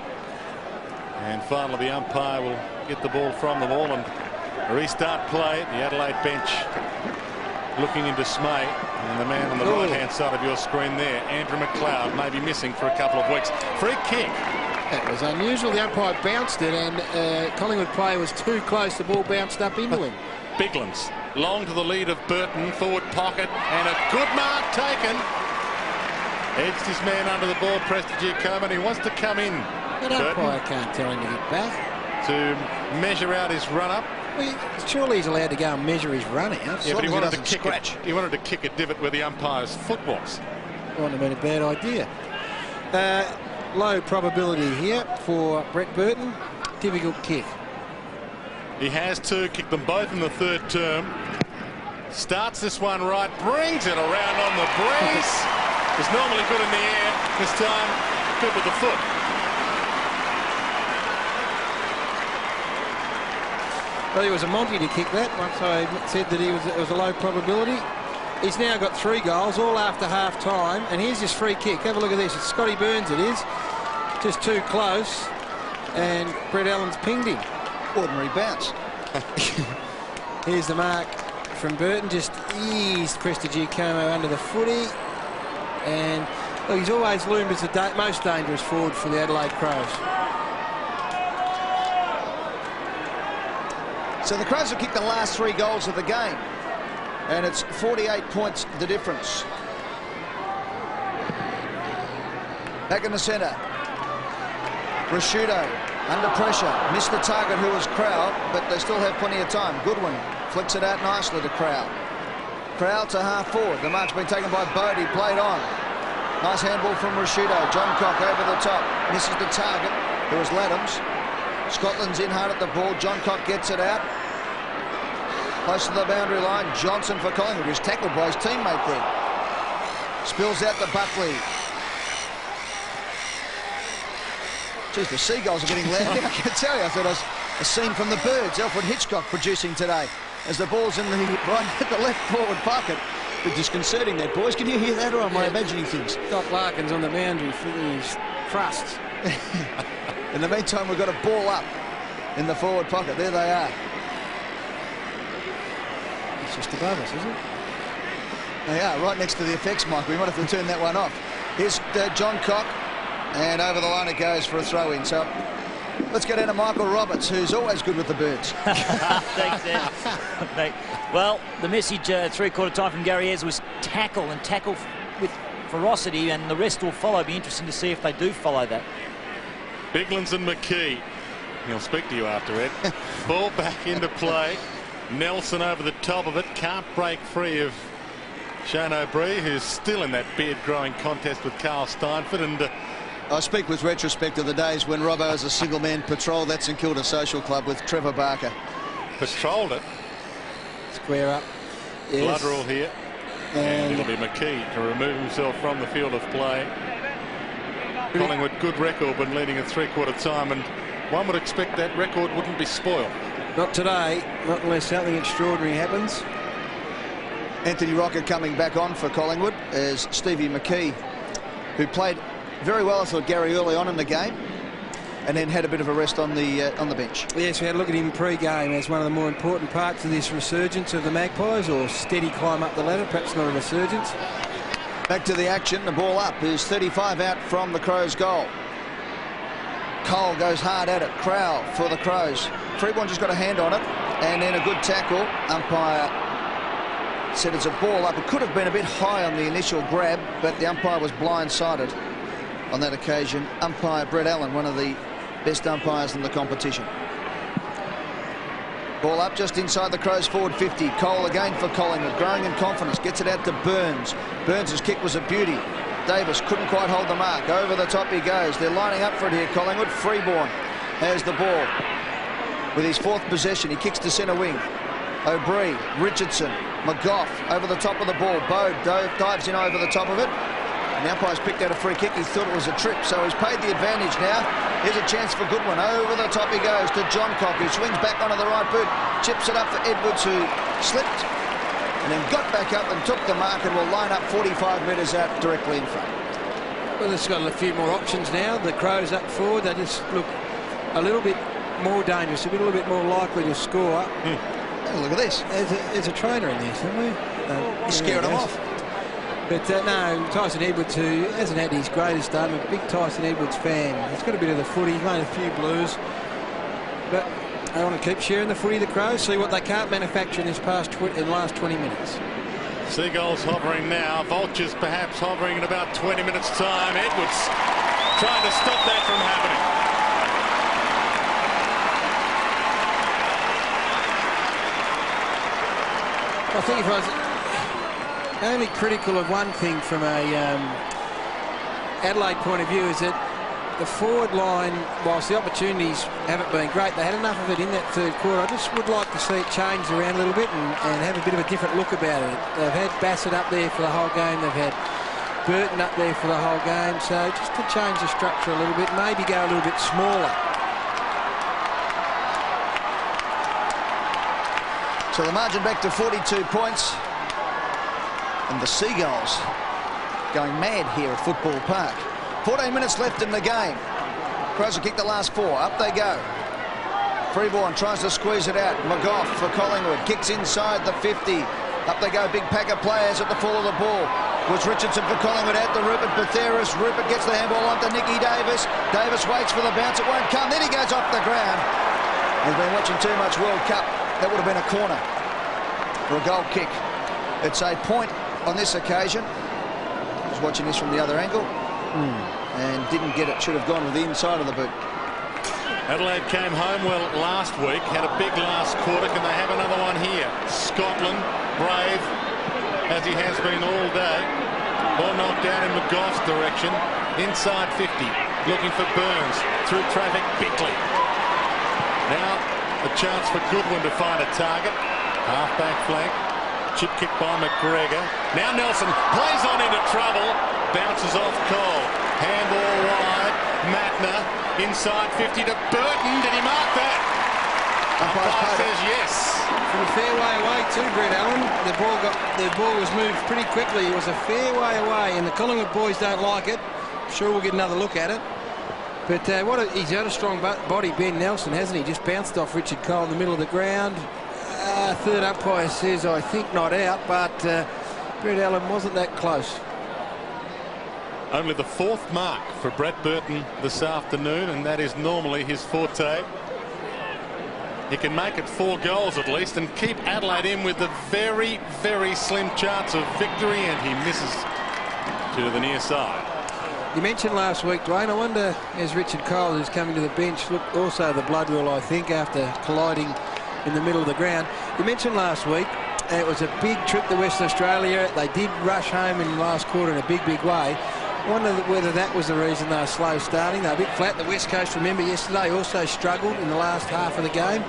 Speaker 4: And finally the umpire will get the ball from the ball and restart play. The Adelaide bench looking in dismay. And the man on the right-hand side of your screen there, Andrew McLeod, may be missing for a couple of weeks. Free kick.
Speaker 5: That was unusual. The umpire bounced it, and Collingwood player was too close. The ball bounced up into him.
Speaker 4: Biglands long to the lead of Burton, forward pocket, and a good mark taken. Edged his man under the ball, Prestigiacomo, and he wants to come in.
Speaker 5: That umpire can't tell him to get back.
Speaker 4: To measure out his run-up.
Speaker 5: Well, surely he's allowed to go and measure his run out.
Speaker 4: Yeah, but he wanted to kick a divot where the umpire's foot was.
Speaker 5: Wouldn't have been a bad idea. Low probability here for Brett Burton. Difficult kick.
Speaker 4: He has to kick them both in the third term. Starts this one right, brings it around on the breeze. It's normally good in the air. This time, good with the foot.
Speaker 5: Well, he was a Monty to kick that once I said that it was a low probability. He's now got 3 goals, all after half-time, and here's his free kick. Have a look at this. It's Scotty Burns, it is. Just too close, and Brett Allen's pinged him.
Speaker 3: Ordinary bounce.
Speaker 5: Here's the mark from Burton. Just eased Prestigiacomo under the footy, and look, he's always loomed as the most dangerous forward for the Adelaide Crows.
Speaker 3: So the Crows have kicked the last 3 goals of the game. And it's 48 points the difference. Back in the centre. Rashudo under pressure. Missed the target, who was Crowell, but they still have plenty of time. Goodwin flicks it out nicely to Crowell. Crowell to half forward. The mark's been taken by Bodie. Played on. Nice handball from Rashudo. John Cock over the top. Misses the target, who was Laddams. Scotland's in hard at the ball. John Cock gets it out. Close to the boundary line. Johnson for Collingwood, who's tackled by his teammate there. Spills out to Buckley. Geez, the seagulls are getting loud. I can tell you, I thought it was a scene from The Birds. Alfred Hitchcock producing today as the ball's in the left forward pocket. A bit disconcerting there, boys. Can you hear that, or am I imagining things?
Speaker 5: Doc Larkin's on the boundary for his thrusts.
Speaker 3: In the meantime, we've got a ball up in the forward pocket. There they are.
Speaker 5: It's just above us, isn't it?
Speaker 3: They are, right next to the effects mic. We might have to turn that one off. Here's John Cock, and over the line it goes for a throw-in. So let's get down to Michael Roberts, who's always good with the Birds.
Speaker 1: Thanks, Ed. Well, the message three-quarter time from Gary Ayres was tackle, and tackle with ferocity, and the rest will follow. Be interesting to see if they do follow that.
Speaker 4: Biglands and McKee. He'll speak to you after, Ed. Ball back into play. Nelson over the top of it. Can't break free of Shane O'Brien, who's still in that beard-growing contest with Carl Steinford. And
Speaker 3: I speak with retrospect of the days when Robbo, as a single-man, patrolled that St Kilda Social Club with Trevor Barker.
Speaker 4: Patrolled it.
Speaker 5: Square up.
Speaker 4: Yes. Blood rule here. And it'll be McKee to remove himself from the field of play. Collingwood, good record when leading at three-quarter time, and one would expect that record wouldn't be spoiled.
Speaker 5: Not today, not unless something extraordinary happens.
Speaker 3: Anthony Rocker coming back on for Collingwood as Stevie McKee, who played very well, I thought, Gary, early on in the game, and then had a bit of a rest on the bench.
Speaker 5: Yes, we had a look at him pre-game as one of the more important parts of this resurgence of the Magpies, or steady climb up the ladder, perhaps not a resurgence.
Speaker 3: Back to the action, the ball up is 35 out from the Crows' goal. Cole goes hard at it. Crowell for the Crows. Freeborn just got a hand on it, and then a good tackle. Umpire said it's a ball up. It could have been a bit high on the initial grab, but the umpire was blindsided on that occasion. Umpire Brett Allen, one of the best umpires in the competition. Ball up just inside the Crows' forward 50. Cole again for Collingwood, growing in confidence. Gets it out to Burns. Burns' kick was a beauty. Davis couldn't quite hold the mark. Over the top he goes. They're lining up for it here, Collingwood. Freeborn has the ball. With his 4th possession, he kicks to centre wing. O'Brien, Richardson, McGough over the top of the ball. Bode dives in over the top of it. And the umpire's picked out a free kick. He thought it was a trip, so he's paid the advantage now. Here's a chance for Goodwin. Over the top he goes to Johncock, who swings back onto the right boot. Chips it up for Edwards, who slipped and then got back up and took the mark and will line up 45 metres out directly in front.
Speaker 5: Well, it's got a few more options now. The Crows up forward, they just look a little bit more dangerous, a little bit more likely to score.
Speaker 3: Oh, look at this.
Speaker 5: There's a trainer in there somewhere.
Speaker 3: Scaring him off.
Speaker 5: But no, Tyson Edwards, who hasn't had his greatest start, I'm a big Tyson Edwards fan. He's got a bit of the footy, he's made a few blues. But they want to keep sharing the footy, the Crows, see what they can't manufacture in this in the last 20 minutes.
Speaker 4: Seagulls hovering now. Vultures perhaps hovering in about 20 minutes' time. Edwards trying to stop that from happening.
Speaker 5: I think if I was only critical of one thing from a Adelaide point of view is that the forward line, whilst the opportunities haven't been great, they had enough of it in that 3rd quarter. I just would like to see it change around a little bit and have a bit of a different look about it. They've had Bassett up there for the whole game. They've had Burton up there for the whole game. So just to change the structure a little bit, maybe go a little bit smaller.
Speaker 3: So the margin back to 42 points. And the Seagulls going mad here at Football Park. 14 minutes left in the game. Crows will kick the last 4. Up they go. Freeborn tries to squeeze it out. McGough for Collingwood. Kicks inside the 50. Up they go. Big pack of players at the fall of the ball. Was Richardson for Collingwood out to Rupert Batheris. Rupert gets the handball onto Nicky Davis. Davis waits for the bounce. It won't come. Then he goes off the ground. He's been watching too much World Cup. That would have been a corner for a goal kick. It's a point on this occasion. I was watching this from the other angle and didn't get it. Should have gone with the inside of the boot.
Speaker 4: Adelaide came home well last week, had a big last quarter. Can they have another one here? Scotland, brave as he has been all day. Ball knocked down in McGough's direction. Inside 50, looking for Burns. Through traffic, Bickley. Now a chance for Goodwin to find a target. Half-back flank. Chip kick by McGregor. Now Nelson plays on into trouble. Bounces off Cole. Handball wide. Matner inside 50 to Burton. Did he mark that? Umpire says yes.
Speaker 5: From a fair way away too, Brett Allen. The ball was moved pretty quickly. It was a fair way away, and the Collingwood boys don't like it. I'm sure we'll get another look at it. But he's got a strong body, Ben Nelson, hasn't he? Just bounced off Richard Cole in the middle of the ground. Third umpire says, I think not out, but Brett Allen wasn't that close.
Speaker 4: Only the 4th mark for Brett Burton this afternoon, and that is normally his forte. He can make it 4 goals at least and keep Adelaide in with a very, very slim chance of victory, and he misses to the near side.
Speaker 5: You mentioned last week, Dwayne, I wonder, as Richard Cole, who's coming to the bench, look, also the blood rule, I think, after colliding in the middle of the ground. You mentioned last week it was a big trip to Western Australia. They did rush home in the last quarter in a big, big way. I wonder whether that was the reason they were slow starting. They were a bit flat. The West Coast, remember, yesterday also struggled in the last half of the game.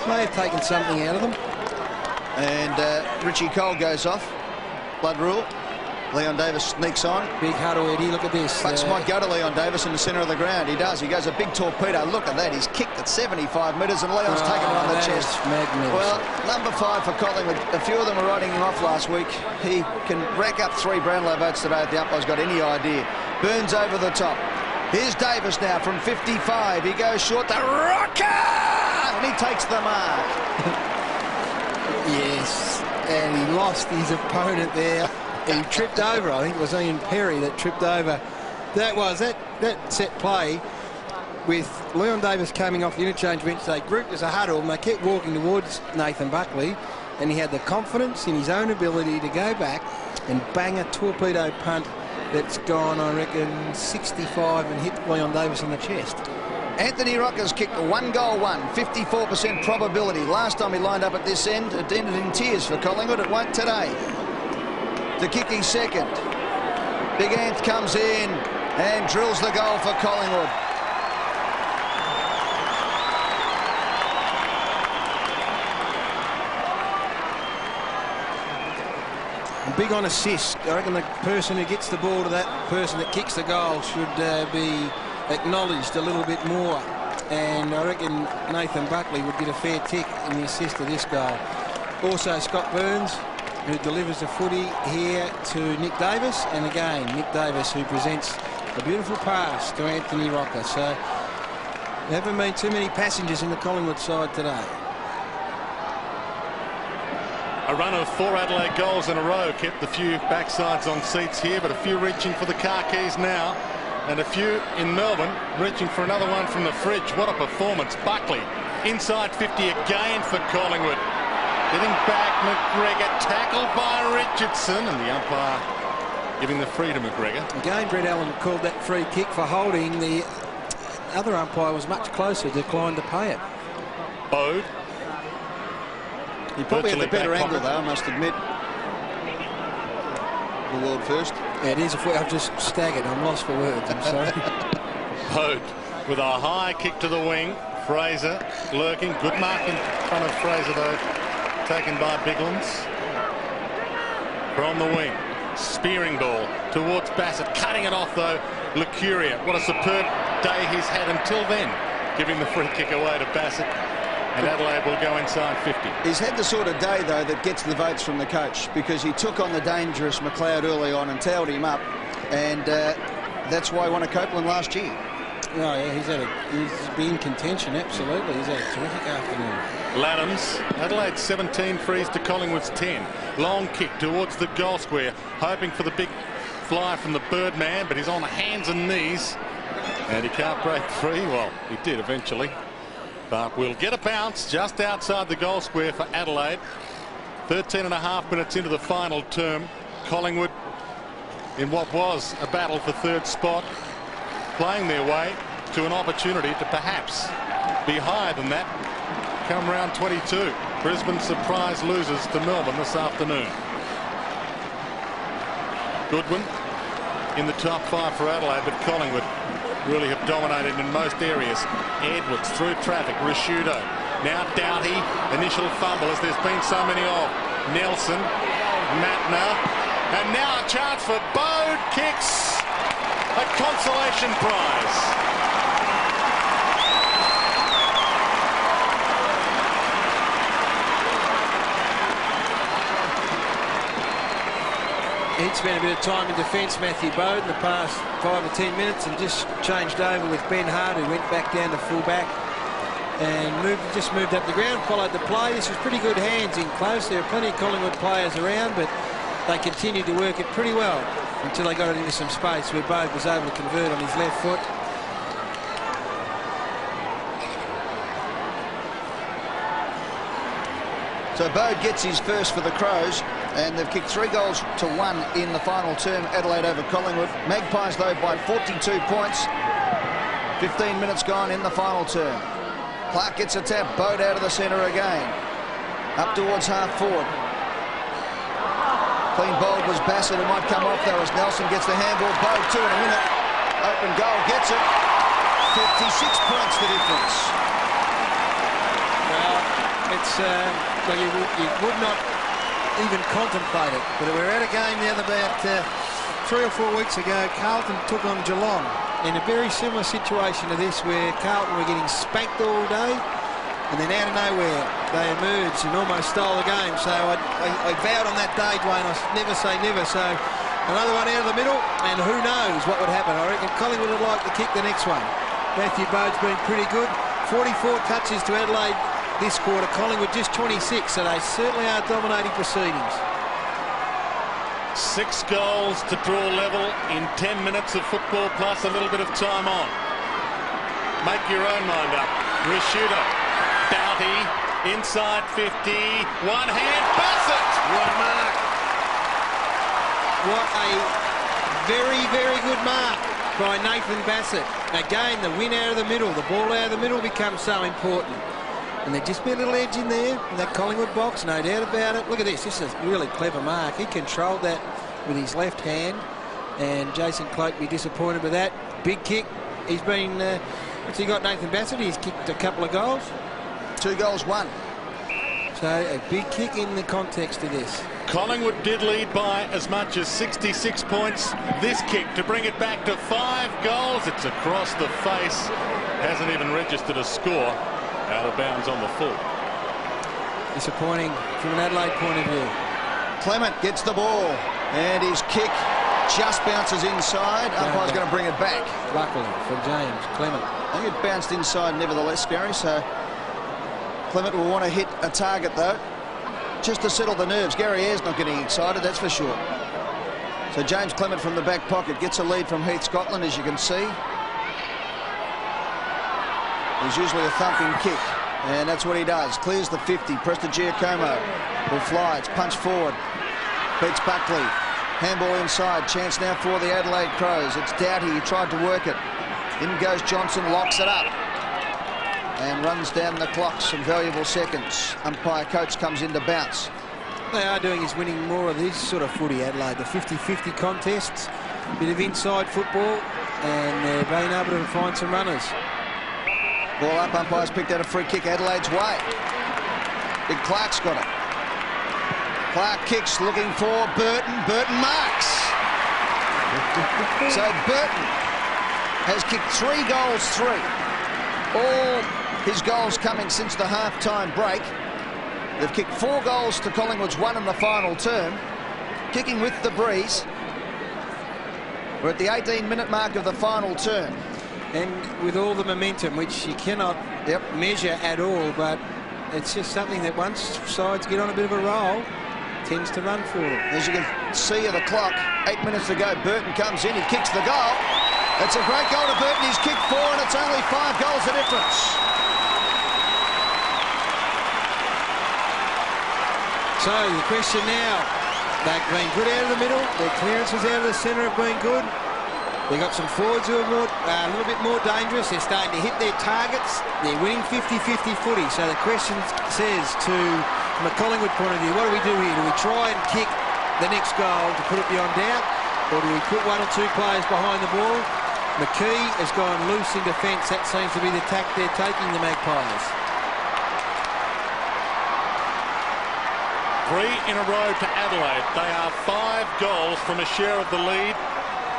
Speaker 5: May have taken something out of them.
Speaker 3: And Richie Cole goes off. Blood rule. Leon Davis sneaks on.
Speaker 5: Big huddle, Eddie. Look at this.
Speaker 3: Bucks might go to Leon Davis in the centre of the ground. He does. He goes a big torpedo. Look at that. He's kicked at 75 metres and Leon's taken it on the chest. Well, number 5 for Collingwood. A few of them were writing him off last week. He can rack up 3 Brownlow votes today if the umpire's got any idea. Burns over the top. Here's Davis now from 55. He goes short to Rocker! And he takes the mark.
Speaker 5: Yes. And he lost his opponent there. He tripped over. I think it was Ian Perry that tripped over. That set play with Leon Davis coming off the interchange bench. They grouped as a huddle and they kept walking towards Nathan Buckley, and he had the confidence in his own ability to go back and bang a torpedo punt that's gone, I reckon, 65 and hit Leon Davis on the chest.
Speaker 3: Anthony Rocca's kicked a 1-goal one, 54% probability. Last time he lined up at this end, it ended in tears for Collingwood. It won't today. The kicking second. Big Ant comes in and drills the goal for Collingwood.
Speaker 5: Big on assist. I reckon the person who gets the ball to that person that kicks the goal should be acknowledged a little bit more. And I reckon Nathan Buckley would get a fair tick in the assist of this goal. Also Scott Burns, who delivers the footy here to Nick Davis. And again, Nick Davis, who presents a beautiful pass to Anthony Rocca. So there haven't been too many passengers in the Collingwood side today.
Speaker 4: A run of 4 Adelaide goals in a row kept a few backsides on seats here, but a few reaching for the car keys now, and a few in Melbourne reaching for another one from the fridge. What a performance. Buckley inside 50 again for Collingwood. Getting back, McGregor tackled by Richardson, and the umpire giving the free to McGregor.
Speaker 5: Again, Brett Allen called that free kick for holding. The other umpire was much closer, declined to pay it.
Speaker 4: Bode.
Speaker 3: He probably had the better angle, though, I must admit. The world first.
Speaker 5: Yeah, it is. I've just staggered. I'm lost for words. I'm sorry.
Speaker 4: Bode with a high kick to the wing. Fraser lurking. Good mark in front of Fraser, though. Taken by Biglands. From the wing. Spearing ball towards Bassett. Cutting it off, though. Lucuria. What a superb day he's had until then. Giving the free kick away to Bassett. And Adelaide will go inside 50. He's
Speaker 3: had the sort of day, though, that gets the votes from the coach, because he took on the dangerous McLeod early on and tailed him up, and that's why he won a Copeland last year.
Speaker 5: Oh, yeah, he's been in contention, absolutely. He's had a terrific afternoon.
Speaker 4: Laddams, Adelaide 17 frees to Collingwood's 10. Long kick towards the goal square, hoping for the big fly from the Birdman, but he's on hands and knees, and he can't break free. Well, he did eventually. But we'll get a bounce just outside the goal square for Adelaide. 13.5 minutes into the final term. Collingwood in what was a battle for third spot, playing their way to an opportunity to perhaps be higher than that come round 22. Brisbane surprise loses to Melbourne this afternoon. Goodwin in the top 5 for Adelaide, but Collingwood really have dominated in most areas. Edwards through traffic. Risciuto. Now Doughty. Initial fumble, as there's been so many of. Nelson. Matner. And now a chance for Bode. Kicks a consolation prize.
Speaker 5: He'd spent a bit of time in defence, Matthew Bode, in the past 5 or 10 minutes, and just changed over with Ben Hart, who went back down to full back and just moved up the ground, followed the play. This was pretty good hands in close. There are plenty of Collingwood players around, but they continued to work it pretty well until they got it into some space where Bode was able to convert on his left foot.
Speaker 3: So Bode gets his first for the Crows, and they've kicked 3 goals to 1 in the final term. Adelaide over Collingwood. Magpies, though, by 42 points. 15 minutes gone in the final term. Clark gets a tap. Bode out of the centre again. Up towards half forward. Clean bowled was Bassett, who might come off, though, as Nelson gets the handball. Bode 2 in a minute. Open goal, gets it. 56 points the difference.
Speaker 5: Well, it's well, you would not even contemplate it, but we were at a game the other about 3 or 4 weeks ago. Carlton took on Geelong in a very similar situation to this, where Carlton were getting spanked all day, and then out of nowhere they emerged and almost stole the game. So I vowed on that day, Dwayne, I never say never. So another one out of the middle, and who knows what would happen. I reckon Collingwood would like to kick the next one. Matthew Bode's been pretty good. 44 touches to Adelaide this quarter. Collingwood just 26, so they certainly are dominating proceedings.
Speaker 4: 6 goals to draw level in 10 minutes of football, plus a little bit of time on. Make your own mind up. Risciuto. Doughty inside 50. One hand. Bassett.
Speaker 5: What a mark. What a very, very good mark. by Nathan Bassett. Again, the win out of the middle, the ball out of the middle becomes so important. And there'd just be a little edge in there, in that Collingwood box, no doubt about it. Look at this. This is a really clever mark. He controlled that with his left hand, and Jason Cloke be disappointed with that. Big kick. He's been... what's he got, Nathan Bassett? He's kicked a couple of goals.
Speaker 3: 2 goals, 1.
Speaker 5: So a big kick in the context of this.
Speaker 4: Collingwood did lead by as much as 66 points. This kick to bring it back to 5 goals. It's across the face. Hasn't even registered a score. Out of bounds on the full.
Speaker 5: Disappointing from an Adelaide point of view.
Speaker 3: Clement gets the ball, and his kick just bounces inside. Umpire's going to bring it back.
Speaker 5: Luckily for James Clement.
Speaker 3: I think it bounced inside nevertheless, Gary, so Clement will want to hit a target, though, just to settle the nerves. Gary Ayres not getting excited, that's for sure. So James Clement from the back pocket gets a lead from Heath Scotland, as you can see. There's usually a thumping kick, and that's what he does. Clears the 50. Preston Giacomo will fly. It's punched forward. Beats Buckley. Handball inside. Chance now for the Adelaide Crows. It's Doughty. He tried to work it. In goes Johnson. Locks it up. And runs down the clock. Some valuable seconds. Umpire Coates comes in to bounce.
Speaker 5: They are doing is winning more of this sort of footy, Adelaide. The 50-50 contests. Bit of inside football. And they're being able to find some runners.
Speaker 3: Ball up, umpires picked out a free kick Adelaide's way. Big Clark's got it. Clark kicks, looking for Burton. Burton marks. So Burton has kicked 3 goals, 3. All his goals coming since the half-time break. They've kicked 4 goals to Collingwood's 1 in the final term. Kicking with the breeze. We're at the 18-minute mark of the final term.
Speaker 5: And with all the momentum, which you cannot measure at all, but it's just something that once sides get on a bit of a roll, tends to run for them.
Speaker 3: As you can see of the clock, 8 minutes to go, Burton comes in, he kicks the goal. It's a great goal to Burton, he's kicked 4 and it's only 5 goals the difference.
Speaker 5: So the question now, they've been good out of the middle, their clearances out of the centre have been good. They've got some forwards who are a little bit more dangerous. They're starting to hit their targets. They're winning 50-50 footy. So the question says from a Collingwood point of view, what do we do here? Do we try and kick the next goal to put it beyond doubt? Or do we put 1 or 2 players behind the ball? McKee has gone loose in defence. That seems to be the tack they're taking, the Magpies.
Speaker 4: 3 in a row to Adelaide. They are 5 goals from a share of the lead.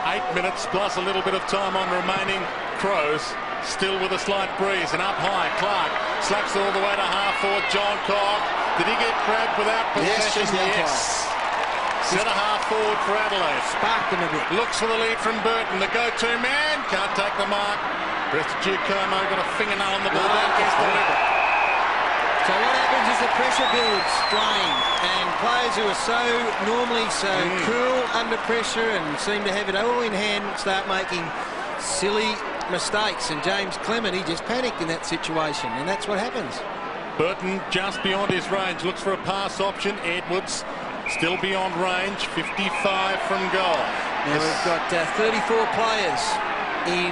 Speaker 4: 8 minutes plus a little bit of time on remaining. Crows still with a slight breeze, and up high Clark slaps all the way to half-forward. John Cobb, did he get grabbed without possession? Yes. Centre half-forward for Adelaide.
Speaker 5: Sparked him a bit.
Speaker 4: Looks for the lead from Burton, the go-to man, can't take the mark. Preston Giacomo got a fingernail on the ball, that gets delivered.
Speaker 5: So what happens is the pressure builds, Dwayne, and players who are so normally so cool under pressure and seem to have it all in hand start making silly mistakes. And James Clement, he just panicked in that situation, and that's what happens.
Speaker 4: Burton just beyond his range, looks for a pass option. Edwards still beyond range, 55 from goal.
Speaker 5: Now we've got 34 players in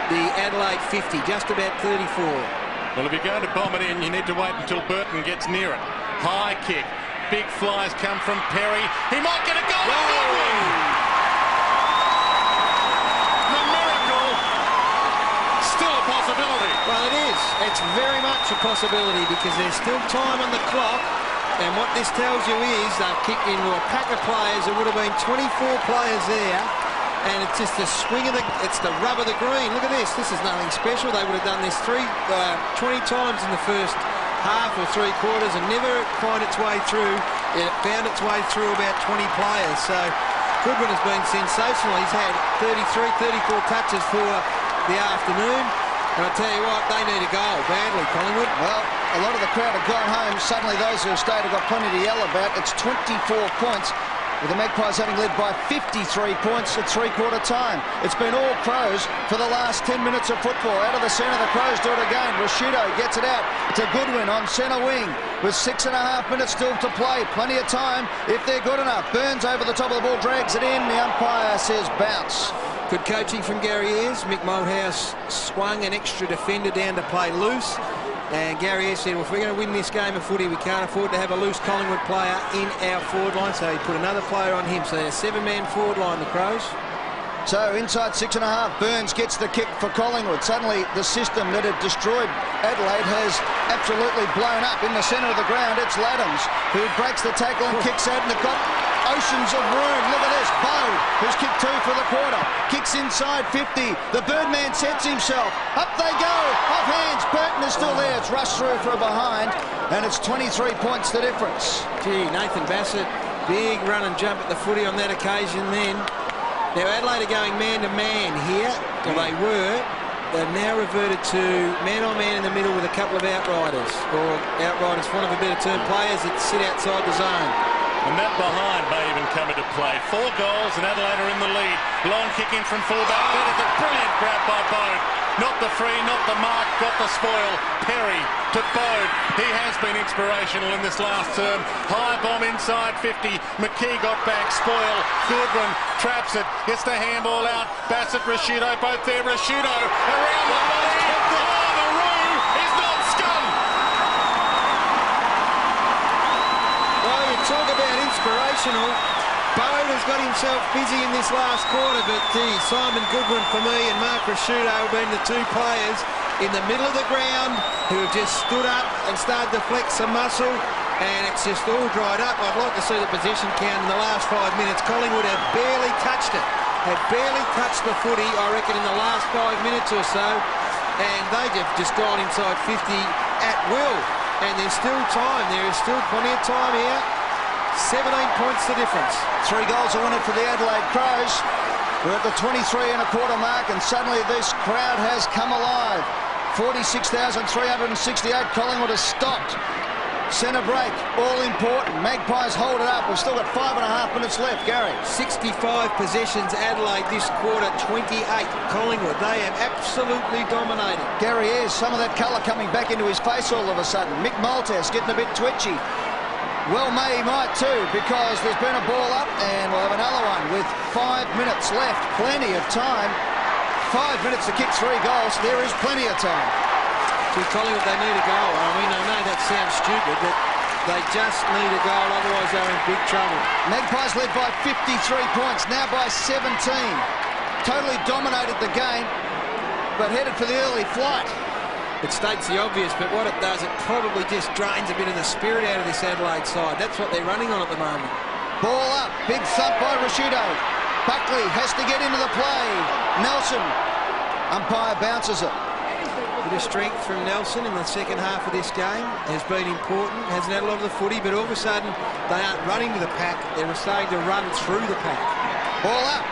Speaker 5: the Adelaide 50, just about 34.
Speaker 4: Well, if you're going to bomb it in, you need to wait until Burton gets near it. High kick. Big flies come from Perry. He might get a goal. Good. The miracle. Still a possibility.
Speaker 5: Well, it is. It's very much a possibility because there's still time on the clock. And what this tells you is they've kicked into a pack of players. There would have been 24 players there. And it's just the swing of it's the rub of the green. Look at this. This is nothing special. They would have done this 20 times in the first half or 3 quarters and never find its way through. It found its way through about 20 players. So Goodwin has been sensational. He's had 33, 34 touches for the afternoon. And I tell you what, they need a goal badly, Collingwood.
Speaker 3: Well, a lot of the crowd have gone home. Suddenly those who have stayed have got plenty to yell about. It's 24 points. With the Magpies having led by 53 points at 3/4 time. It's been all Crows for the last 10 minutes of football. Out of the centre, the Crows do it again. Rashido gets it out to Goodwin on centre wing with 6.5 minutes still to play. Plenty of time if they're good enough. Burns over the top of the ball, drags it in. The umpire says bounce.
Speaker 5: Good coaching from Gary Ayres. Mick Malthouse swung an extra defender down to play loose. And Gary Ayres said, well, if we're going to win this game of footy, we can't afford to have a loose Collingwood player in our forward line. So he put another player on him. So they're a 7-man forward line, the Crows.
Speaker 3: So inside 6.5, Burns gets the kick for Collingwood. Suddenly the system that had destroyed Adelaide has absolutely blown up in the centre of the ground. It's Laddams who breaks the tackle and kicks out, and they've got oceans of room. Look at this. Bode, who's kicked 2 for the quarter, kicks inside 50. The Birdman sets himself. Up they go. Off hands. Burton is still there. It's rushed through for a behind, and it's 23 points the difference.
Speaker 5: Gee, Nathan Bassett, big run and jump at the footy on that occasion then. Now Adelaide are going man-to-man here. Well, they were. They've now reverted to man-on-man in the middle with a couple of outriders, or outriders, for want of a better term, players that sit outside the zone.
Speaker 4: And that behind may even come into play. 4 goals and Adelaide are in the lead. Long kick in from fullback. That is a brilliant grab by Bode. Not the free, not the mark, got the spoil. Perry to Bode. He has been inspirational in this last term. High bomb inside 50. McKee got back, spoil. Goodwin traps it, gets the handball out. Bassett, Rashudo, both there. Rashudo around the body. Oh, the Roo is not scum.
Speaker 5: Well, you talk about inspirational. Bode has got himself busy in this last quarter, but Simon Goodwin for me and Mark Rashudo have been the 2 players in the middle of the ground who have just stood up and started to flex some muscle, and it's just all dried up. I'd like to see the possession count in the last 5 minutes. Collingwood have barely touched it, have barely touched the footy, I reckon, in the last 5 minutes or so, and they have just gone inside 50 at will, and there's still time. There is still plenty of time here. 17 points the difference.
Speaker 3: 3 goals are winner for the Adelaide Crows. We're at the 23.25 mark, and suddenly this crowd has come alive. 46,368. Collingwood has stopped. Centre break, all important. Magpies hold it up. We've still got 5.5 minutes left. Gary.
Speaker 5: 65 possessions Adelaide this quarter, 28 Collingwood. They have absolutely dominated.
Speaker 3: Gary Ayres, some of that colour coming back into his face all of a sudden. Mick Malthouse getting a bit twitchy. Well, may he might too, because there's been a ball up, and we'll have another one with 5 minutes left. Plenty of time. 5 minutes to kick 3 goals. There is plenty of time.
Speaker 5: To Collingwood, they need a goal. I mean, I know that sounds stupid, but they just need a goal, otherwise they're in big trouble.
Speaker 3: Magpies led by 53 points, now by 17. Totally dominated the game, but headed for the early flight.
Speaker 5: It states the obvious, but what it does, it probably just drains a bit of the spirit out of this Adelaide side. That's what they're running on at the moment.
Speaker 3: Ball up, big thump by Rashudo. Buckley has to get into the play. Nelson, umpire bounces it.
Speaker 5: Bit of strength from Nelson in the second half of this game has been important. Hasn't had a lot of the footy, but all of a sudden they aren't running to the pack. They're starting to run through the pack.
Speaker 3: Ball up.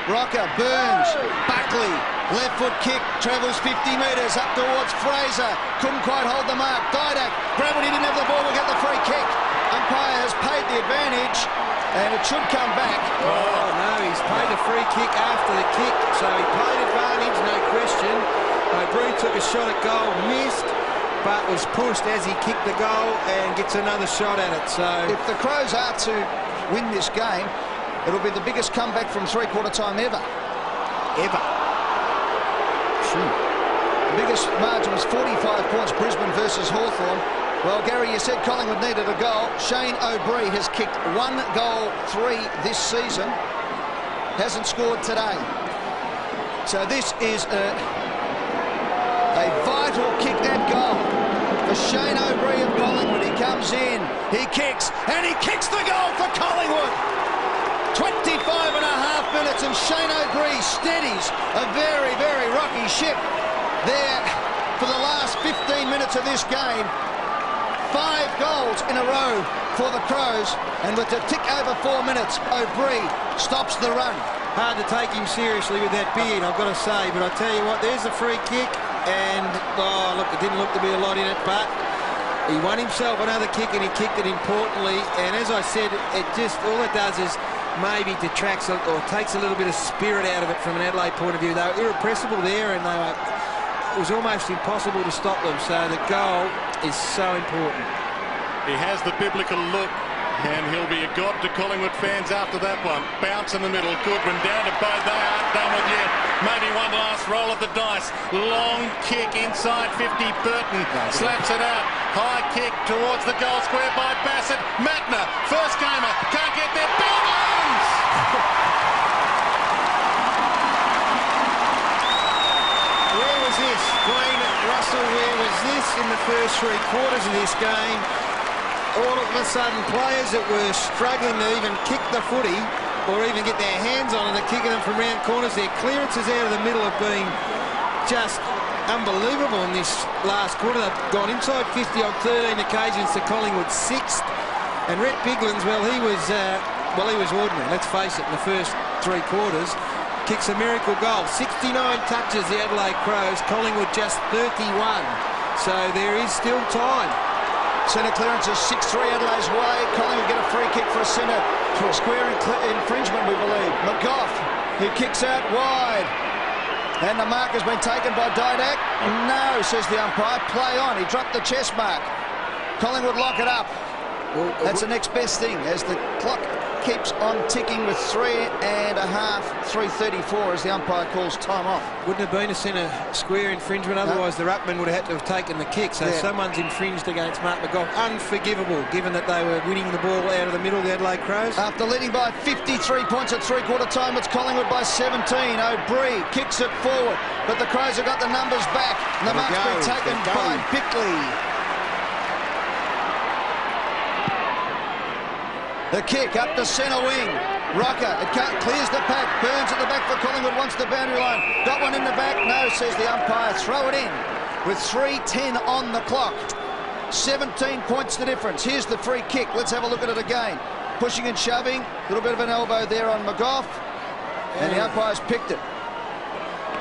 Speaker 3: Rocker, Burns, Buckley, left foot kick, travels 50 metres up towards Fraser. Couldn't quite hold the mark. Didak, grab it, he didn't have the ball, we'll get the free kick. Umpire has paid the advantage, and it should come back.
Speaker 5: Oh no, he's paid a free kick after the kick, so he paid advantage, no question. O'Brien took a shot at goal, missed, but was pushed as he kicked the goal and gets another shot at it. So
Speaker 3: if the Crows are to win this game, it'll be the biggest comeback from 3/4 time ever. Ever. The biggest margin was 45 points, Brisbane versus Hawthorn. Well, Gary, you said Collingwood needed a goal. Shane O'Brien has kicked 1 goal, 3 this season. Hasn't scored today. So this is a vital kick at goal for Shane O'Brien of Collingwood. He comes in, he kicks, and he kicks the goal for Collingwood. 25.5 minutes, and Shane O'Brien steadies a very, very rocky ship there for the last 15 minutes of this game. 5 goals in a row for the Crows, and with a tick over 4 minutes, O'Brien stops the run.
Speaker 5: Hard to take him seriously with that beard, I've got to say, but I tell you what, there's the free kick, and oh look, it didn't look to be a lot in it, but he won himself another kick, and he kicked it importantly. And as I said, it just, all it does is maybe detracts or takes a little bit of spirit out of it from an Adelaide point of view. They were irrepressible there, and it was almost impossible to stop them. So the goal is so important.
Speaker 4: He has the biblical look. And he'll be a god to Collingwood fans after that one. Bounce in the middle. Goodwin down to Bode. They aren't done with yet. Maybe one last roll of the dice. Long kick inside 50. Burton slaps it out. High kick towards the goal square by Bassett. Matner, first gamer, can't get there. Billings!
Speaker 5: Where was this? Dwayne Russell, where was this in the first 3 quarters of this game? All of a sudden, players that were struggling to even kick the footy or even get their hands on it, they're kicking them from round corners. Their clearances out of the middle have been just unbelievable in this last quarter. They've gone inside 50 on 13 occasions to Collingwood's 6th. And Rhett Biglan's, well, he was ordinary, let's face it, in the first 3 quarters. Kicks a miracle goal. 69 touches, the Adelaide Crows. Collingwood just 31. So there is still time.
Speaker 3: Centre clearance is 6-3 Adelaide's way. Collingwood get a free kick for a centre square infringement, we believe. McGough, who kicks out wide. And the mark has been taken by Didak. No, says the umpire. Play on. He dropped the chest mark. Collingwood lock it up. Well, that's the next best thing as the clock keeps on ticking with 3.34 as the umpire calls time off.
Speaker 5: Wouldn't have been a centre square infringement, otherwise the ruckman would have had to have taken the kick. So someone's infringed against Mark McGough. Unforgivable, given that they were winning the ball out of the middle, the Adelaide Crows.
Speaker 3: After leading by 53 points at 3/4 time, it's Collingwood by 17. O'Brien kicks it forward, but the Crows have got the numbers back. And the mark's been taken by Bickley. The kick up to centre wing. Rocker, it clears the pack. Burns at the back for Collingwood, wants the boundary line. Got one in the back? No, says the umpire. Throw it in with 3:10 on the clock. 17 points the difference. Here's the free kick. Let's have a look at it again. Pushing and shoving. A little bit of an elbow there on McGough. And the umpire's picked it.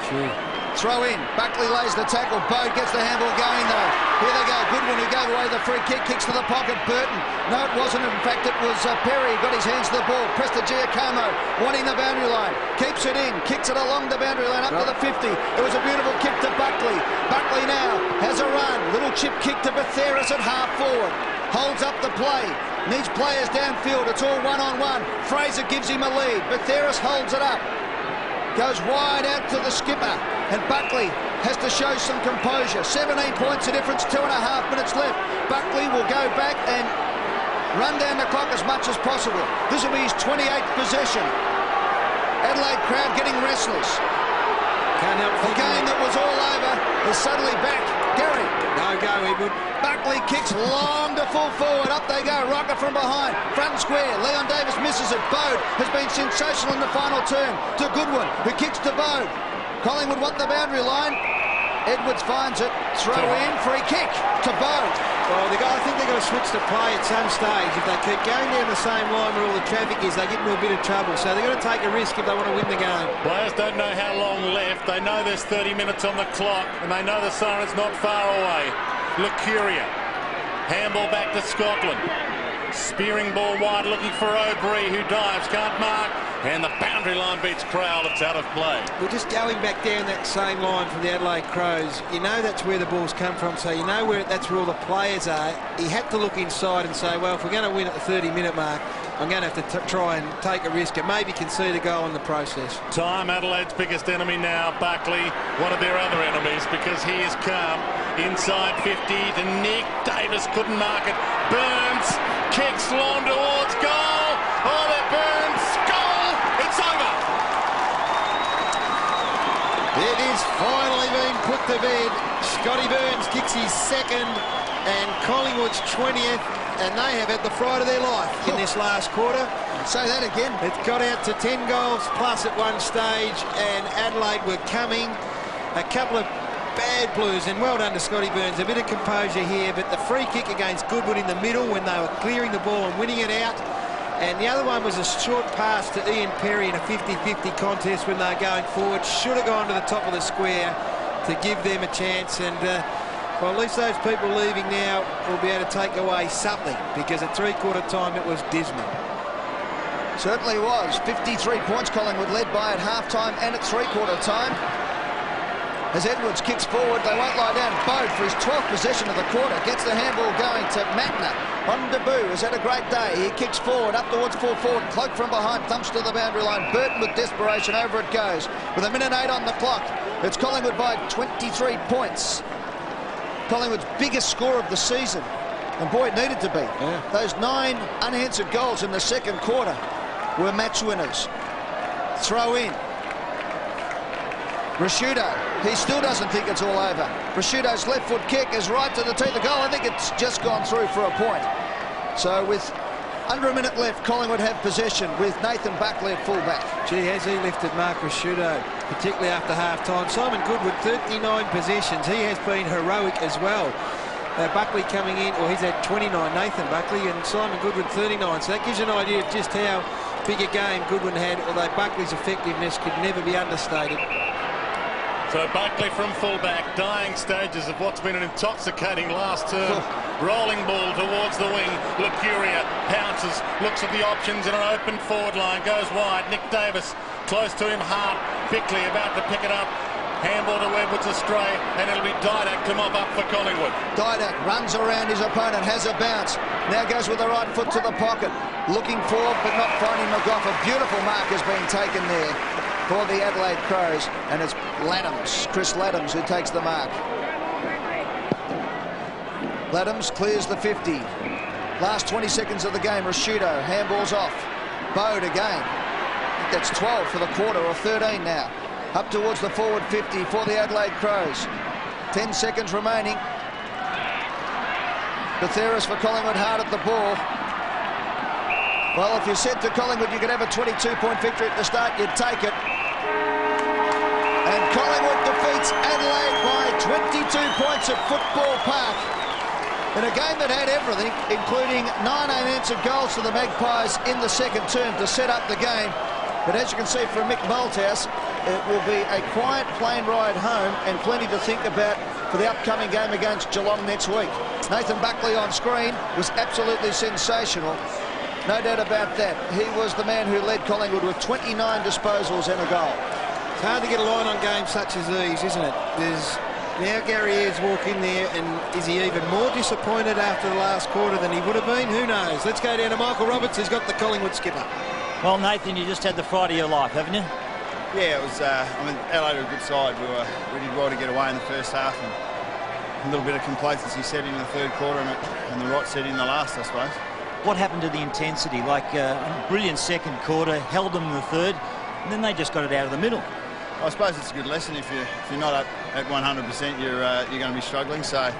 Speaker 5: Sure.
Speaker 3: Throw in. Buckley lays the tackle. Bode gets the handball going though. Here they go. Goodwin, who gave away the free kick, kicks to the pocket. Burton. No, it wasn't. In fact, it was Perry. Got his hands to the ball. Prestigiacomo wanting the boundary line. Keeps it in. Kicks it along the boundary line up to the 50. It was a beautiful kick to Buckley. Buckley now has a run. Little chip kick to Betheris at half forward. Holds up the play. Needs players downfield. It's all one-on-one. Fraser gives him a lead. Betheris holds it up. Goes wide out to the skipper. And Buckley has to show some composure. 17 points the difference, 2.5 minutes left. Buckley will go back and run down the clock as much as possible. This will be his 28th possession. Adelaide crowd getting restless.
Speaker 5: Can't help
Speaker 3: the game that was all over is suddenly back. Gary.
Speaker 5: No go, Edward.
Speaker 3: Buckley kicks long to full forward. Up they go. Rocker from behind. Front and square. Leon Davis misses it. Bode has been sensational in the final turn to Goodwin, who kicks to Bode. Collingwood want the boundary line. Edwards finds it. Throw in. Free kick to Bode.
Speaker 5: Well, I think they've got to switch the play at some stage. If they keep going down the same line where all the traffic is, they get into a bit of trouble. So they've got to take a risk if they want to win the game.
Speaker 4: Players don't know how long left. They know there's 30 minutes on the clock, and they know the siren's not far away. Lucuria. Handball back to Scotland. Spearing ball wide, looking for O'Brien, who dives, can't mark. And the boundary line beats Crowell. It's out of play.
Speaker 5: Well, just going back down that same line from the Adelaide Crows, you know that's where the ball's come from, so you know that's where all the players are. He had to look inside and say, well, if we're going to win at the 30-minute mark, I'm going to have to try and take a risk and maybe concede a goal in the process.
Speaker 4: Time, Adelaide's biggest enemy now, Buckley, one of their other enemies, because he is calm. Inside 50 to Nick. Davis couldn't mark it. Burns kicks long towards goal. Oh, that Burns goal! It's over.
Speaker 5: It is finally been put to bed. Scotty Burns kicks his second and Collingwood's 20th, and they have had the fright of their life in this last quarter.
Speaker 3: Say that again.
Speaker 5: It got out to 10 goals plus at one stage, and Adelaide were coming. A couple of bad blues, and well done to Scotty Burns. A bit of composure here, but the free kick against Goodwood in the middle when they were clearing the ball and winning it out. And the other one was a short pass to Ian Perry in a 50-50 contest when they were going forward. Should have gone to the top of the square to give them a chance. And well, at least those people leaving now will be able to take away something, because at 3/4 time it was dismal.
Speaker 3: Certainly was. 53 points Collingwood led by at half-time and at 3/4 time. as Edwards kicks forward. They won't lie down. Bode for his 12th possession of the quarter gets the handball going to Matner. On debut has had a great day. He kicks forward up towards full forward. Cloak from behind thumps to the boundary line. Burton with desperation, over it goes with 1:08 on the clock. It's Collingwood by 23 points. Collingwood's biggest score of the season, and boy, it needed to be. Yeah. Those 9 unanswered goals in the second quarter were match winners. Throw in. Rashudo, he still doesn't think it's all over. Rashudo's left foot kick is right to the teeth of goal. I think it's just gone through for a point. So with under a minute left, Collingwood have possession with Nathan Buckley at fullback.
Speaker 5: Gee, has he lifted Mark Rashudo, particularly after half-time. Simon Goodwin, 39 possessions. He has been heroic as well. Buckley coming in, or he's had 29, Nathan Buckley, and Simon Goodwin 39. So that gives you an idea of just how big a game Goodwin had, although Buckley's effectiveness could never be understated.
Speaker 4: So Buckley from fullback, dying stages of what's been an intoxicating last term. Rolling ball towards the wing. Lucuria pounces, looks at the options in an open forward line, goes wide. Nick Davis close to him, Hart, Bickley about to pick it up. Handball to Edwards astray, and it'll be Didak to mop up for Collingwood.
Speaker 3: Didak runs around his opponent, has a bounce. Now goes with the right foot to the pocket. Looking forward, but not finding McGough. A beautiful mark has been taken there for the Adelaide Crows, and it's Laddams, Chris Laddams, who takes the mark. Laddams clears the 50. Last 20 seconds of the game, Rashudo, handballs off. Bode again. I think that's 12 for the quarter, or 13 now. Up towards the forward 50 for the Adelaide Crows. 10 seconds remaining. Betheris for Collingwood, hard at the ball. Well, if you said to Collingwood you could have a 22-point victory at the start, you'd take it. And Collingwood defeats Adelaide by 22 points at Football Park in a game that had everything, including 9 unanswered goals to the Magpies in the second term to set up the game. But as you can see from Mick Malthouse, it will be a quiet plane ride home and plenty to think about for the upcoming game against Geelong next week. Nathan Buckley on screen was absolutely sensational. No doubt about that. He was the man who led Collingwood with 29 disposals and a goal.
Speaker 5: It's hard to get a line on games such as these, isn't it? There's now Gary Ayres walk in there, and is he even more disappointed after the last quarter than he would have been? Who knows? Let's go down to Michael Roberts, who's got the Collingwood skipper.
Speaker 1: Well, Nathan, you just had the fright of your life, haven't you?
Speaker 6: Yeah, it was. I mean, Adelaide were a good side. We did well to get away in the first half, and a little bit of complacency set in the third quarter, and the right set in the last, I suppose. What
Speaker 1: happened to the intensity? Like a brilliant second quarter, held them in the third, and then they just got it out of the middle.
Speaker 6: I suppose it's a good lesson. If you're not up at 100%, you're going to be struggling. So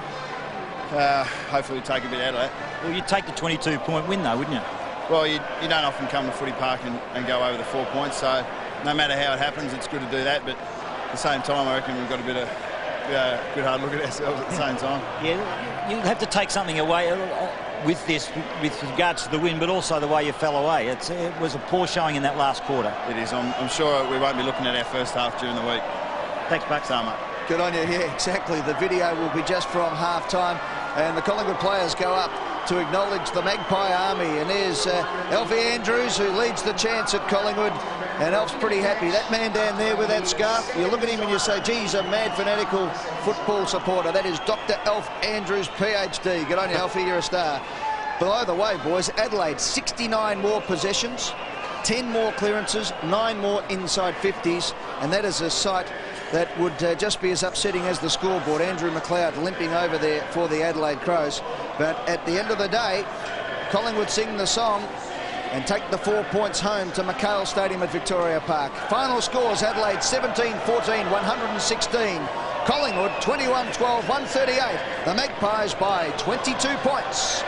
Speaker 6: hopefully we take a bit out of that.
Speaker 1: Well, you'd take the 22-point win, though, wouldn't you?
Speaker 6: Well, you don't often come to Footy Park and go over the 4 points. So no matter how it happens, it's good to do that. But at the same time, I reckon we've got a bit of good hard look at ourselves at the same time.
Speaker 1: Yeah, you have to take something away with this, with regards to the win, but also the way you fell away. It was a poor showing in that last quarter.
Speaker 6: It is. I'm sure we won't be looking at our first half during the week.
Speaker 1: Thanks, Buck.
Speaker 3: Good on you. Yeah, exactly. The video will be just from half-time, and the Collingwood players go up to acknowledge the Magpie Army. And there's Alfie Andrews, who leads the chants at Collingwood. And Alf's pretty happy. That man down there with that scarf, you look at him and you say, gee, he's a mad fanatical football supporter. That is Dr. Alf Andrews, PhD. Good on you, Alfie, you're a star. But either way, boys, Adelaide, 69 more possessions, 10 more clearances, 9 more inside 50s. And that is a sight that would just be as upsetting as the scoreboard. Andrew McLeod limping over there for the Adelaide Crows. But at the end of the day, Collingwood sing the song and take the 4 points home to McHale Stadium at Victoria Park. Final scores: Adelaide 17-14, 116. Collingwood 21-12, 138. The Magpies by 22 points.